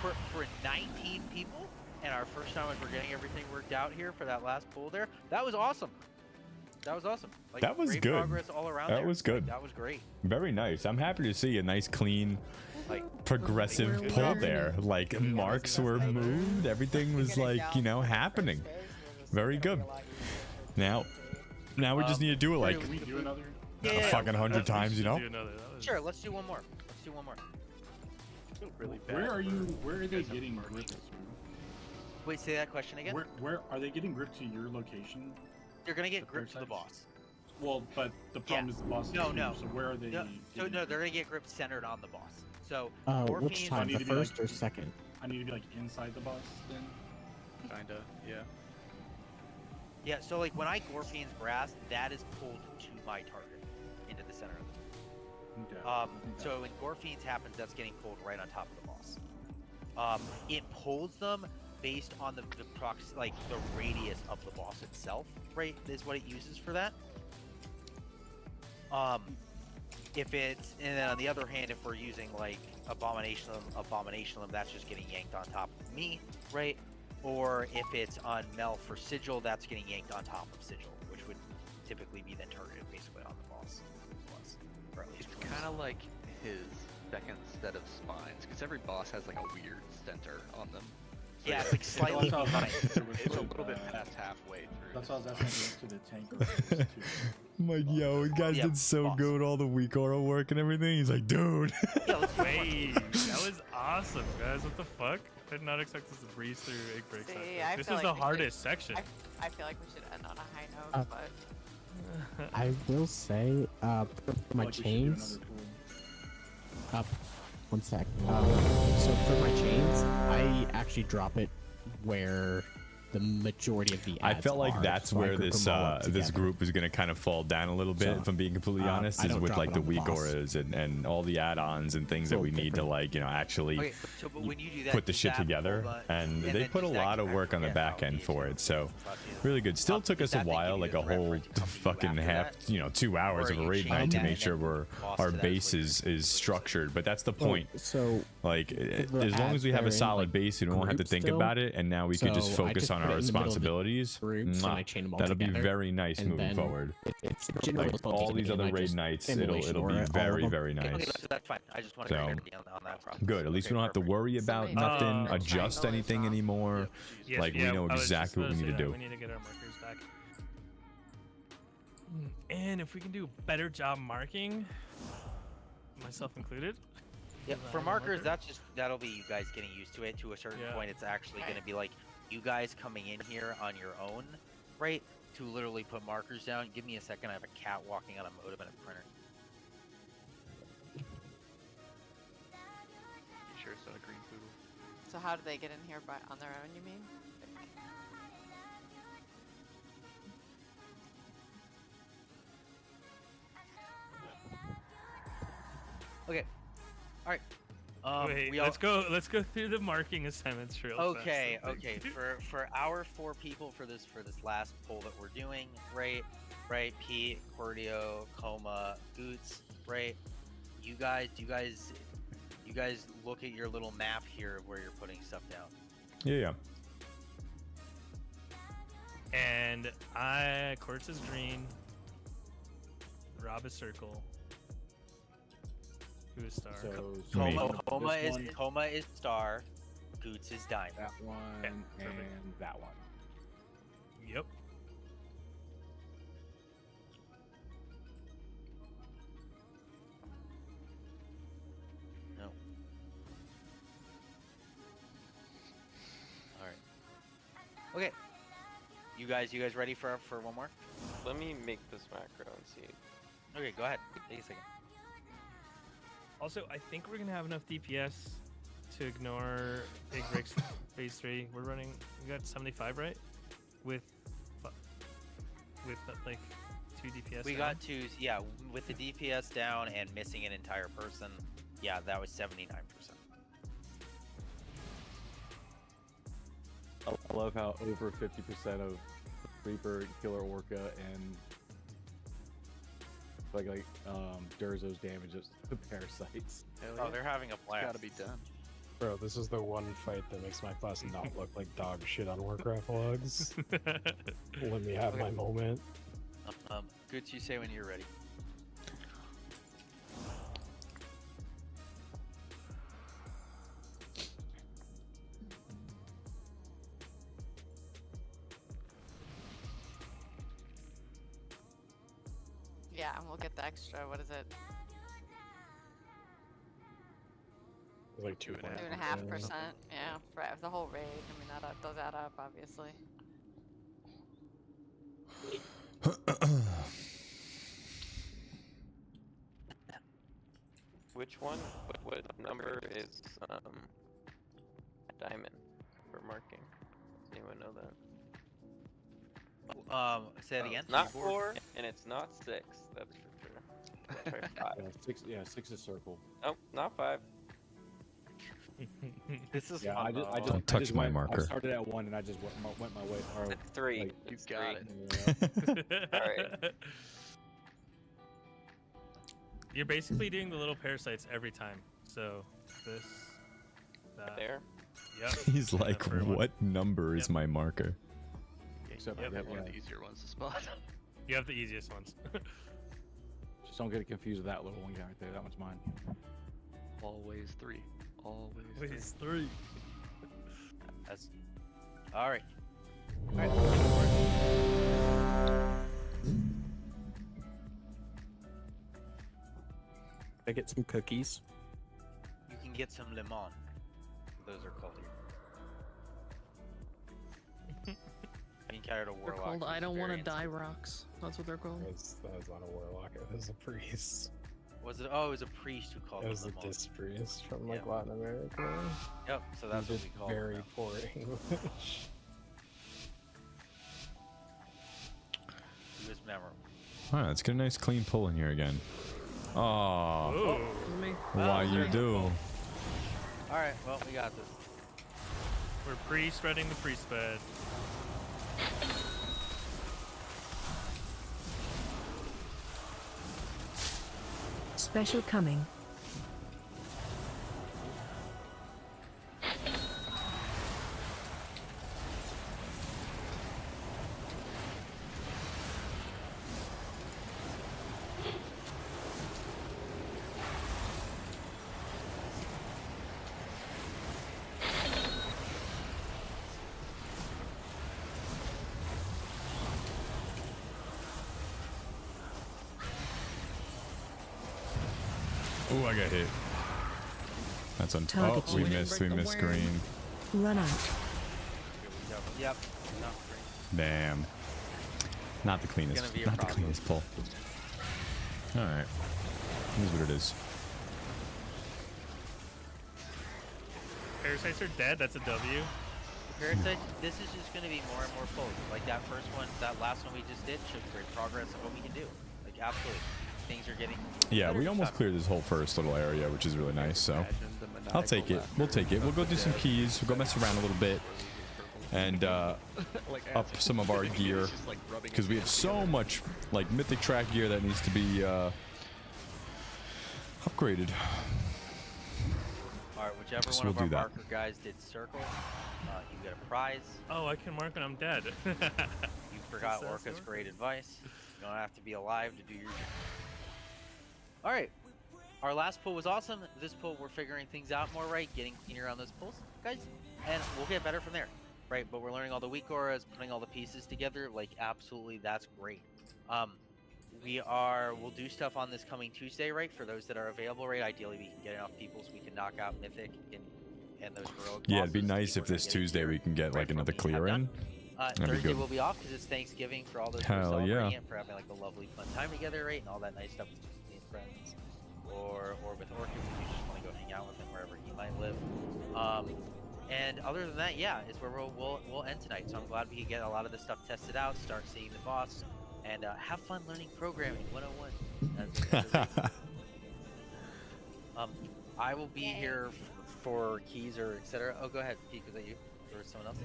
for 19 people and our first time as we're getting everything worked out here for that last pull there, that was awesome. That was awesome. Like, That was great good. progress all around That there. was good. That was great. Very nice. I'm happy to see a nice, clean, Like progressive pull there. Like marks were moved. Everything was like, you know, happening. Very good. Now we just need to do it like we do another? a fucking 100 times, you know? Sure, let's do one more. Let's do one more. Really bad. Where are they getting gripped to? Wait, say that question again. Where are they getting gripped to your location? You're gonna get gripped to the boss. Well, but the problem is the boss is No, huge, no. so where are they? No, so getting no, they're gonna get gripped centered on the boss. So Which Orpheans- time? need The to be, like, first or second? I need to be like inside the boss then. Kinda, yeah. Yeah, so like when I Gorfian's Brass, that is pulled to my target into the center of the Okay. So when Gorfian's happens, that's getting pulled right on top of the boss. It pulls them based on the like the radius of the boss itself, right? Is what it uses for that. If it's, and then on the other hand, if we're using like Abomination, that's just getting yanked on top of me, right? Or if it's on Mel for Sigil, that's getting yanked on top of Sigil, which would typically be then targeted basically on the boss. Or at least It's kind of like his second set of spines, because every boss has like a weird center on them. So yeah, it's like slightly That's behind. It's a little bit past halfway through. That's why I was asking to the tank. I'm like, yo, you guys did so good with all the weak aura work and everything. He's like, dude. Wait, that was awesome, guys. What the fuck? I did not expect this to breeze through egg breaks. See, like I this feel is like the we hardest should- section. I feel like we should end on a high note, but I will say, for my chains. One sec. So for my chains, I actually drop it where the majority of the I ads felt like are, that's so I where group this them all up this together. group is going to kind of fall down a little bit, So, if I'm being completely honest, I is don't with drop like it the on the weak boss. auras and all the add-ons and things that Well, we need to, like, you know, actually Okay, so but when you do that, put the does shit that pull together, and they then put a does that lot of get work on the back back out end the for it, so really good. Does Still took us a that then while, give like you a the whole preference to come to you fucking after half, that? you know, 2 hours Or of are a you raid changing night to that make and sure then we're boss our to that base is structured, but that's the point. So Like, the as long as ads we have that a are in, solid like, base, you don't have to groups think still. about it, and now we could just So I focus just on put our it in the middle of the responsibilities. groups and Mwah. I chain them all That'll be together, very nice and moving then forward. It's generally Like supposed all to these be, other and I raid just nights, emulation it'll aura be all of very, them. very Okay, nice. that's fine. I just want So, to clarity on that process. Good. At least we don't have to worry about Somebody- nothing, Oh, adjust triangle is anything off. anymore. Yes, Like, we yeah, know I was just exactly what about we to need say to that. do. We need to get our markers back. And if we can do a better job marking, myself included. Yeah, Is that for a markers, marker? that'll be you guys getting used to it. To a certain Yeah. point, it's actually going to be like you guys coming in here on your own, right? To literally put markers down. Give me a second. I have a cat walking on a modem and a printer. You sure it's not a green poodle? So how do they get in here on their own, you mean? Okay. All right. Wait, we let's go through the marking assignments real fast. Okay. For our 4 people for this last poll that we're doing, right? Pete, Cordio, Coma, Goots, right? You guys look at your little map here of where you're putting stuff down. Yeah. And Quartz is green. Rob is circle. Who is star? Coma is star. Goots is diamond. That one and that one. Yep. No. All right. Okay. You guys ready for one more? Let me make this macro and see. Okay, go ahead. Take a second. Also, I think we're gonna have enough DPS to ignore Big Rick's phase 3. We got 75, right? With like 2 DPS. We got 2, yeah, with the DPS down and missing an entire person. Yeah, that was 79%. I love how over 50% of Reaper, Killer Orca, and like Durzo's damages the parasites. Oh, they're having a blast. Gotta be done. Bro, this is the one fight that makes my class not look like dog shit on Warcraft logs. Let me have my moment. Goods, you say when you're ready. Yeah, and we'll get the extra. What is it? Like 2.5%. 2.5%. Yeah, for the whole raid. I mean, that does add up, obviously. Which one? What number is diamond for marking? Does anyone know that? Say it again. It's not 4, and it's not 6. That's for sure. Try 5. Yeah, 6 is circle. Oh, not 5. This is yeah. fun. I Don't touch my marker. I started at 1 and I just went my way. Or, It's 3. like, You it's got 3. it. All right. You're basically doing the little parasites every time. So this, that. There. Yep. He's like, what number is my marker? Except Yep. I got One of the easier ones to spot. You have the easiest ones. Just don't get confused with that little one guy right there. That one's mine. Always 3. Always 3. Please 3. That's all right. I get some cookies. You can get some lemon. Those are called here. You encountered a They're warlock. called I who's don't want to very die rocks. That's what they're called. That was not a warlock. It was a priest. Was it? Oh, it was a priest who called It it was a lemon. disc priest from like Yeah. Latin America. Yep. So that's He what did we call very it. now. poor English. He was memorable. All right, let's get a nice clean pull in here again. Oh, Ooh. Me. why you do? All right. Well, we got this. We're pre-spreading the pre-spread. Special coming. Oh, I got hit. That's on. Target Oh, we shield. missed. We missed green. Run out. Yep. No, green. Damn. Not the cleanest. gonna be a Not the problem. cleanest pull. All right. Here's what it is. Parasites are dead. That's a W. The parasite. This is just going to be more and more pulls. Like that first one, that last one we just did showed great progress of what we can do. Like absolutely, things are getting. Yeah, we almost cleared this whole first little area, which is really nice. So I'll take it. We'll take it. We'll go do some keys. We'll go mess around a little bit and up some of our gear because we have so much like mythic track gear that needs to be upgraded. Alright, whichever So one we'll of do our that. marker guys did circle, you get a prize. Oh, I can mark when I'm dead. You forgot Is that Orca's so? great advice. You don't have to be alive to do your job. Alright, our last pull was awesome. This pull, we're figuring things out more, right? Getting cleaner on those pulls, guys. And we'll get better from there, right? But we're learning all the weak auras, putting all the pieces together. Like, absolutely, that's great. We'll do stuff on this coming Tuesday, right? For those that are available, right? Ideally, we can get enough people so we can knock out Mythic and those heroic Yeah, it'd be bosses. nice if this Tuesday we can get like another clear in. That'd be Thursday good. will be off because it's Thanksgiving for all those who are Hell celebrating yeah. it, for having like a lovely fun time together, right? And all that nice stuff with family and friends, or with Orca if you just want to go hang out with him wherever he might live. And other than that, yeah, is where we'll end tonight. So I'm glad we could get a lot of this stuff tested out, start seeing the boss, and have fun learning programming 101. I will be here for keys or etc. Oh, go ahead, Pete. Was that you or someone else?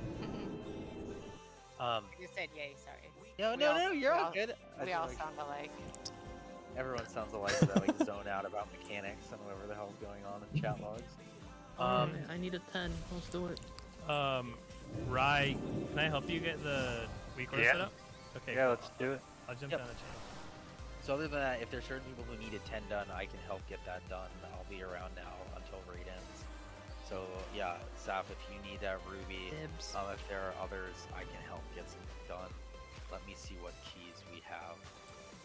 I just said yay, sorry. No, you're all good. We all sound alike. Everyone sounds alike, so that like zone out about mechanics and whatever the hell's going on in chat logs. I need a 10. Let's do it. Rye, can I help you get the weak order set up? Okay. Yeah, let's do it. I'll jump Yep. down the channel. So other than that, if there's certain people who need a 10 done, I can help get that done. I'll be around now until raid ends. So yeah, Saf, if you need that Ruby, Dibs. if there are others, I can help get something done. Let me see what keys we have.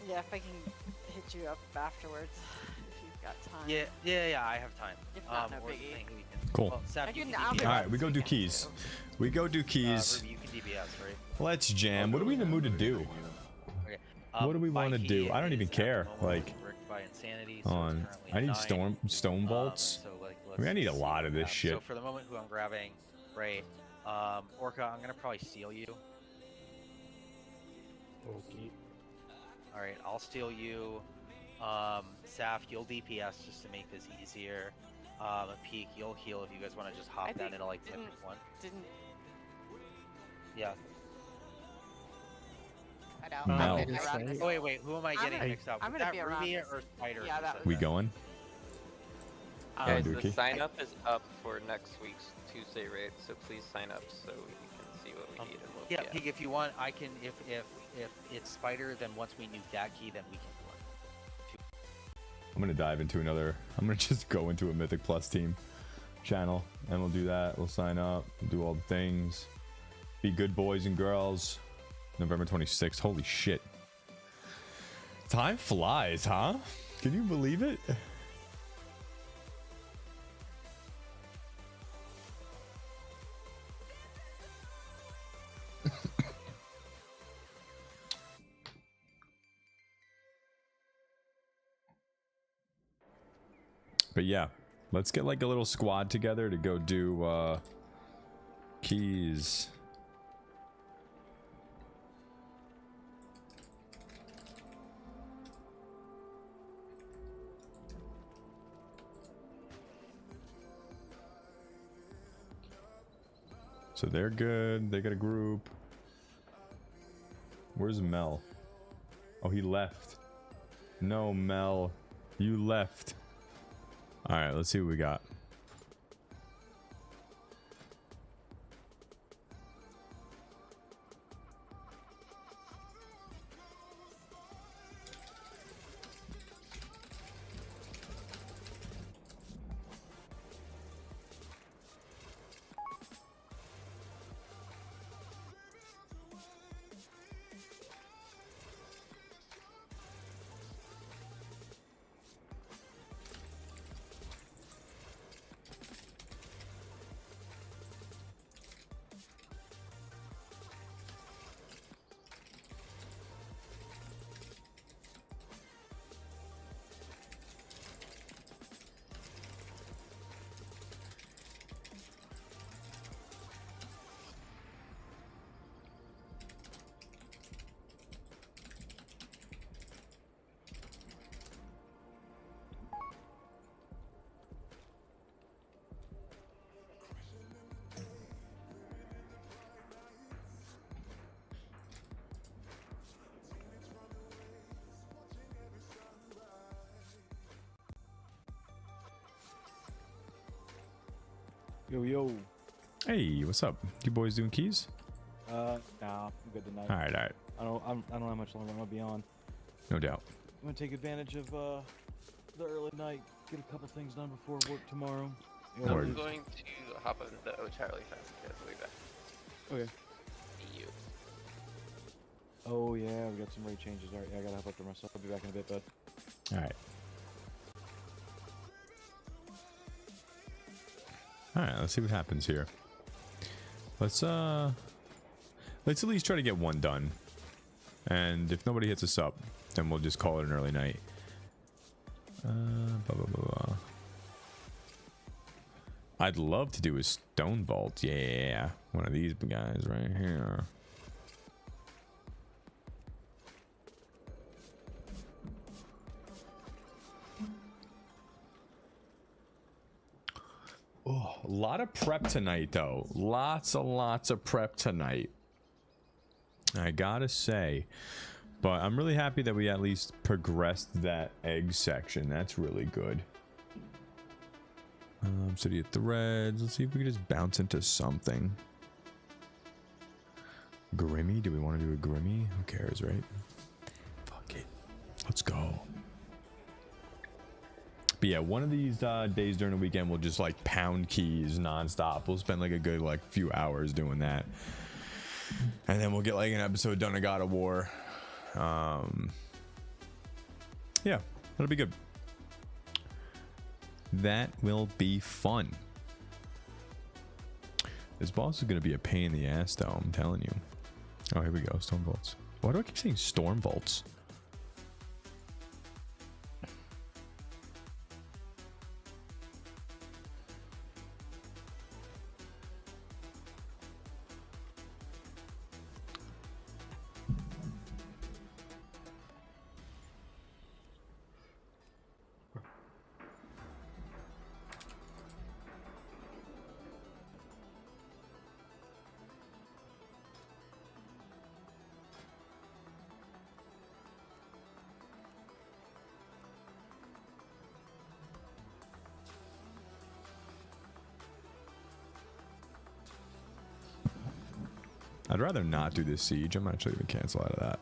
Yeah, if I can hit you up afterwards, if you've got time. Yeah, I have time. If not, no or biggie. anything we can- Cool. Well, Saf, I you can- can I'll DPS. be All right, we go do keys. We go do keys. Ruby, you can DPS, right? Let's jam. What are we in the mood to do? Okay. What do we my want to key do? I don't even is at the care. moment Like, bricked by insanity, so it's on. currently I need 9. stone vaults. So like, I mean, I need a see lot what of we this have. shit. So for the moment, who I'm grabbing, right? Orca, I'm gonna probably steal you. Okay. All right, I'll steal you. Saf, you'll DPS just to make this easier. Peak, you'll heal if you guys want to just hop I down think into like didn't- Mythic 1. Didn't Yeah. Cut out. Mel. I'm around this. Oh wait, who am I getting mixed up? I'm Was gonna that be around Ruby this. or Spider? Yeah, that Who was We it. going? Guys, the Dookie. sign up is up for next week's Tuesday raid, so please sign up so we can see what we need and what we Yeah, have. Peak, if you want, I can. If it's Spider, then once we nuke that key, then we can do it. I'm gonna dive into another. I'm gonna just go into a Mythic Plus team channel, and we'll do that. We'll sign up, do all the things, be good boys and girls. November 26th. Holy shit! Time flies, huh? Can you believe it? But yeah, let's get like a little squad together to go do keys. So they're good. They got a group. Where's Mel? Oh, he left. No, Mel. You left. Alright, let's see what we got. Yo, yo. Hey, what's up? You boys doing keys? Nah, I'm good tonight. All right, all right. I don't know how much longer I'm gonna be on. No doubt. I'm gonna take advantage of the early night, get a couple things done before work tomorrow. I'm Word. going to hop on the O Charlie fast. Guys, I'll be back. Okay. See you. Oh yeah, we got some raid changes. Alright, yeah, I gotta hop up there myself. I'll be back in a bit, bud. All right. All right, let's see what happens here. Let's at least try to get one done. And if nobody hits us up, then we'll just call it an early night. Blah, blah, blah, blah. I'd love to do a stone vault. Yeah, one of these guys right here. Oh, a lot of prep tonight, though. Lots of prep tonight. I gotta say. But I'm really happy that we at least progressed that egg section. That's really good. City of Threads. Let's see if we can just bounce into something. Grimmy? Do we want to do a Grimmy? Who cares, right? Fuck it. Let's go. But yeah, one of these days during the weekend, we'll just like pound keys nonstop. We'll spend like a good like few hours doing that. And then we'll get like an episode done of God of War. Yeah, that'll be good. That will be fun. This boss is going to be a pain in the ass, though, I'm telling you. Oh, here we go. Storm Vaults. Why do I keep saying Storm Vaults? I'd rather not do this siege. I'm actually going to cancel out of that.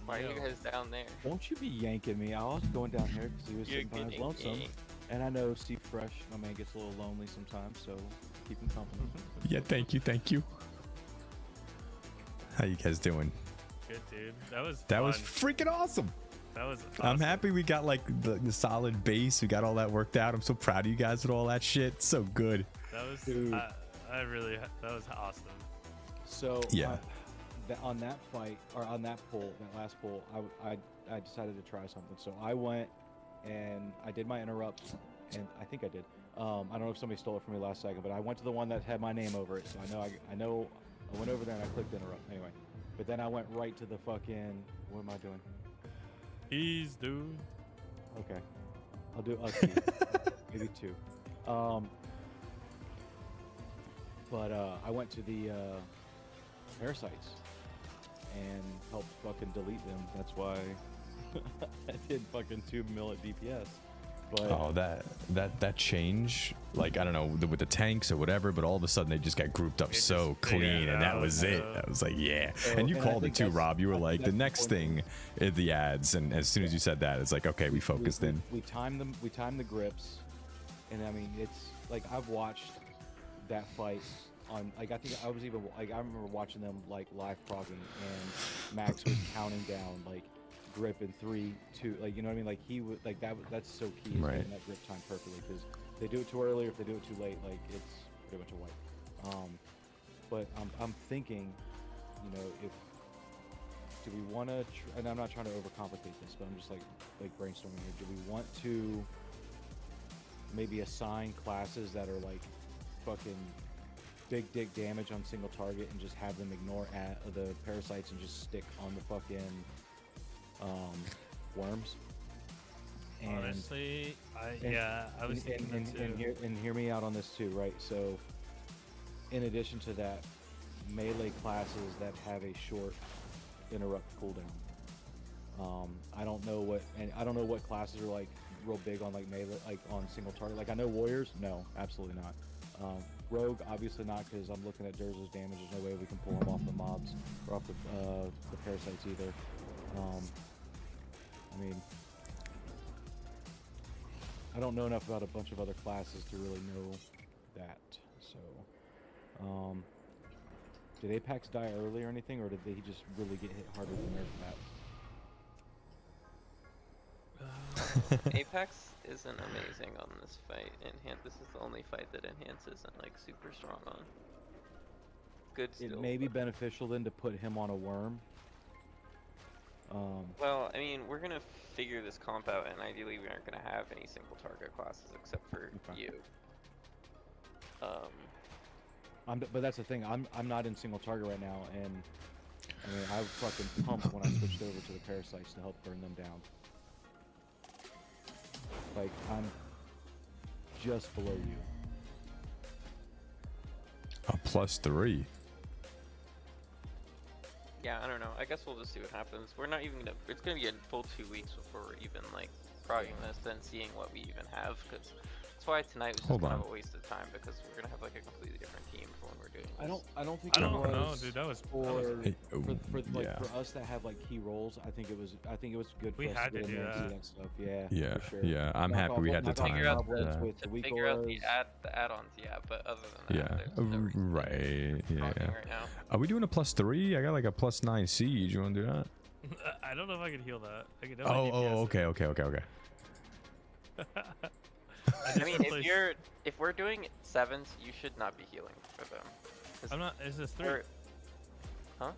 Why are you guys down there? Won't you be yanking me? I was going down here because he was You're sitting by his getting lonesome. yanked. And I know Steve Fresh, my man, gets a little lonely sometimes, so keep him company. Yeah, thank you, thank you. How you guys doing? Good, dude. That was That was fun. freaking awesome. That was I'm awesome. happy we got like the solid base. We got all that worked out. I'm so proud of you guys with all that shit. It's so good. That was Dude. I really that was awesome. So Yeah. On that fight, or on that poll, that last poll, I decided to try something. So I went and I did my interrupt, and I think I did. I don't know if somebody stole it from me last second, but I went to the one that had my name over it. So I know I went over there and I clicked interrupt anyway. But then I went right to the fucking, what am I doing? He's dude. Okay, I'll see. Maybe two. But I went to the parasites and helped fucking delete them. That's why I did fucking 2 milli DPS. But Oh, that change, like I don't know with the tanks or whatever, but all of a sudden they just got grouped up so clean, and that was it. I was like, yeah. So- And you and I called it think too, that's- Rob. You were I think like, the that's next important. thing is the ads, and as soon as you said that, it's like, okay, we focused in. We timed them. We timed the grips, and I mean, it's like I've watched that fight on. Like I think I was even like I remember watching them like live progging, and Max was counting down like grip in 3, 2. Like you know what I mean? Like he would like that. That's so key. Is Right. getting that grip time perfectly because they do it too early or if they do it too late, like it's pretty much a wipe. But I'm thinking, you know, if do we want to? And I'm not trying to overcomplicate this, but I'm just like brainstorming here. Do we want to maybe assign classes that are like fucking big dick damage on single target and just have them ignore the parasites and just stick on the fucking worms? And, Honestly, I was thinking that too. And hear me out on this too, right? So, in addition to that, melee classes that have a short interrupt cooldown. I don't know what classes are like real big on like melee, like on single target. Like I know warriors, no, absolutely not. Rogue, obviously not, because I'm looking at Durza's damage. There's no way we can pull him off the mobs or off the parasites either. I mean, I don't know enough about a bunch of other classes to really know that. So, did Apex die early or anything, or did he just really get hit harder than Nerf? Apex isn't amazing on this fight. This is the only fight that Enhance isn't like super strong on. Good still. It may be beneficial then to put him on a worm. Well, I mean, we're gonna figure this comp out, and ideally we aren't gonna have any single target classes except for you. But that's the thing. I'm not in single target right now, and I mean I was fucking pumped when I switched over to the parasites to help burn them down. Like I'm just below you. A +3. Yeah, I don't know. I guess we'll just see what happens. We're not even gonna. It's gonna be a full 2 weeks before we're even like progging this, then seeing what we even have. Because that's why tonight was just kind of a waste of time, because we're gonna have like a completely different team for when we're doing this. I don't think it was. Dude, that was for us that have like key roles. I think it was good. We for us had to to get in do there and see that. stuff. Yeah. Yeah, for sure. yeah. I'm happy we had the time. Figure out Yeah. the add-ons, yeah. But other than that, Yeah. there's no reason Right. Yeah. right now. Are we doing a +3? I got like a +9 siege. You want to do that? I don't know if I can heal that. I can Okay. I mean, if we're doing 7s, you should not be healing for them. I'm not. Is this 3? Huh?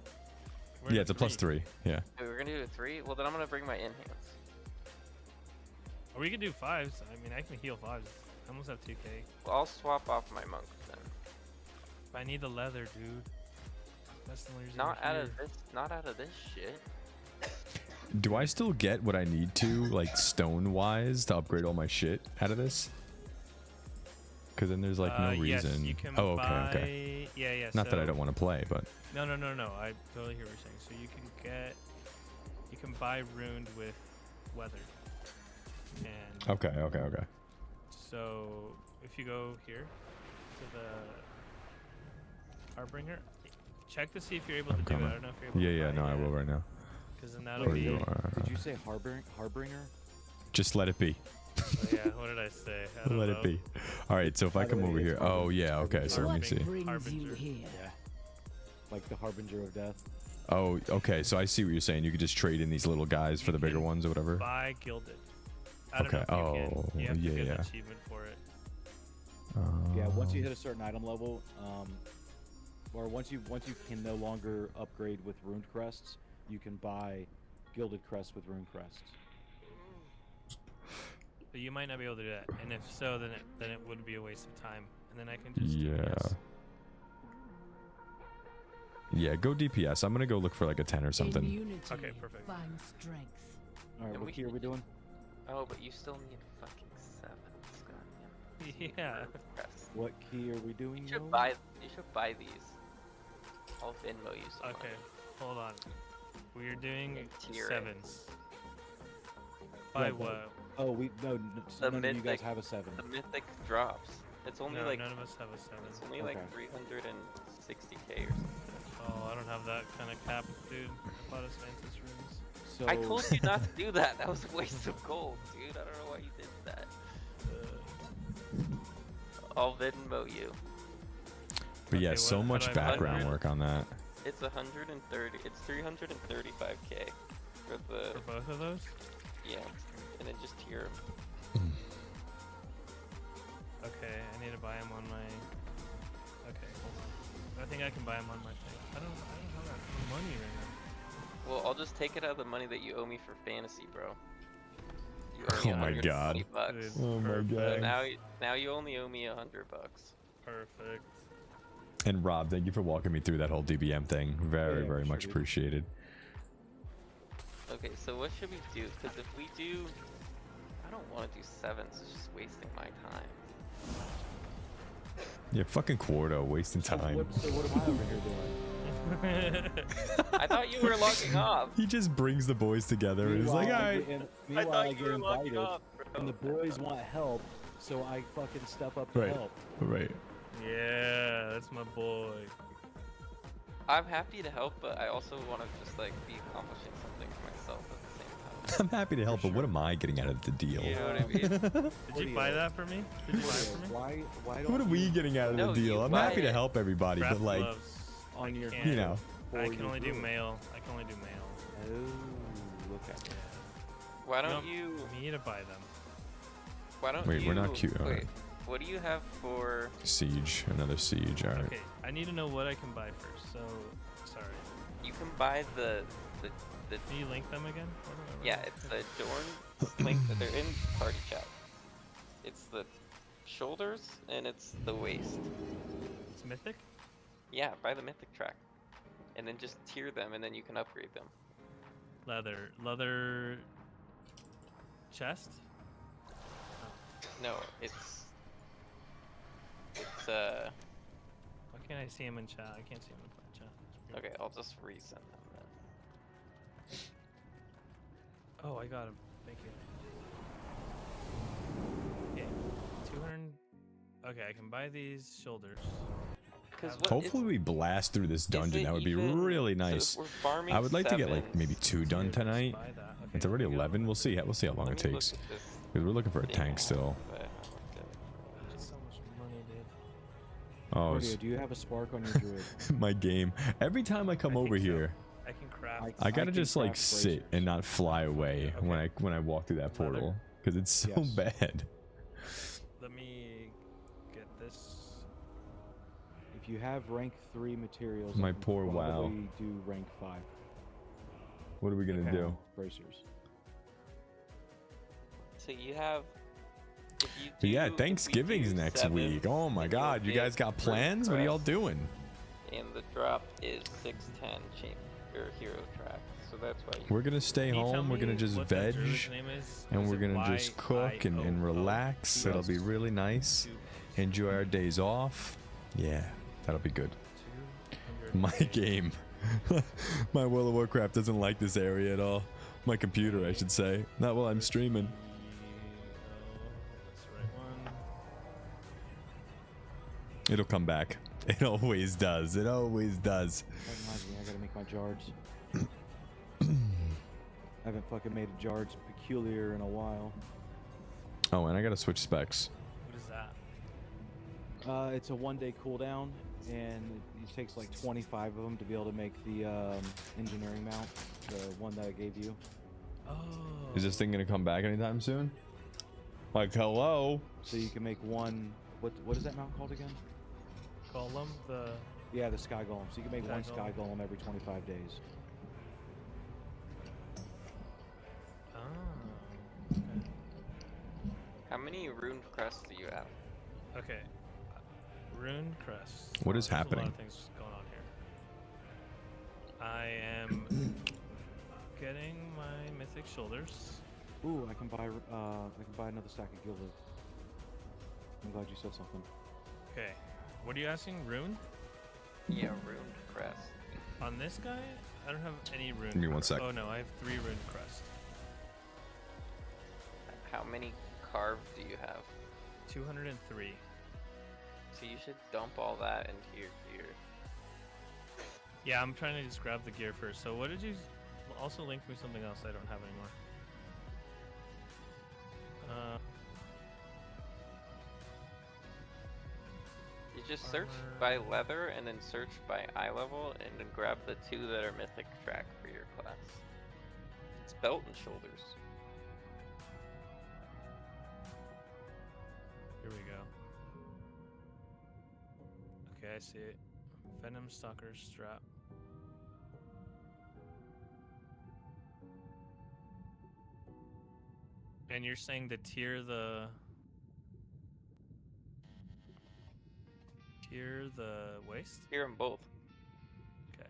Yeah, it's a +3. Yeah. Wait, we're gonna do a 3. Well, then I'm gonna bring my enhance. Or we can do 5s. I mean, I can heal 5s. I almost have 2k. Well, I'll swap off my monk then. I need the leather, dude. That's the only reason. Not out of this shit. Do I still get what I need to, like stone-wise, to upgrade all my shit out of this? Because then there's like no yes, reason. you can okay. Yeah. Not that I don't want to play, but. No. I totally hear what you're saying. So you can buy ruined with weather. And Okay. So if you go here to the Harbinger, check to see if you're able to do it. I don't know if you're able to. Yeah. No, I will right now. Because then that'll be. Did you say Harbinger? Just let it be. Oh, yeah, what did I say? I don't Let know. it be. All right, so if I come over here. Oh, yeah, okay, so let me see. Harbinger. Yeah. Like the Harbinger of Death. Oh, okay, so I see what you're saying. You could just trade in these little guys for the bigger ones or whatever. Buy gilded. I don't Okay, know if you can. You have to get an yeah. achievement for it. Yeah, once you hit a certain item level, or once you can no longer upgrade with runed crests, you can buy gilded crests with runed crests. But you might not be able to do that, and if so, then it would be a waste of time. And then I can just Yeah. Yeah, go DPS. I'm gonna go look for like a 10 or something. Okay, perfect. Find strength. All right, what key are we doing? Oh, but you still need fucking 7s, goddamn. Yeah. What key are we doing? You should buy these. I'll Venmo you some Okay, money. hold on. We are doing Tier 7s. Buy Yeah, but- what? Oh, none of you guys have a 7. The mythic drops. It's only No, like none of us have a 7. It's only like 360k or something. Oh, I don't have that kind of cap, dude. I bought us Mantis runes. So I told you not to do that. That was a waste of gold, dude. I don't know why you did that. I'll Venmo you. But yeah, Okay, so what- much how do I buy background it? work on that. It's 130. It's 335k for the. For both of those? Yeah, and then just tier 'em. Okay, I need to buy them on my. Okay, hold on. I think I can buy them on my thing. I don't have that money right now. Well, I'll just take it out of the money that you owe me for fantasy, bro. You owe me Oh my god. $120. Oh my So god. now you only owe me $100. Perfect. And Rob, thank you for walking me through that whole DBM thing. Very, very much appreciated. Okay, so what should we do? Because if we do, I don't want to do 7s. It's just wasting my time. Yeah, fucking Quarto, wasting time. So what am I over here doing? I thought you were logging off. He just brings the boys together and he's like, alright. Meanwhile, I get invited, and the boys want help, so I fucking step up to Right. help. Right. Yeah, that's my boy. I'm happy to help, but I also want to just like be accomplishing something for myself at the same time. I'm happy to help, but what am I getting out of the deal? You know what I mean? Did you buy that for me? Did you buy it for me? Why What are we getting out of the No, deal? you I'm buy happy to it. help everybody, Craft but like, gloves. on your Can't- you know. I can only do mail. I can only do mail. Oh, look at that. Why don't you? Me to buy them. Why don't Wait, you? we're not cute. Wait, Alright. what do you have for? Siege, another siege. Alright. Okay, I need to know what I can buy first. So, sorry. You can buy the. Can you link them again? Yeah, it's the Adorn link that they're in party chat. It's the shoulders and it's the waist. It's mythic. Yeah, buy the mythic track, and then just tier them, and then you can upgrade them. Leather chest. No, it's Why can't I see him in chat? I can't see him in chat. It's weird. okay. I'll just resend them then. Oh, I got him. Thank you. Yeah, 200. Okay, I can buy these shoulders. Hopefully we blast through this dungeon. That would be even- really so if nice. we're farming I would like to get like sevens, maybe 2 done tonight. It's already 11. We'll see. We'll see how long it takes. Because we're looking for a tank still. That's so much money, dude. Oh, Cordio, do you have a spark on your druid? my game. Every time I come over here, I can craft. I gotta can just like craft sit and not fly away when I walk through that portal because it's so Yes. bad. Let me get this. If you have rank 3 materials, My I can poor WoW. probably do rank 5. What are we gonna do? Bracers. So you have. If you But yeah, do- if we Thanksgiving's do next 7s, week. Oh my then God, you you'll guys get got plans? What are y'all Crest, doing? And the drop is 610 or hero track. So that's why you We're gonna stay Can you tell home. We're gonna me just what that veg, druid's name is? and Is we're it gonna just cook and YIOO? relax. It'll be really nice. Enjoy our days off. Yeah, that'll be good. My game, my World of Warcraft doesn't like this area at all. My computer, I should say. Not while I'm streaming. That's the right one. It'll come back. It always does. It always does. That reminds me, I gotta make my jards. I haven't fucking made a jards peculiar in a while. Oh, and I gotta switch specs. What is that? It's a 1-day cooldown, and it takes like 25 of them to be able to make the engineering mount, the one that I gave you. Oh. Is this thing gonna come back anytime soon? Like, hello? So you can make one. What is that mount called again? Golem, the. Yeah, the sky golem. So you can make Sky one sky golem every 25 days. Oh. Okay. How many rune crests do you have? Okay. Rune crest. What is There's happening? A lot of things going on here. I am getting my mythic shoulders. Ooh, I can buy another stack of gilded. I'm glad you said something. Okay. What are you asking? Rune? Yeah, rune crest. On this guy, I don't have any rune. Give me 1 sec. Oh no, I have 3 rune crest. How many carved do you have? 203. So you should dump all that into your gear. Yeah, I'm trying to just grab the gear first. So what did you also link me something else I don't have anymore? You just search by leather and then search by eye level and then grab the 2 that are mythic track for your class. It's belt and shoulders. Here we go. Okay, I see it. Venom Stalker strap. And you're saying to tier the waist? Tier them both. Okay.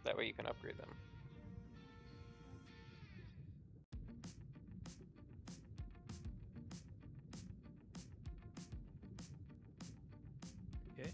That way you can upgrade them. Okay.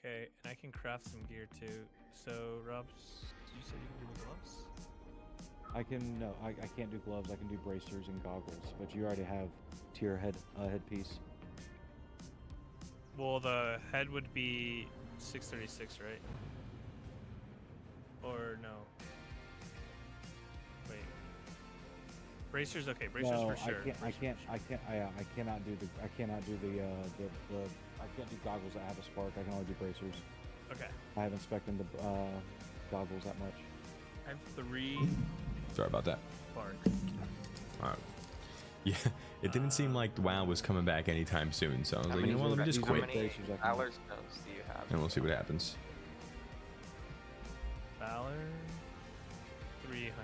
Okay, and I can craft some gear too. So, Rob, you said you can do the gloves? I can't do gloves. I can do bracers and goggles, but you already have tier headpiece. Well, the head would be 636, right? Or no? Wait. Bracers, okay. Bracers No, for sure. I cannot do goggles that have a spark. I can only do bracers. Okay. I haven't spec'd the goggles that much. I have 3. Sorry about that. Spark. All right. Yeah, it didn't seem like WoW was coming back anytime soon, so I was like, you know what, let me just quit. How many Valor stones do you have? And we'll see what happens. Valor 300.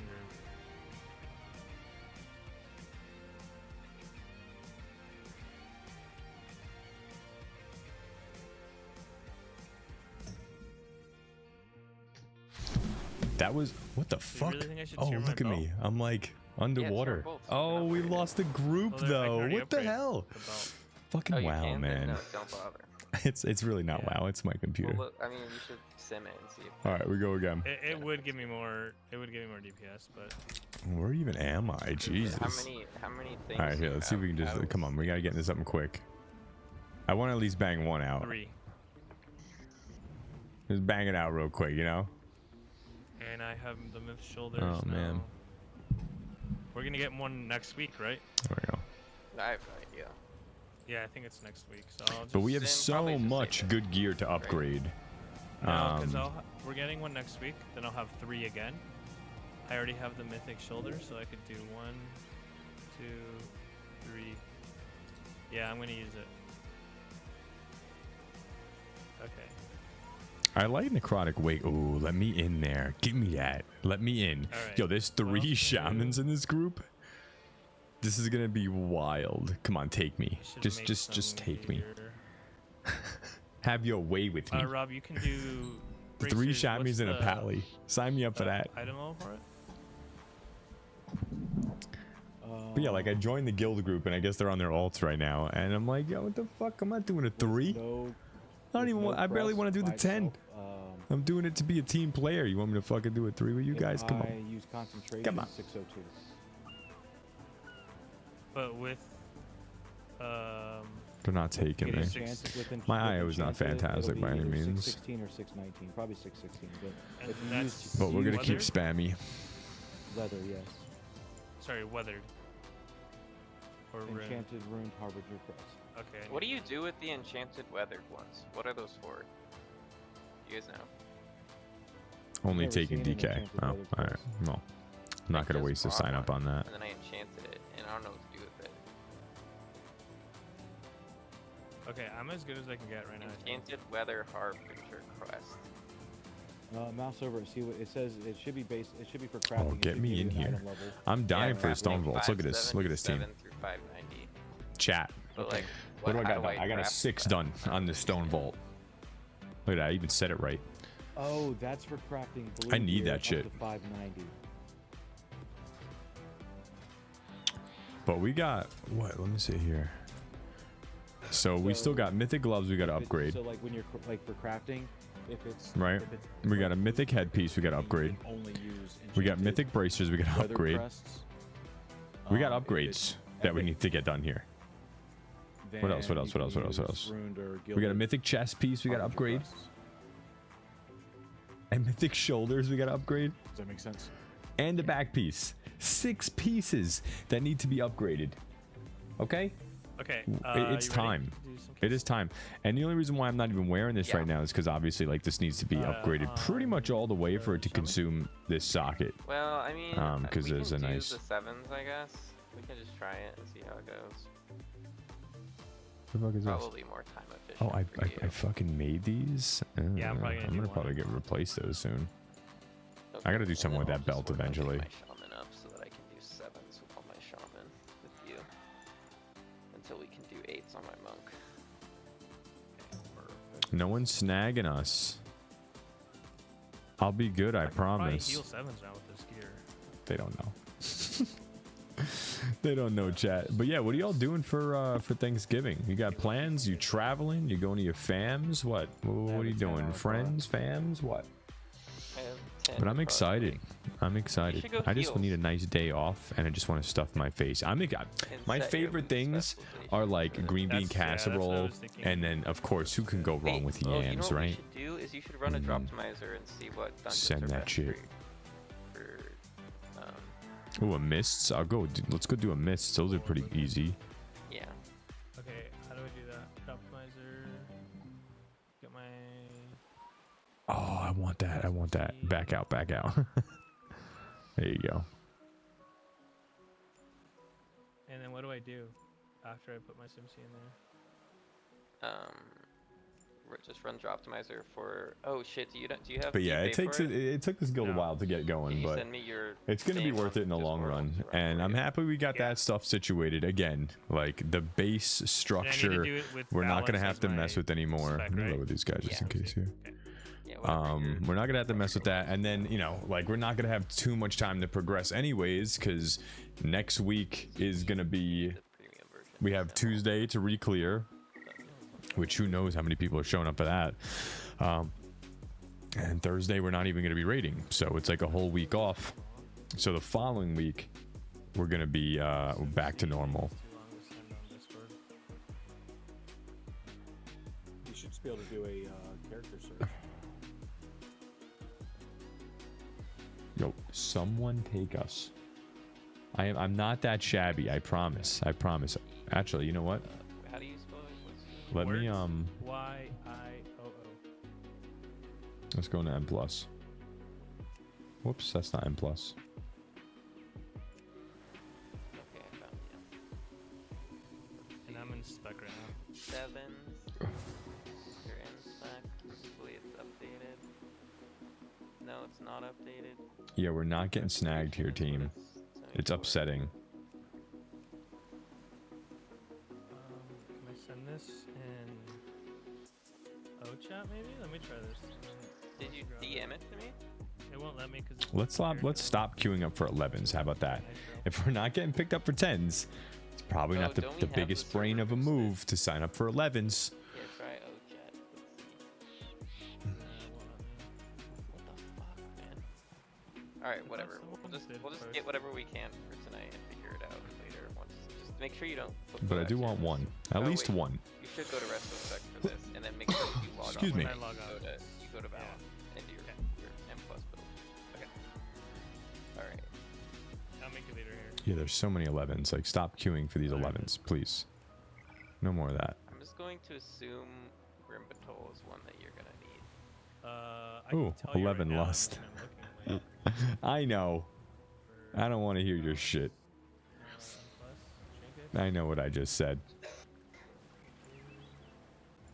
That was what the fuck? really think I should Oh, tier my look at me. I'm like underwater. both. Oh, we lost the group Well, then I can though. already What the upgrade hell? the belt. Fucking Oh, you WoW, can? Then man. no, don't bother. It's really not WoW. It's my computer. Well, look, I mean, you should sim it and see. All right, we go again. It would give me more. It would give me more DPS, but Where even am I? Jesus. How many things? All right, here. do Let's you see if we can have? just come on. We gotta get into something quick. I want to at least bang one out. 3. Just bang it out real quick, you know. And I have the myth shoulders. Oh now. man. We're gonna get one next week, right? There we go. I have no idea. Yeah, I think it's next week. So I'll just But we have Sim so probably just much good gear to upgrade. No, because we're getting one next week. Then I'll have 3 again. I already have the mythic shoulder, so I could do 1, 2, 3. Yeah, I'm gonna use it. Okay. I like necrotic weight. Ooh, let me in there. Give me that. Let me in. Alright, Yo, there's 3 shamans in this group. This is gonna be wild. Come on, take me. Just take me. Have your way with me. Rob, you can do 3 bracers. shamans What's and a the, pally. Sign me up for that. Item level for it? But yeah, like I joined the guild group and I guess they're on their alts right now, and I'm like, yo, what the fuck? I'm not doing a 3. I don't even want. I barely want to do the 10. I'm doing it to be a team player. You want me to fucking do a 3 with you guys? Come I on. use concentration. Come on. 602. But with They're not taking me. My IO is not fantastic by any means. 616 or 619, probably 616. But if you that's use But we're gonna keep weathered? spammy. leather, yes. Sorry, weathered. Or ruined. Enchanted, ruined, harbinger crest. Okay. What do you do with the enchanted weathered ones? What are those for? You guys know. Only never taking seen an DK. enchanted Oh, leather alright. Well, I'm not gonna just waste a bought sign up one, on that. And then I enchanted it, and I don't know what to do with it. Okay, I'm as good as I can get right now. I think. Enchanted weather harbinger crest. Mouse over it. See what it says. It should be based. It should be for crafting. Oh, It get should me give you in an here. item level. I'm dying for the crafting stone vaults. Look at this. Look at this team. 577 through 590. Chat. But like, What do I how got? I got a craft 6 that? done on the stone vault. Look at that. I even said it right. Oh, that's for crafting blue I need gear that up shit. to 590. But we got what? Let me see here. So we still got mythic gloves. We got to upgrade. So like when you're like for crafting, if it's Right. if it's We got a mythic headpiece. We got to upgrade. only use We got enchanted mythic bracers. We got to weather upgrade. crests, We got if upgrades it's that we epic, need to get done here. What else? What then else? you What else? can What else? What else? use ruined or We got a gilded mythic chest piece. We got to arms or upgrade. breasts. And mythic shoulders. We got to upgrade. Does that make sense? And the back piece. 6 pieces that need to be upgraded. Okay. Okay. It's time. It is time. And the only reason why I'm not even wearing this right now is because obviously, like, this needs to be upgraded pretty much all the way for it to consume this socket. Well, I mean, because we there's a can do nice. the 7s, I guess. We can just try it and see how it goes. What the fuck is this? Probably more time efficient. Oh, for you. I fucking made these. Yeah, I'm probably gonna do probably get replace those soon. I gotta do something with that belt eventually. Shaman up so that I can do 7s with all my shaman with you. Until we can do 8s on my monk. No one's snagging us. I'll be good, I promise. Heal 7s now with this gear. They don't know. They don't know, chat. But yeah, what are y'all doing for Thanksgiving? You got plans? You traveling? You going to your fams? What? What are you doing? Friends, fams? What? But I'm excited. I'm excited. I just need a nice day off, and I just want to stuff my face. My favorite things are like green bean casserole, and then of course, who can go wrong with You know yams, what right? you should do is you should run a Droptimizer and see what dungeons Send are that best shit. for Oh, a mists. I'll go. Let's go do a mists. Those are pretty easy. yeah. Okay, how do I do that? Optimizer. Get my. Oh, I want that. I want that. Back out. Back out. There you go. And then what do I do after I put my SimC in there? Just run Droptimizer for. Oh shit! Do you have? But yeah, DPay it takes for it took this guild a while to get going, Can you but send me your it's gonna be same worth it in the long run. And I'm happy we got that stuff situated again. Like the base structure, do it with we're not gonna balance have as to my mess with anymore. spec, Let me right? go with these guys just in case here. Yeah, We're not gonna have to mess with that, and then like we're not gonna have too much time to progress anyways, because next week is gonna be we have Tuesday to re-clear, which who knows how many people are showing up for that. And Thursday we're not even gonna be raiding, so it's like a whole week off. So the following week we're gonna be back to normal. You should just be able to do a character search. Yo, someone take us. I'm not that shabby, I promise. I promise. Actually, you know what? How do you spell it? Let me YIOO. let's go into M+. Whoops, that's not M+. Okay, I found you. And I'm in spec right now. 7s. You're in spec. Hopefully it's updated. No, it's not updated. Yeah, we're not getting snagged here, team. It's upsetting. Can I send this in OChat maybe? Let me try this. Did you DM it to me? It won't let me because. Let's stop queuing up for 11s. How about that? If we're not getting picked up for 10s, it's probably not the biggest brain of a move to sign up for 11s. Yeah, try OChat. Alright, whatever. We'll just get whatever we can for tonight and figure it out later. Just make sure you don't. But I do want one. At least wait. one. You should go to Resto Spec for this, and then make sure you log Excuse on. me. You go to Valon and do your M+ build. Okay. Alright. I'll make it later here. Yeah, there's so many 11s. Like, stop queuing for these 11s, please. No more of that. I'm just going to assume Grimbatol is one that you're gonna need. I Ooh, can tell you 11 right now, lust. I'm looking, like, I know. I don't want to hear your shit. I know what I just said.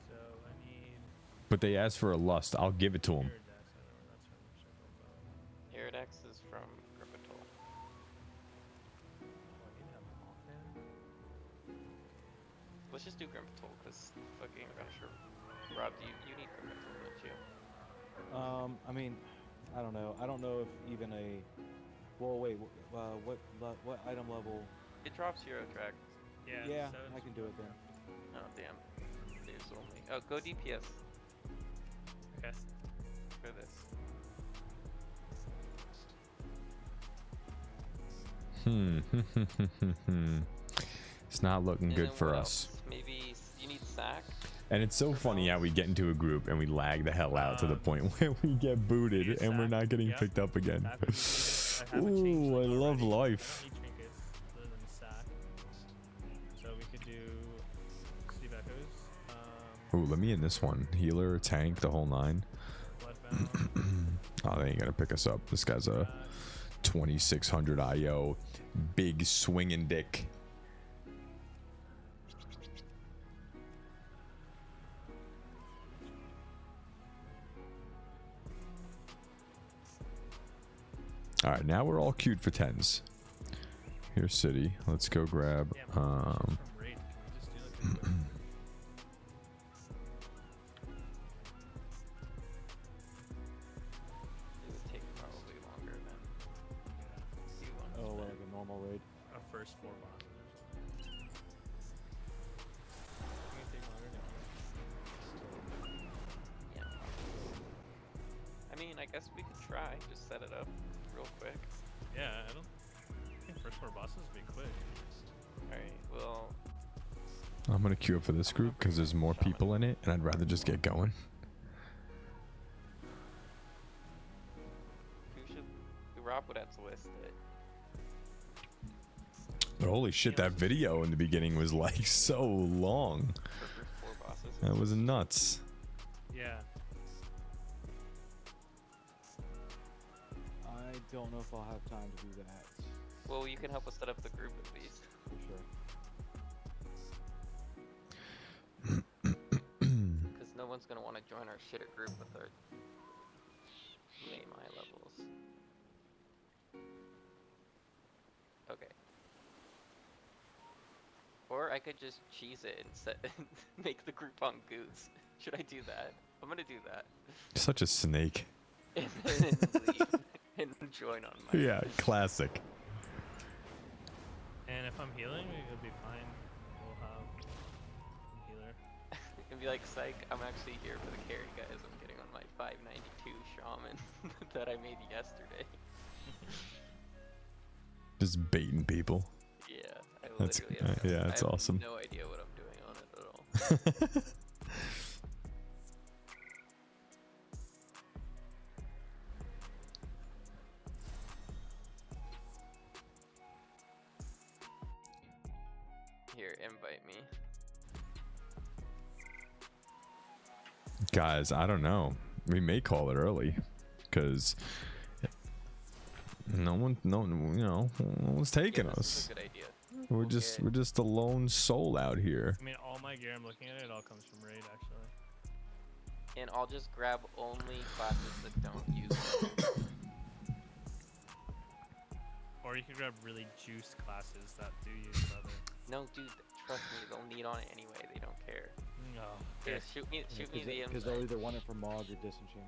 So I need. But they asked for a lust. I'll give it to them. Iridex is from Grimbatol. Let's just do Grimbatol, because fucking Rusher. Rob, you need Grimbatol, don't you? I mean, I don't know. I don't know if even a. Well, wait. What item level? It drops hero track. Yeah, I can do it then. Oh damn. There's only. Oh, go DPS. Okay. For this. It's not looking And good then for what us. else? Maybe sack. And it's so funny how we get into a group and we lag the hell out to the point where we get booted and we're not getting picked up again. Ooh, I love life. So we could do Steve Echoes. Ooh, let me in this one. Healer, tank, the whole nine. Oh, they ain't gonna pick us up. This guy's a 2600 IO, big swinging dick. All right, now we're all queued for 10s. Here's City. Let's go grab. Oh, like a normal raid. Our first 4 bosses. Yeah. I mean, I guess we could try. Just set it up real quick. Yeah, I think first 4 bosses would be quick. Alright, well... I'm gonna queue up for this group because there's more people in it, and I'd rather just get going. Rob would have to list it. But holy shit, that video in the beginning was like so long. That was nuts. Yeah. I don't know if I'll have time to do that. Well, you can help us set up the group at least. For sure. Because no one's gonna want to join our shitter group with our lame eye levels. Okay. Or I could just cheese it and make the group on Goose. Should I do that? I'm gonna do that. Such a snake. And then leave and join on my. Yeah, classic. And if I'm healing, it'll be fine. We'll have healer. And be like, psych, I'm actually here for the carry, guys. I'm getting on my 592 shaman that I made yesterday. Just baiting people. Yeah, I That's literally have yeah, that's awesome. no idea what I'm doing on it at all. Here, invite me. Guys, I don't know. We may call it early, because no one's taking Yeah, this us. is a good idea. We're just a lone soul out here. I mean, all my gear I'm looking at it all comes from raid actually. And I'll just grab only classes that don't use it. Or you can grab really juiced classes that do use leather. No, dude, trust me, they'll need on it anyway. They don't care. No. Here, shoot me the Because invite. they'll either want it for mod or disenchant.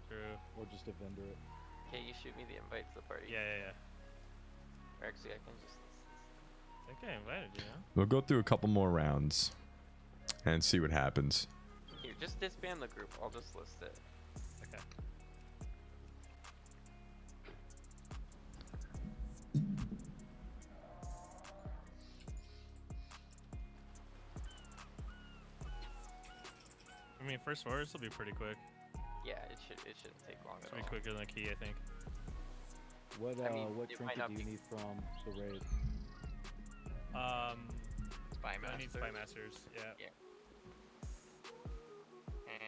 True. Or just a vendor it. Okay, you shoot me the invite to the party. Yeah. Or actually, I can just. I think I invited you, huh? We'll go through a couple more rounds and see what happens. Here, just disband the group. I'll just list it. Okay. I mean, first orders will be pretty quick. Yeah, it shouldn't take long at It'll all. be quicker than a key, I think. What I mean, what it might trinket not do you be- need from the raid? Spy I need Masters. Spy Masters, yeah.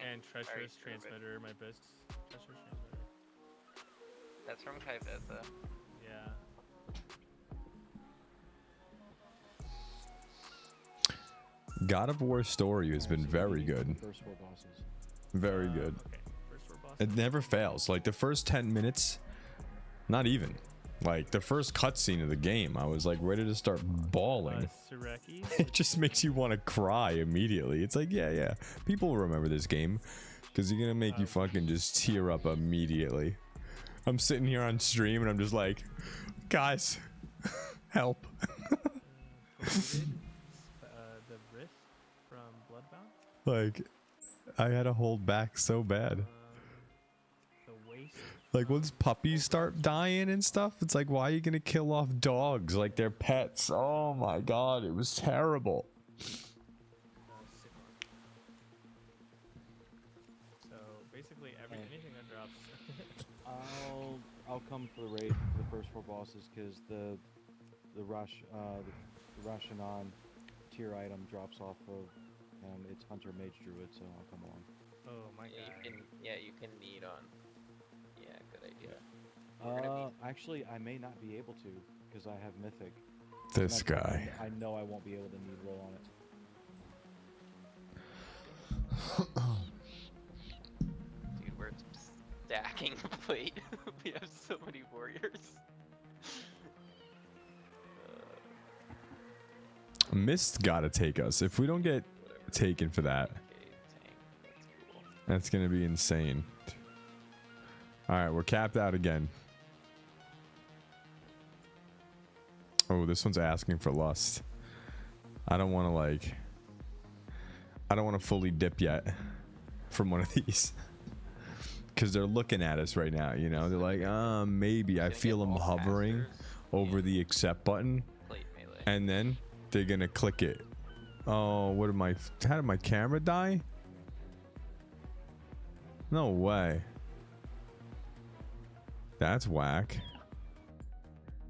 And Treacherous Alright, Transmitter, my best. Treacherous Transmitter. That's from Kaiveta. Yeah. God of War story has been very good. First 4 bosses. Very good. Okay, first 4 bosses. It never fails. Like the first 10 minutes, not even. Like the first cutscene of the game, I was like ready to start bawling. Sureki? It just makes you want to cry immediately. It's like, yeah. People will remember this game because you're gonna make you fucking just tear up immediately. I'm sitting here on stream and I'm just like, guys, help. The Rift from Bloodbound? Like, I had to hold back so bad. The Waste? Like once puppies start dying and stuff, it's like, why are you gonna kill off dogs like they're pets? Oh my god, it was terrible. I'll come for the raid for the first 4 bosses because the Rashanon tier item drops off of it's Hunter Mage Druid, so I'll come along. Oh my god. You can need on. Yeah, good idea. Actually, I may not be able to because I have Mythic. This guy. I know I won't be able to need roll on it. Dude, we're stacking the plate. We have so many warriors. Mist gotta take us. If we don't get taken for that, that's gonna be insane. Alright, we're capped out again. Oh, this one's asking for lust. I don't want to fully dip yet from one of these. Because they're looking at us right now, you know? They're like, maybe. I feel them hovering over the accept button. And then they're going to click it. Oh, how did my camera die? No way. That's whack.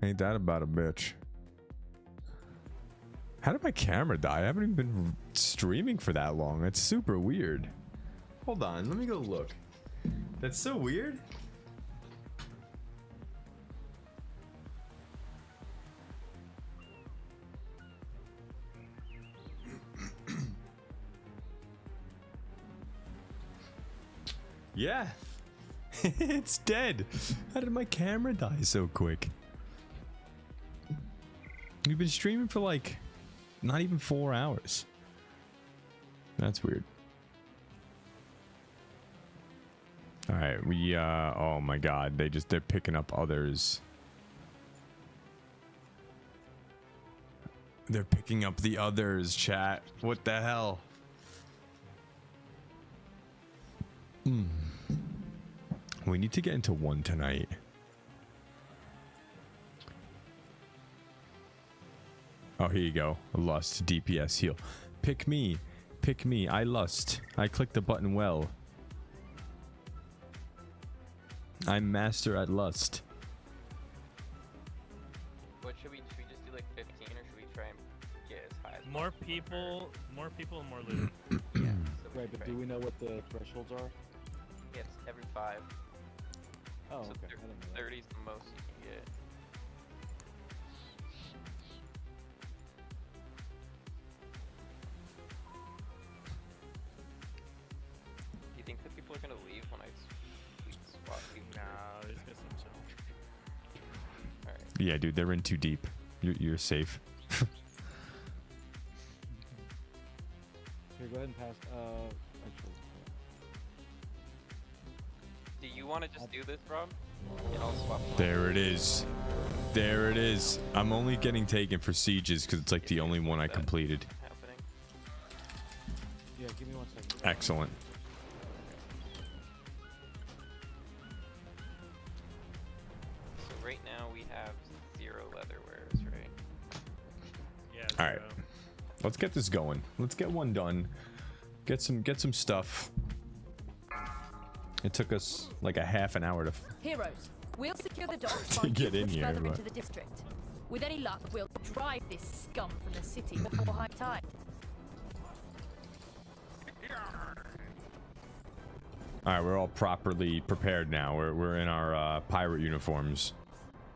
Ain't that about a bitch? How did my camera die? I haven't even been streaming for that long. It's super weird. Hold on, let me go look. That's so weird. Yeah. It's dead. How did my camera die so quick? You've been streaming for like not even 4 hours. That's weird. All right, oh my god, they're picking up others. They're picking up the others, chat. What the hell? We need to get into one tonight. Oh, here you go. Lust, DPS, heal. Pick me. Pick me. I lust. I clicked the button well. I'm master at lust. What should we just do like 15 or should we try and get as high as More people and more loot. Right, but do we know what the thresholds are? Yeah, it's every 5. Oh, so okay. 30 is the most you can get. Do you think that people are gonna leave when I swap people? No, there's gonna seem so. Alright. Yeah, dude, they're in too deep. You're safe. Here, go ahead and pass. Actually. Do you want to just do this, Rob? And I'll swap. There it is. There it is. I'm only getting taken for sieges because it's like the only one I completed. Happening. Yeah, give me 1 second. Excellent. So right now we have 0 leather wares, right? Yeah. All right. Let's get this going. Let's get one done. Get some stuff. It took us like a half an hour to Heroes, we'll secure the docks to get in here. further But into the district. With any luck, we'll drive this scum from the city before high tide. all right, we're all properly prepared now. We're in our pirate uniforms.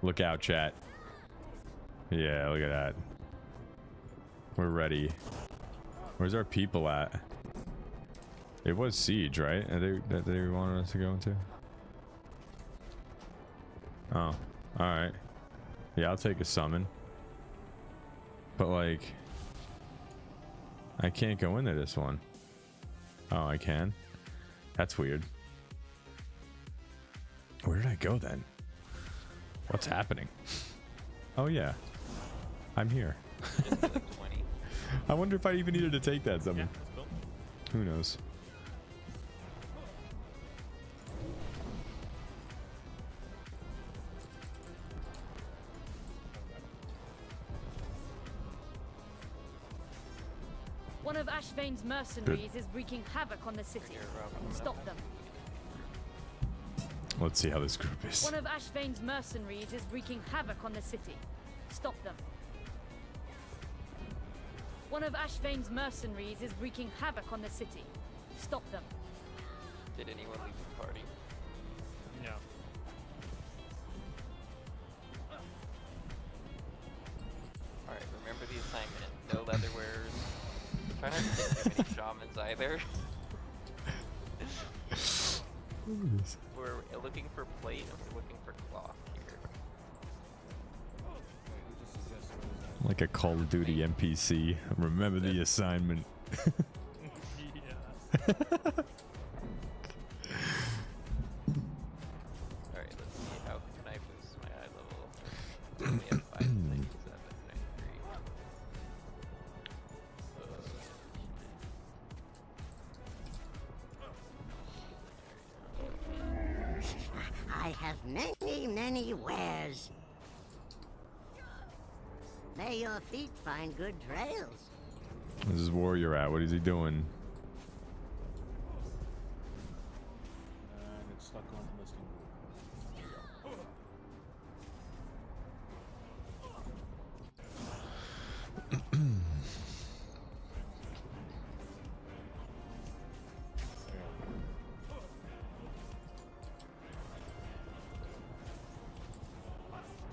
Look out, chat. Yeah, look at that. We're ready. Where's our people at? It was siege, right? That they wanted us to go into? Oh, alright. Yeah, I'll take a summon. But like, I can't go into this one. Oh, I can? That's weird. Where did I go then? What's happening? Oh yeah. I'm here. I wonder if I even needed to take that summon. Yeah, that's cool. Who knows? One of Ashvane's mercenaries is wreaking havoc on the city. Stop them. Let's see how this group is. One of Ashvane's mercenaries is wreaking havoc on the city. Stop them. One of Ashvane's mercenaries is wreaking havoc on the city. Stop them. Did anyone leave the party? No. Alright, remember the assignment. No leather wearers. Try not to get too many shamans either. We're looking for plate and we're looking for cloth here. Like a Call of Duty NPC. Remember the assignment. Alright, let's see. How can I boost my eye level? We have 5, 6, 7, 9, 3. I have many, many wares. May your feet find good trails. This is warrior at. What is he doing? And it's stuck on listing.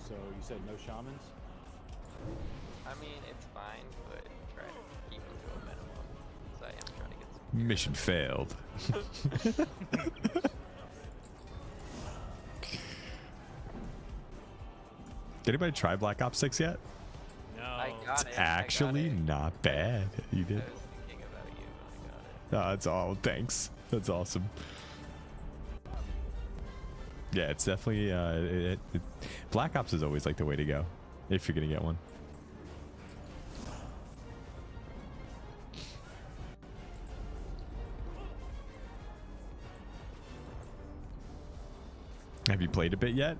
So you said no shamans? I mean, it's fine, but try to keep it to a minimum. Because I am trying to get some. Mission failed. Did anybody try Black Ops 6 yet? No. I got It's it. actually not bad. You did. I was thinking about you when I got it. Oh, that's all. Thanks. That's awesome. Yeah, it's definitely Black Ops is always like the way to go if you're gonna get one. Have you played a bit yet?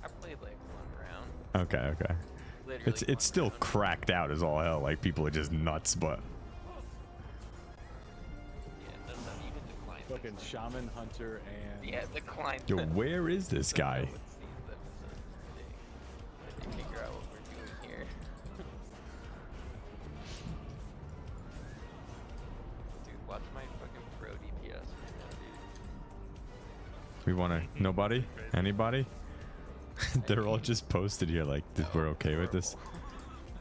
I played like 1 round. Okay, okay. Literally It's still cracked out as all hell. Like people are just nuts, but Fucking shaman, hunter, and yeah, decline. yo, where is this guy? Figure out what we're doing here. Dude, watch my fucking pro DPS right now, dude. We want to nobody, anybody? They're all just posted here like we're okay with this.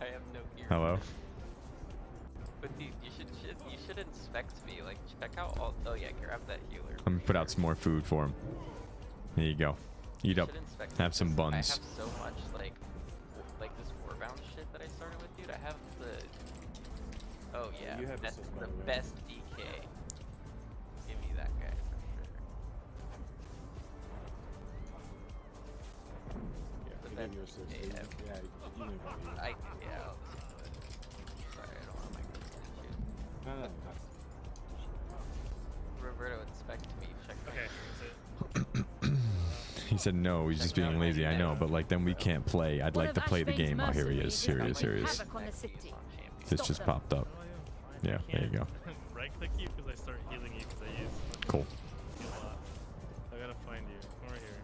I have no gear. Hello. But dude, you should inspect me. Like, check out all. Oh yeah, grab that healer. Let me put out some more food for him. There you go. Eat up. Should inspect me Have some because I buns. have so much like this warbound shit that I started with, dude. I have the. Oh yeah, You have that's assist, by the the way. best DK. Give me that guy for sure. Yeah, The you best gave your assist. DK ever. Yeah, you knew about it. Yeah. Sorry, I don't want to micromanage you. No. Roberto, inspect me. Check my He said no, he's just being lazy. I know, but like then we can't play. I'd like to play the game. Oh, here he is. Here he is. Here he is. This just popped up. Yeah, there you go. Right click you because I start healing you because I use Cool. heal a lot. I gotta find you. Come over here.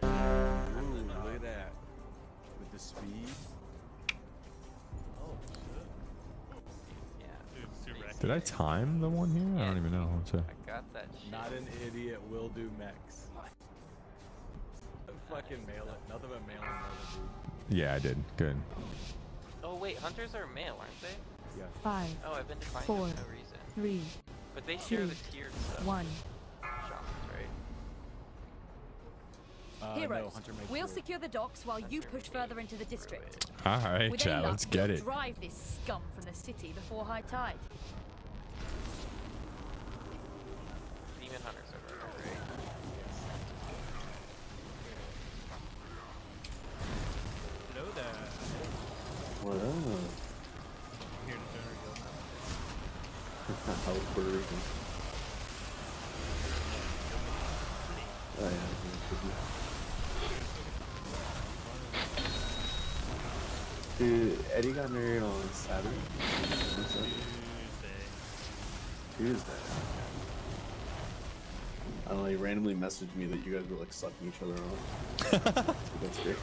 Ooh, look at that. With the speed. Oh shit. Yeah. Dude, super Did I time the one here? I don't even know. What's that? I got that shit. Not an idiot will do mechs. Fucking mail it. Nothing but mail and dude. Yeah, I did. Good. Oh wait, hunters are male, aren't they? Yeah. 5, Oh, I've been declined 4, for no reason. 3, But they share 2, the tiered stuff. 1. Shamans, right? Heroes, no, hunter makes we'll sure. secure the docks while you push further into the district. All right, With any chat. luck, Let's get we'll it. drive this scum from the city before high tide. Demon hunters are right. Hello there. What up? I'm here to turn reveal. How Puerto Rican? Oh yeah, dude, Eddie got married on Saturday. Tuesday. I don't know, he randomly messaged me that you guys were like sucking each other off. That's great.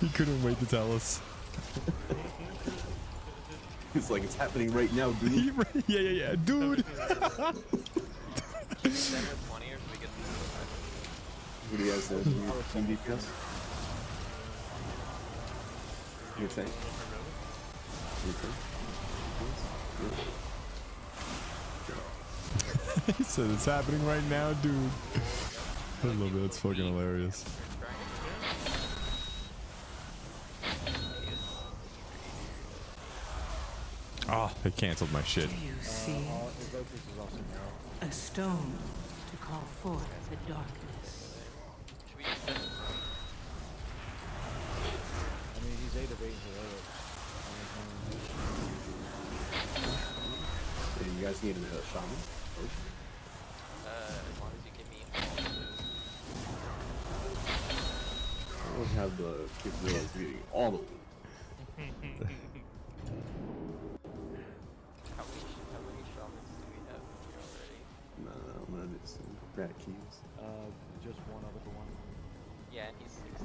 He couldn't wait to tell us. He's like, it's happening right now, dude. Yeah, dude. What do you guys do? Team DPS? Your tank? Your tank? He said it's happening right now, dude. I love it. That's fucking hilarious. Oh, they canceled my shit. Do you see a stone to call forth the darkness? I mean, he's 8 of 8 heroic. Yeah, you guys need a shaman? As long as you give me I don't have the capability of getting all the loot. How many shamans do we have here already? No, I'm gonna need some rat keys. Just one other one. Yeah, and he's 631.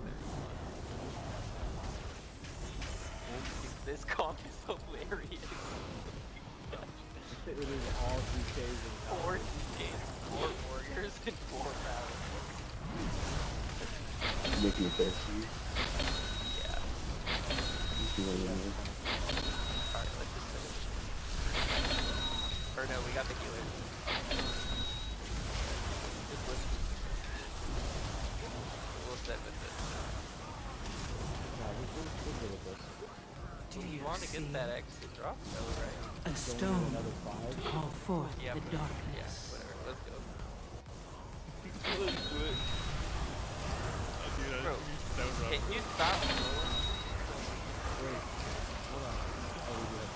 This comp is hilarious. It is all DKs and 4 DKs, 4 warriors, and 4 paladins. Making it fair for you. Yeah. Alright, let's just finish. Or no, we got the healer. Just listen. We'll set with this. Do you want to get that extra drop? No, right? A stone to call forth Yeah, the but- darkness. Yeah, whatever. Let's go. Bro, can you stop rolling? Wait, hold on. Oh, we do have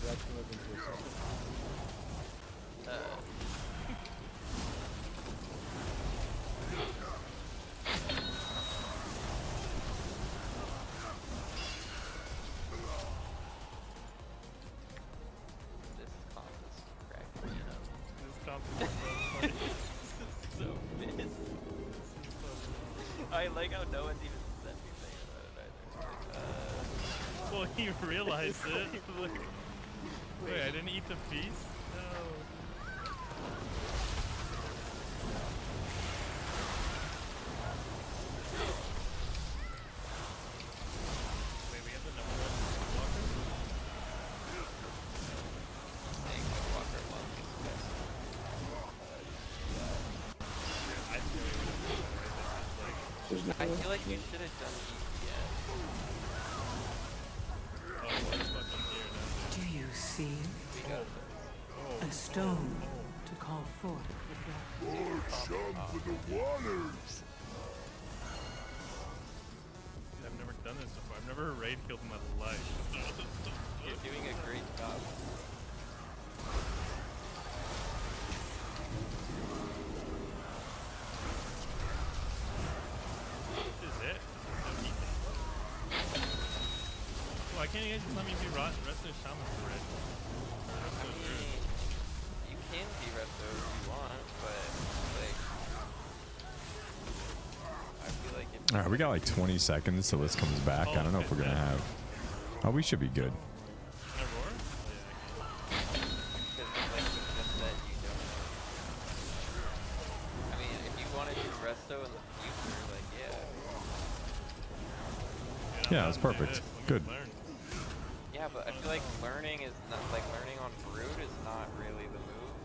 That's gonna look into a second. This comp is cracking me up. This comp is so funny. So pissed. I like how no one's even said anything about it either. Well, he realized it. Look. Wait, I didn't eat the piece? No. Wait, we have the number 1 walker? Walker walking. I feel like There's no I feel like you should have done EPS. Oh, what's fucking here now? Do you see Oh. a stone to call forth the darkness? for the waters! I've never done this before. I've never raid killed in my life. You're doing a great job. This is it? Why can't you guys just let me do rest of the shaman for it? I mean, you can be resto if you want, but like, I feel like if All right, we got like 20 seconds till this comes back. I don't know if we're gonna have. Oh, we should be good. Can I roar? because like you just said you don't know. I mean, if you want to do resto in the future, like Yeah, that's perfect. Good. yeah, but I feel like learning is not like learning on Brood is not really the move.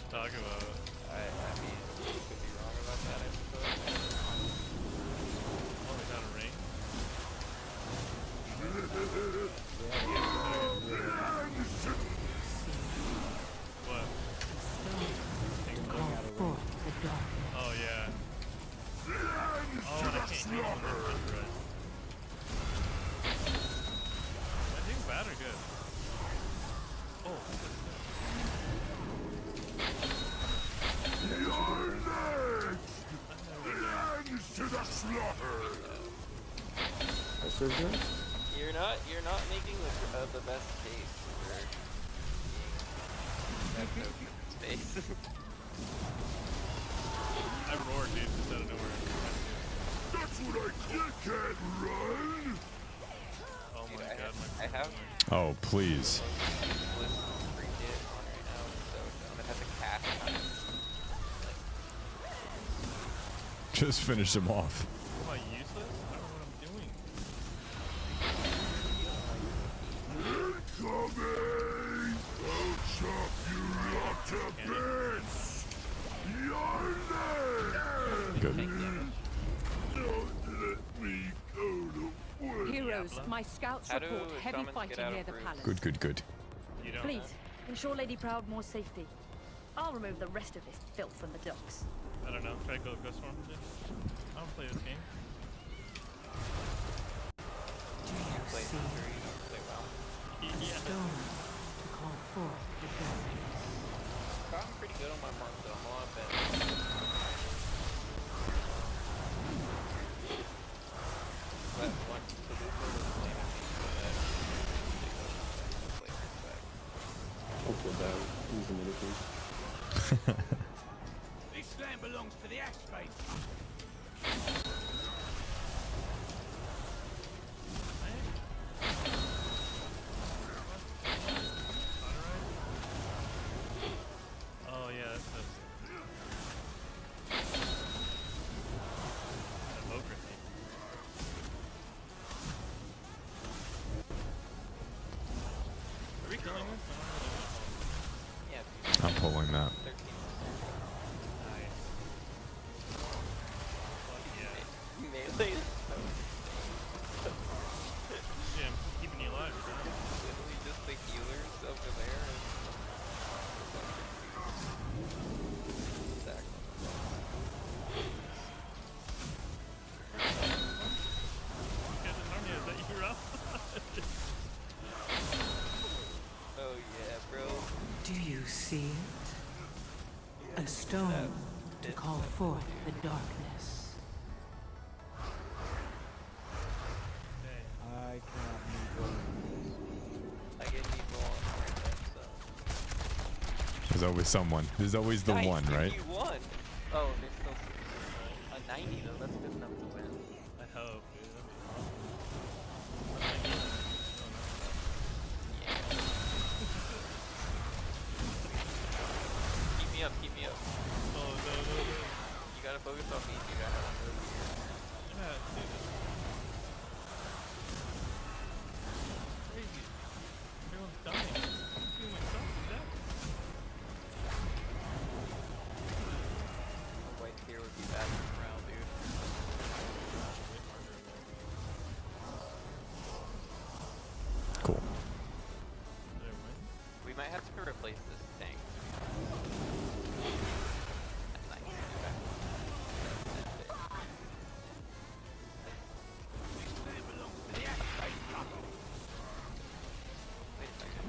Talk about it. I mean, you could be wrong about that, I suppose. Oh, we got a ring? What? Call forth the darkness. Oh, yeah. Oh, and I can't heal him with rest. I think bad or good? Oh, You're not making the best case for being space. I roared, dude, just out of nowhere. That's what I can't run. Oh my Dude, god, I have Oh, please. list free kit on right now, so dumb. It has a cast time. Just finish him off. Am I useless? I don't know what I'm doing. Incoming! I'll chop you up to bits! Your name! Good. Don't let me go to work. Heroes, my scouts How do report heavy shamans get fighting out near of the groups? palace. Good, good, good. You don't Please, ensure Lady Proudmore's safety. I'll remove the rest of this filth from the docks. I don't know. Try to go storm it. I don't play this game. Do you see a stone to call forth the darkness? I'm pretty good on my mark though. I'm a lot better. But one, so this was blaming me for that. Hopefully that was the middle thing. This land belongs to the Ashbane. Oh yeah, that's the ogre thing. Are we killing this? Yeah. I'm pulling that. 13. Nice. Fuck yeah. Melee. Yeah, I'm keeping you alive, bro. Literally just the healers over there. Oh yeah, bro. Do you see it? A stone to call forth the darkness. I cannot move on. I get people on right now, so. There's always someone. There's always the Nice, one, right? You won. Oh, there's still a 90 though. That's good enough to win. I hope, dude. Keep me up, keep me up. Oh, no. You gotta focus on me, dude. I have to over here. Yeah, dude. Crazy. Everyone's dying. I'm doing myself to death. A white here would be bad for morale, dude. Cool. We might have to replace this tank. Nice. Okay. Wait a second.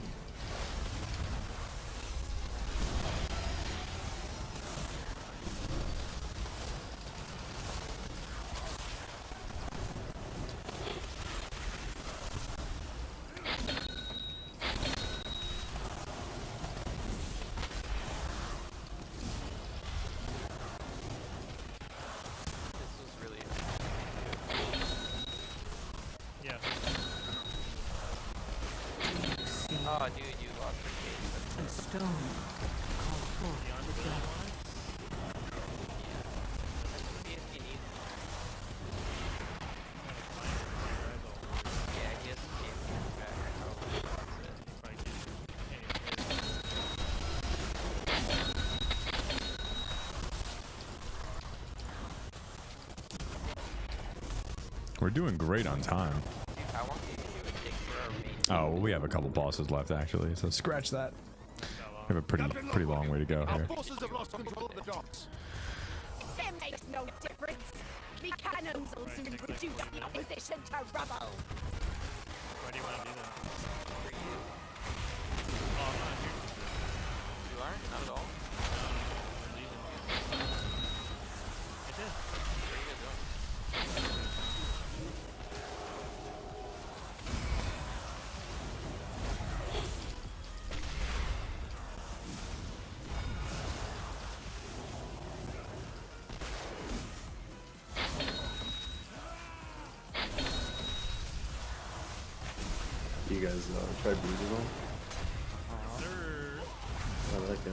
This was really Yeah. Oh, dude, you lost your case. A stone to call forth the darkness. See if he needs Yeah, he has to game back. I know. That's it. We're doing great on time. Dude, I want you to do a kick for our main. Oh, well, we have a couple bosses left actually, so scratch that. We have a pretty long way to go here. Forces have lost control of the docks. It makes no difference. The cannons will soon reduce the opposition to rubble. Why do you want to do that? For you. Oh, I'm not here. You aren't? Not at all? I'm leaving. I did. What are you guys doing? You guys try Brood at all? I like it.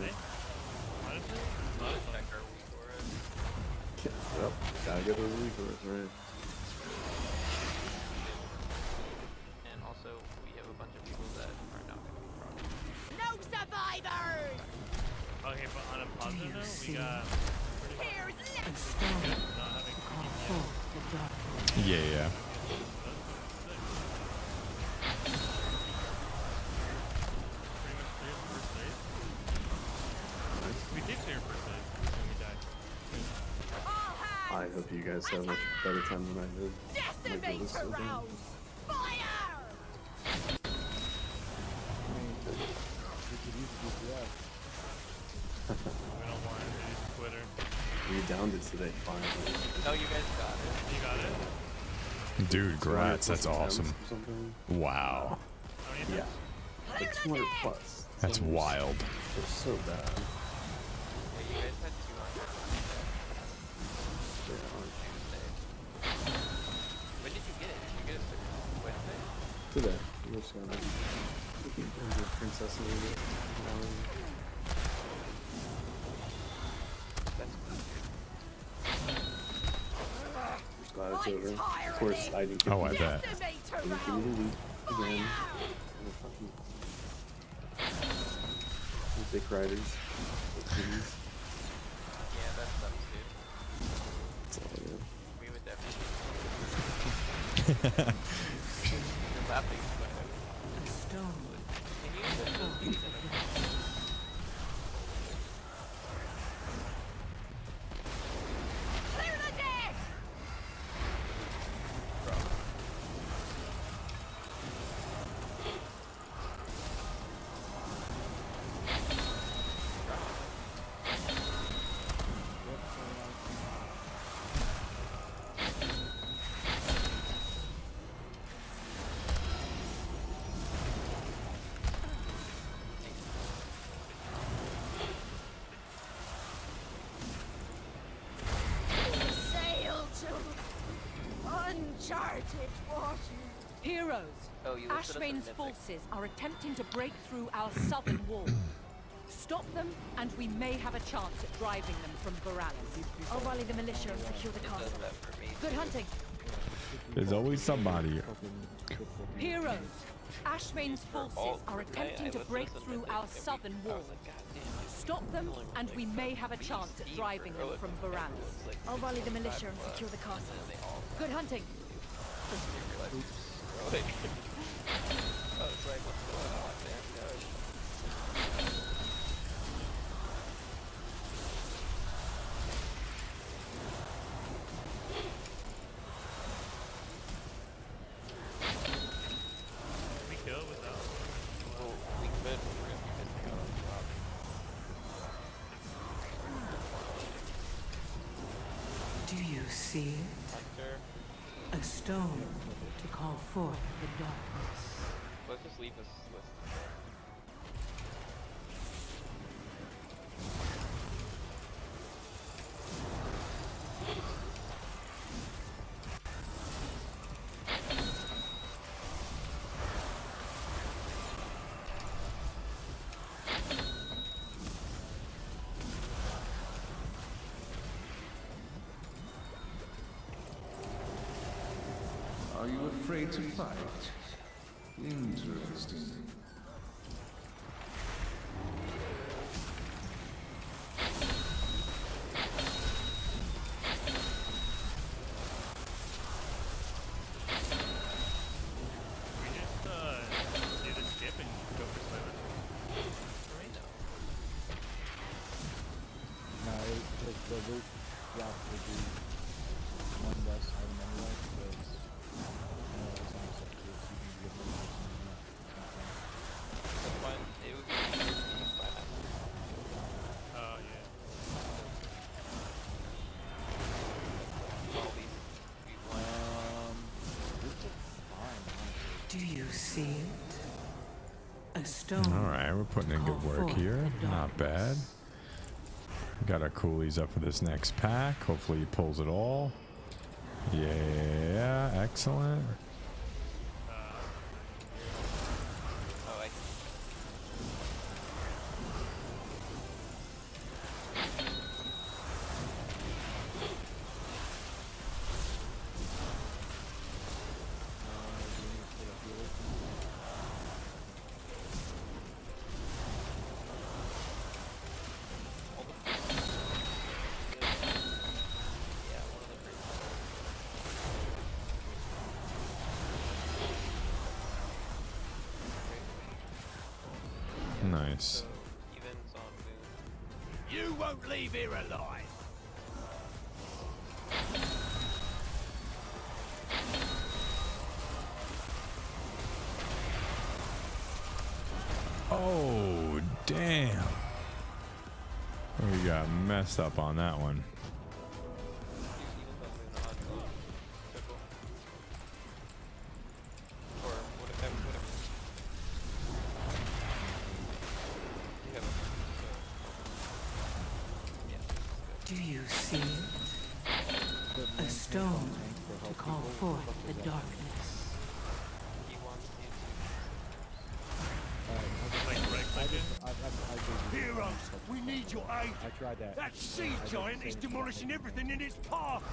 Yep, gotta get those weakers, right? And also, we have a bunch of people that are not going to be problems. No survivors! Okay, but on a positive note, we got Here's not having Yeah. We did clear first aid when we died. I hope you guys have a much better time than I did. Decimate around! Fire! We don't want to use Twitter. We downed it today, finally. No, you guys got it. You got it? Dude, grats, that's awesome. Wow. Yeah. Like 200 plus. That's wild. They're so bad. Yeah, you guys had 200. When did you get it? Did you get it Wednesday? Today. We're just gonna do Princess Movie. Just glad it's over. Of course, I didn't get Oh, I bet. I didn't give me the loot again. The fucking dick riders. Please. Yeah, that sucks, dude. That's all I got. We would definitely. You're laughing, but can you put those beats in the Clear the deck! Sail to uncharted waters. Heroes, Oh, you listed us as Ashvane's Mythic. forces are attempting to break through our southern wall. Stop them, and we may have a chance at driving them from Boralis. I'll rally the militia and secure the castle. Does that for me. Good hunting. There's always somebody. Heroes, Ashvane's forces are attempting to break through our southern wall. Stop them, and we may have a chance at driving them from Boralis. I'll rally the militia and secure the castle. Good hunting. I was like, what's going on, man? We kill without. Well, we could, but we're going to be missing out on the job. Do you see it? Hunter, A stone to call forth the darkness. let's just leave this list. Are you afraid to fight? Interesting. We just do the skip and go for swimming. No, the loot drop would be one less item anyway, because it's almost like this, you can get more items than that. That's fine. It would be easier to use by now. Oh, yeah. All these, we want. This is fine, honestly. Do you see it? A stone. All right, we're putting in good work here. Not bad. Got our coolies up for this next pack. Hopefully he pulls it all. Yeah, excellent. Nice. Evens on moon. You won't leave here alive. Oh, damn. We got messed up on that one. Do you see it? A stone to call forth the darkness. Heroes, we need your aid. I tried that. That sea giant is demolishing everything in its path.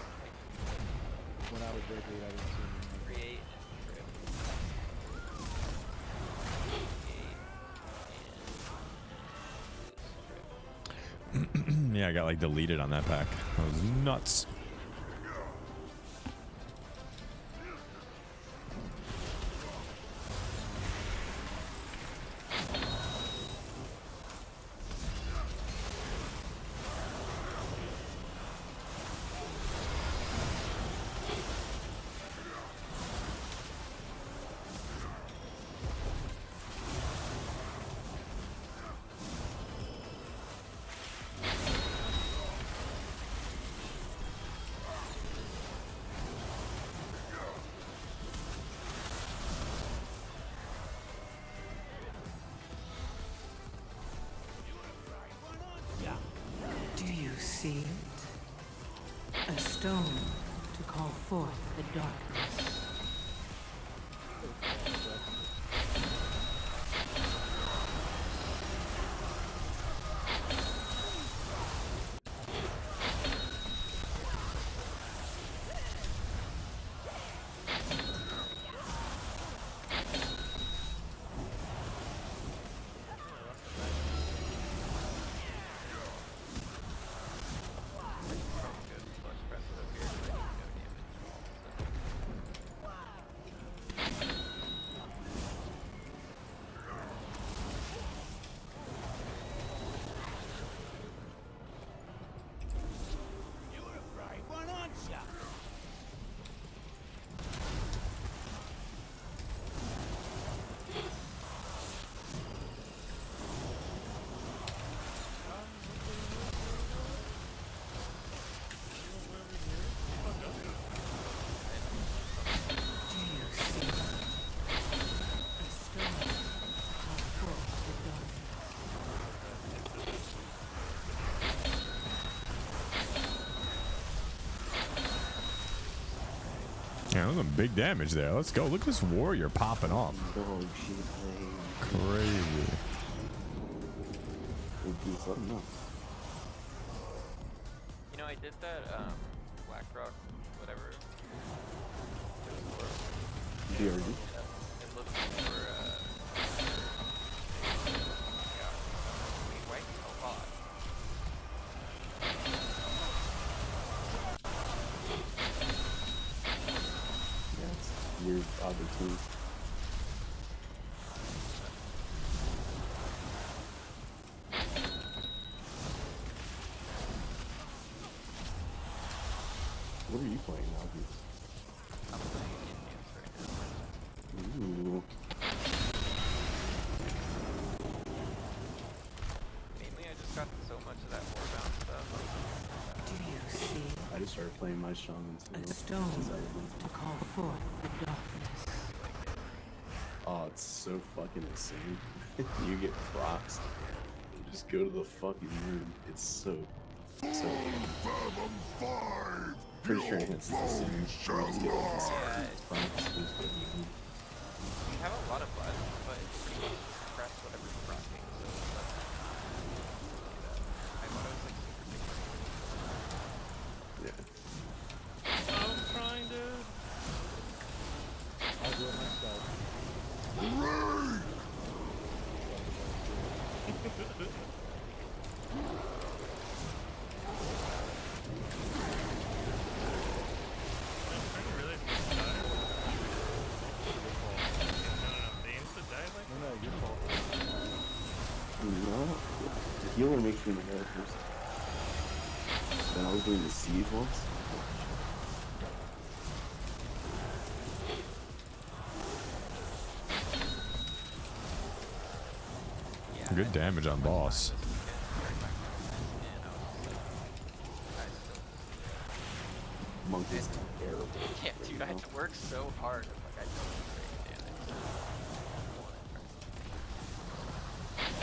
When I was very late, I didn't see anything. Yeah, I got like deleted on that pack. That was nuts. Do you see it? A stone to call forth the darkness. Yeah, that was some big damage there. Let's go. Look at this warrior popping off. Crazy. You know, I did that BlackRock, whatever. BRD? And looked for wait, a lot. Yeah, it's weird opportunity. What are you playing now, dude? I'm playing Indians right now. Ooh. Mainly, I just got so much of that warbound stuff. Do you see I just started playing my shaman too. a stone to call forth the darkness? Oh, it's so fucking insane. You get procs. You just go to the fucking room. It's so pretty sure it's the same. You just get like procs. You have a lot of buttons, but it's pretty much just press whatever you're rocking. So I thought it was like super big. Yeah. I'm trying, dude. I'll do it myself. healer makes me an aware person. Then I was doing the siege once. Good damage on boss. Monk is terrible. Yeah, dude, I had to work so hard. Like, I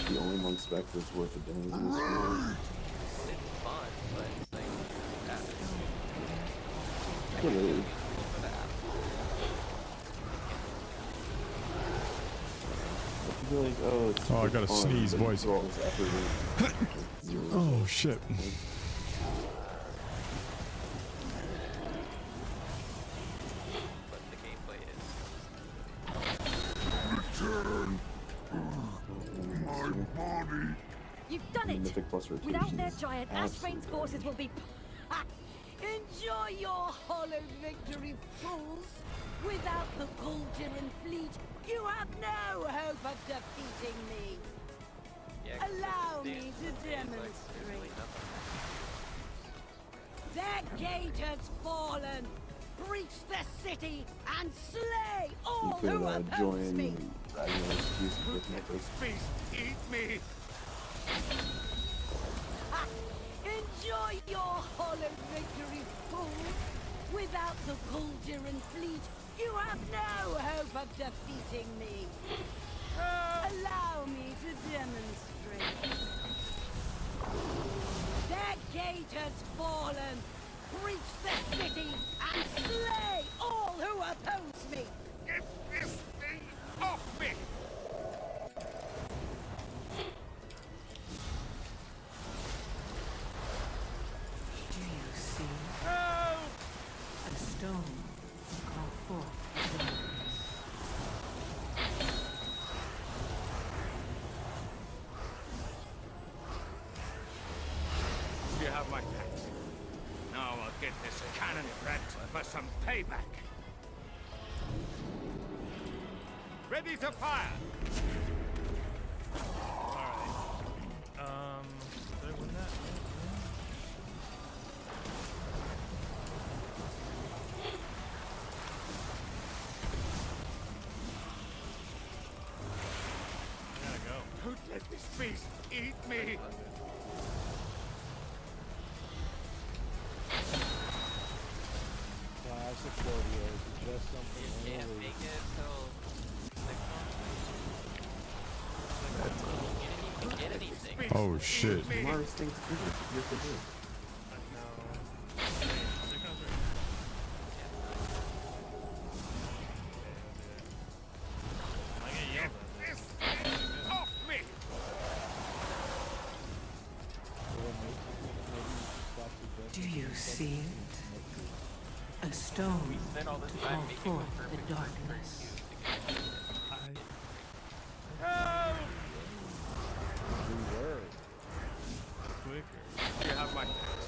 don't The only monk spec that's worth a damage in this world. It's fun, but it's like, It is. I feel like, oh, it's Oh, I super gotta fun, sneeze, but you boys. put all this effort in, zero Oh results. shit. but the gameplay is. You've done it! Mythic plus Without rotation their is giant, absolute Ashrane's forces will be... Ha! Enjoy your hollow victory, fools! Without the Gul'jiren fleet, you have no hope of defeating me! Yeah, Allow me to demonstrate. Their gate has fallen! Breach the city and slay You all could who oppose join me! Dragon's Peace with Mythic. Beast, eat me! Ha! Enjoy your hollow victory, fools! Without the Gul'jiren fleet, you have no hope of defeating me! Allow me to demonstrate. Their gate has fallen! Breach the city and slay all who oppose me! Get this thing off me! Do you see? A stone call forth the darkness. You have my thanks. Now I'll get this cannon rat for some payback. Ready to fire! Did I win that? I gotta go. Who let this beast eat me? Classic Scorpio, just something You can't really... make it till 6 months. You didn't even get anything. Oh shit. Mars stinks good. You have to do it. Get this thing off me! Do you see it? A stone spent all this to time call making forth the perfect the darkness. Quicker. You have my thanks.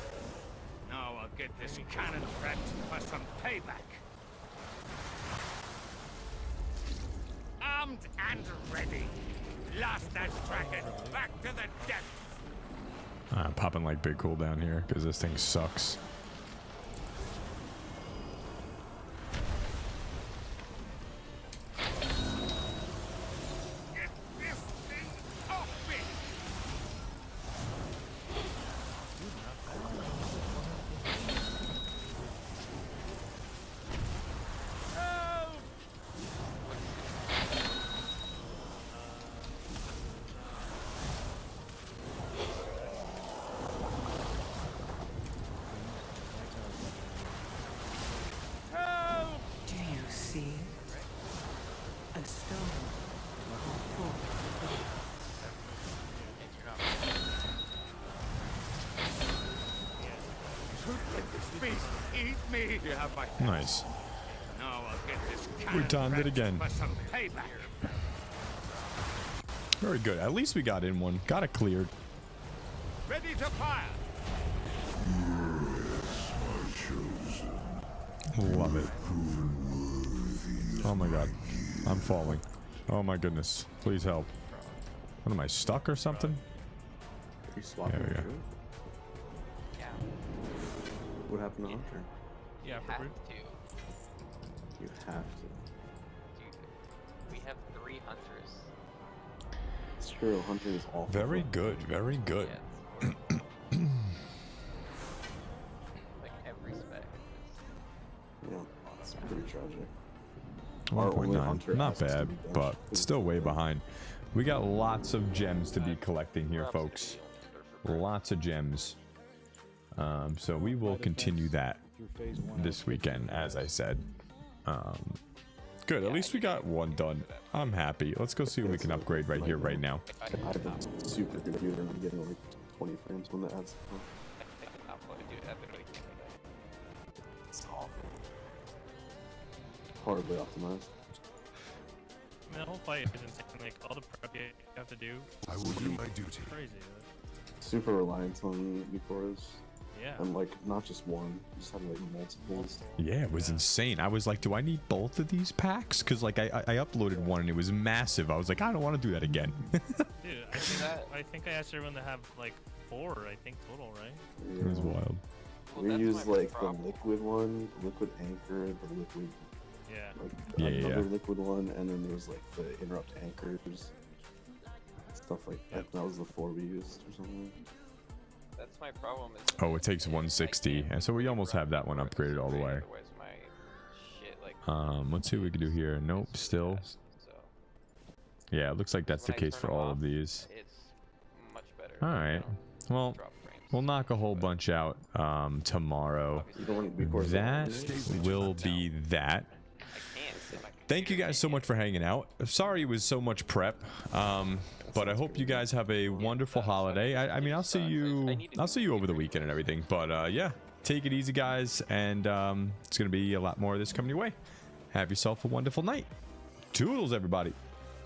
Now I'll get this cannon rat for some payback. Armed and ready. Last as dragon, back to the depths. I'm popping like big cooldown here because this thing sucks. Get this thing off me! Do you see? A stone to call forth the darkness. Who let this beast eat me? You have my Nice. Now I'll get this We cannon timed it rat again. for some payback. Very good. At least we got in one. Got it cleared. Ready to fire! Love it. Oh my god. I'm falling. Oh my goodness. Please help. What am I, stuck or something? You swap There we him go. through? Yeah. What happened to Hunter? Yeah, Have for Brood. to. You have to. Dude, we have 3 hunters. It's true, Hunter is awful. Very good, very good. Yeah, like every spec. Yeah, it's pretty tragic. Our only 1.9, Hunter not asks to bad, be benched but because still of way the- behind. We got lots of gems to be collecting here, folks. Lots of gems. So we will continue that this weekend, as I said. Good, at least we got one done. I'm happy. Let's go see what we can upgrade right here, right now. I have a super computer and I'm getting like 20 frames when that adds up. It's awful. Horribly optimized. I mean, the whole fight is insane. Like, all the prep you have to do. I will do my duty. Crazy. Super reliant on Euphorias. Yeah. And like, not just one, you just have like multiples. Yeah, it was insane. I was like, do I need both of these packs? Because like I uploaded one and it was massive. I was like, I don't want to do that again. Dude, I think I asked everyone to have like 4, I think, total, right? It was wild. We used like the liquid one, the liquid anchor, the liquid, yeah, like Yeah, another yeah. liquid one, and then there's like the interrupt anchors, stuff like that. That was the 4 we used or something. That's my problem. Is Oh, it takes 160, and so we almost have that one upgraded all the way. otherwise my shit like. Let's see what we can do here. Nope, still. Yeah, it looks like that's the When I case turn for them all off, of these. It's much better. All right. Well, we'll knock a whole bunch out tomorrow. That will be that. Thank you guys so much for hanging out. Sorry it was so much prep, but I hope you guys have a wonderful holiday. I mean, I'll see you over the weekend and everything. But yeah, take it easy, guys, and it's gonna be a lot more of this coming your way. Have yourself a wonderful night. Toodles, everybody.